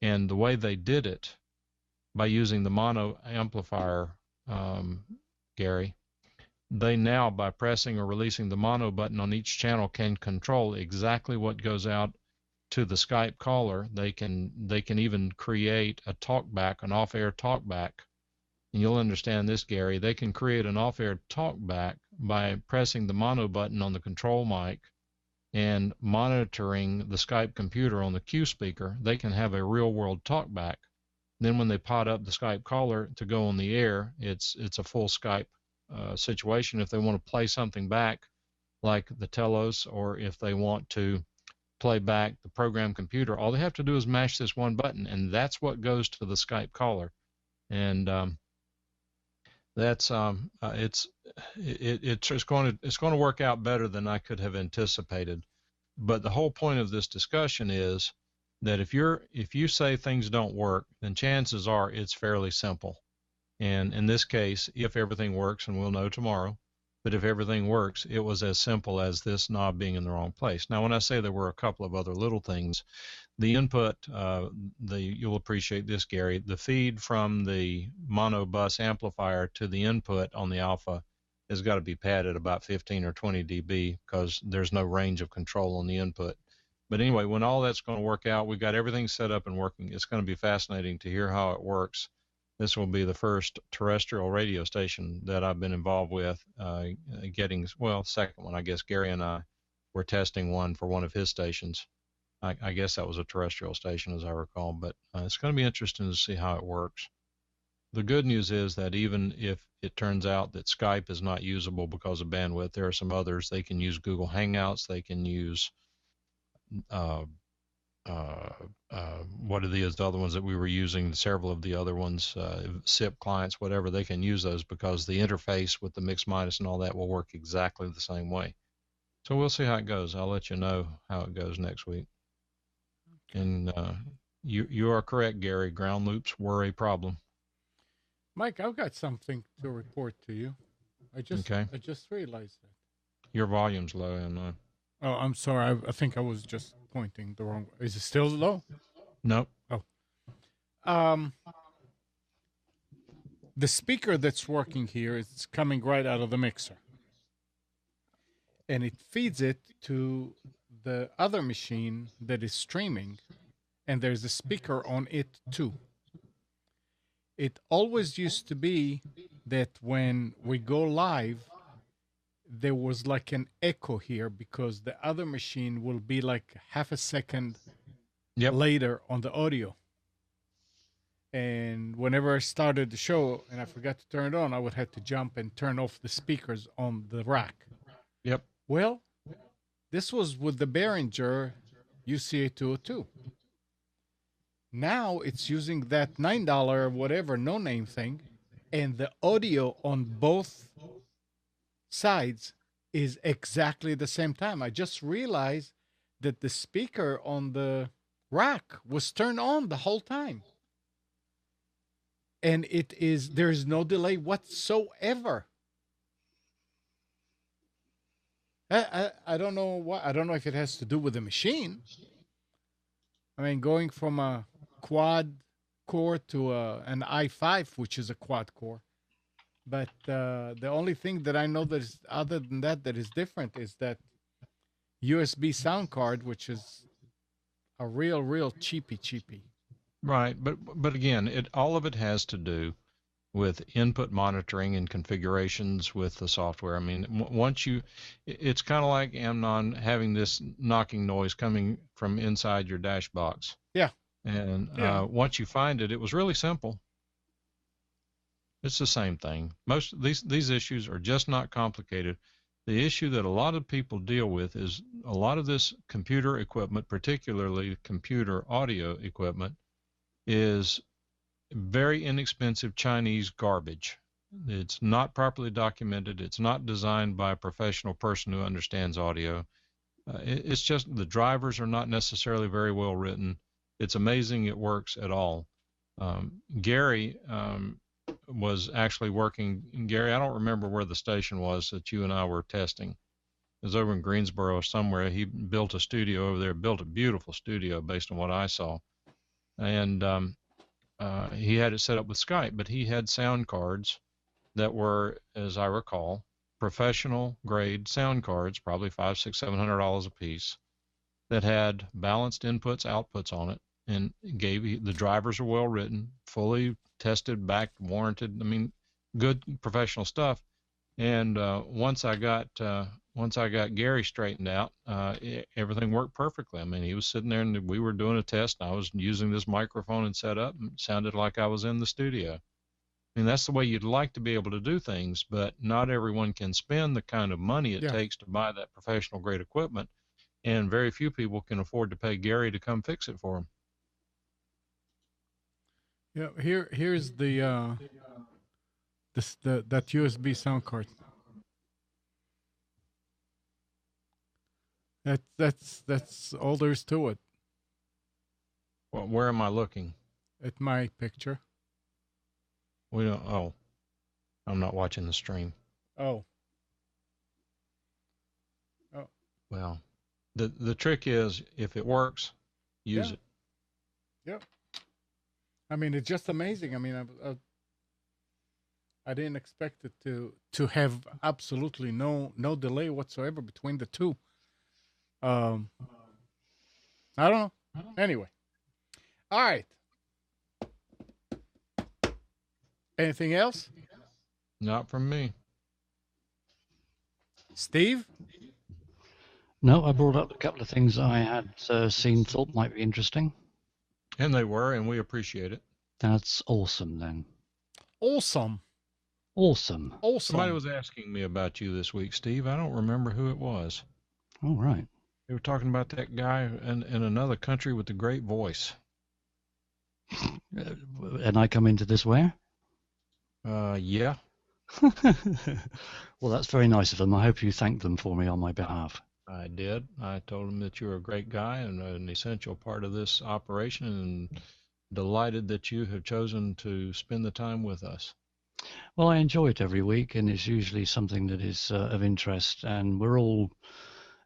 and the way they did it by using the mono amplifier, Gary, they now, by pressing or releasing the mono button on each channel, can control exactly what goes out to the Skype caller. They can even create a talkback, an off-air talkback. And you'll understand this, Gary. They can create an off-air talkback by pressing the mono button on the control mic and monitoring the Skype computer on the Q speaker. They can have a real-world talkback. Then when they pot up the Skype caller to go on the air, it's a full Skype situation. If they want to play something back, like the Telos, or if they want to play back the program computer, all they have to do is mash this one button, and that's what goes to the Skype caller. And that's it's going to work out better than I could have anticipated. But the whole point of this discussion is that if you say things don't work, then chances are it's fairly simple. And in this case, if everything works, and we'll know tomorrow, but if everything works, it was as simple as this knob being in the wrong place. Now, when I say there were a couple of other little things, the input, you'll appreciate this, Gary, the feed from the mono bus amplifier to the input on the Alpha has got to be padded about 15 or 20 dB because there's no range of control on the input. But anyway, when all that's going to work out, we've got everything set up and working. It's going to be fascinating to hear how it works. This will be the first terrestrial radio station that I've been involved with, second one, I guess. Gary and I were testing one for one of his stations. I guess that was a terrestrial station, as I recall, but it's going to be interesting to see how it works. The good news is that even if it turns out that Skype is not usable because of bandwidth, there are some others. They can use Google Hangouts. They can use what are the other ones that we were using, several of the other ones, SIP clients, whatever, they can use those because the interface with the mix minus and all that will work exactly the same way. So we'll see how it goes. I'll let you know how it goes next week. And you are correct, Gary. Ground loops were a problem. Mike, I've got something to report to you. I just realized that. Your volume's low, and oh, I'm sorry. I think I was just pointing the wrong way. Is it still low? Nope. Oh. The speaker that's working here is coming right out of the mixer. And it feeds it to the other machine that is streaming. And there's a speaker on it too. It always used to be that when we go live, there was like an echo here because the other machine will be like half a second later on the audio. And whenever I started the show and I forgot to turn it on, I would have to jump and turn off the speakers on the rack. Yep. Well, this was with the Behringer UCA202. Now it's using that $9 whatever no-name thing, and the audio on both sides is exactly the same time. I just realized that the speaker on the rack was turned on the whole time. And there is no delay whatsoever. I don't know why. I don't know if it has to do with the machine. I mean, going from a quad core to an i5, which is a quad core. But the only thing that I know that is other than that is different is that USB sound card, which is a real cheapy. Right, but again, all of it has to do with input monitoring and configurations with the software. I mean, once it's kind of like Amnon having this knocking noise coming from inside your dash box. Yeah. And once you find it, it was really simple. It's the same thing. Most of these issues are just not complicated. The issue that a lot of people deal with is a lot of this computer equipment, particularly computer audio equipment, is very inexpensive Chinese garbage. It's not properly documented. It's not designed by a professional person who understands audio. It's just the drivers are not necessarily very well written. It's amazing it works at all. Gary was actually working. Gary, I don't remember where the station was that you and I were testing. It was over in Greensboro somewhere. He built a studio over there, built a beautiful studio based on what I saw. And he had it set up with Skype, but he had sound cards that were, as I recall, professional grade sound cards, probably $500, $600, $700 a piece, that had balanced inputs, outputs on it, and the drivers are well written, fully tested, backed, warranted. I mean, good professional stuff. And once I got Gary straightened out, everything worked perfectly. I mean, he was sitting there and we were doing a test, and I was using this microphone and setup, and it sounded like I was in the studio. I mean, that's the way you'd like to be able to do things, but not everyone can spend the kind of money it takes to buy that professional grade equipment, and very few people can afford to pay Gary to come fix it for them. Yeah, here's that USB sound card. That's all there is to it. Well, where am I looking? At my picture. We don't. Oh, I'm not watching the stream. Oh. Well, the trick is, if it works, use it. Yep. I mean, it's just amazing. I mean, I didn't expect it to have absolutely no delay whatsoever between the two. I don't know. Anyway. All right. Anything else? Not from me. Steve? No, I brought up a couple of things I had thought might be interesting. And they were, and we appreciate it. That's awesome, then. Awesome. Awesome. Somebody was asking me about you this week, Steve. I don't remember who it was. All right. They were talking about that guy in another country with a great voice. And I come into this where? Yeah. Well, that's very nice of them. I hope you thank them for me on my behalf. I did. I told them that you're a great guy and an essential part of this operation, and delighted that you have chosen to spend the time with us. Well, I enjoy it every week, and it's usually something that is of interest, and we're all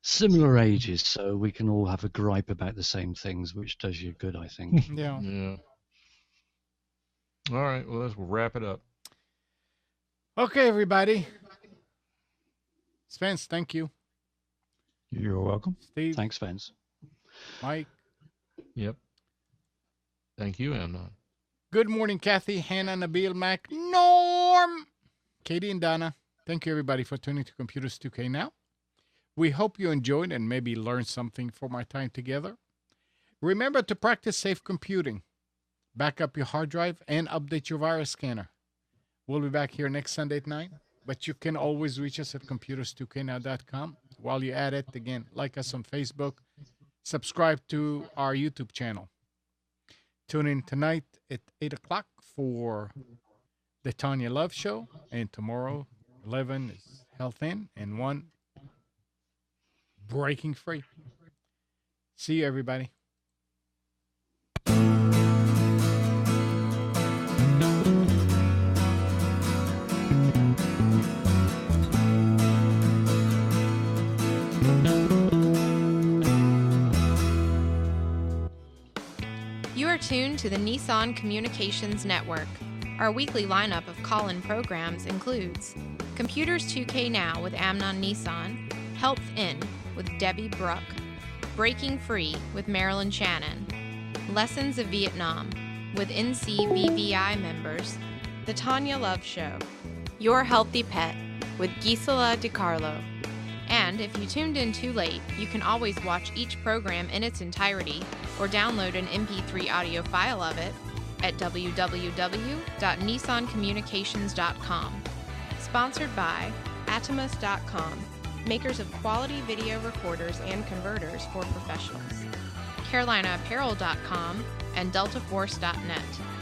similar ages, so we can all have a gripe about the same things, which does you good, I think. Yeah. All right, well, let's wrap it up. Okay, everybody. Spence, thank you. You're welcome. Steve. Thanks, Spence. Mike. Yep. Thank you, Amnon. Good morning, Kathy, Hannah, Nabil, Mac, Norm, Katie, and Donna. Thank you, everybody, for tuning to Computers 2K Now. We hope you enjoyed and maybe learned something from our time together. Remember to practice safe computing. Back up your hard drive and update your virus scanner. We'll be back here next Sunday at 9, but you can always reach us at computers2know.com. While you're at it, again, like us on Facebook, subscribe to our YouTube channel. Tune in tonight at 8 o'clock for the Tanya Love Show, and tomorrow, 11 is Health In, and 1, Breaking Free. See you, everybody. You are tuned to the Nissan Communications Network. Our weekly lineup of call-in programs includes Computers 2K Now with Amnon Nissan, Health In with Debbie Bruck, Breaking Free with Marilyn Shannon, Lessons of Vietnam with NCBVI members, The Tanya Love Show, Your Healthy Pet with Gisela DiCarlo. And if you tuned in too late, you can always watch each program in its entirety or download an MP3 audio file of it at www.nissancommunications.com. Sponsored by Atomus.com, makers of quality video recorders and converters for professionals, CarolinaApparel.com, and DeltaForce.net.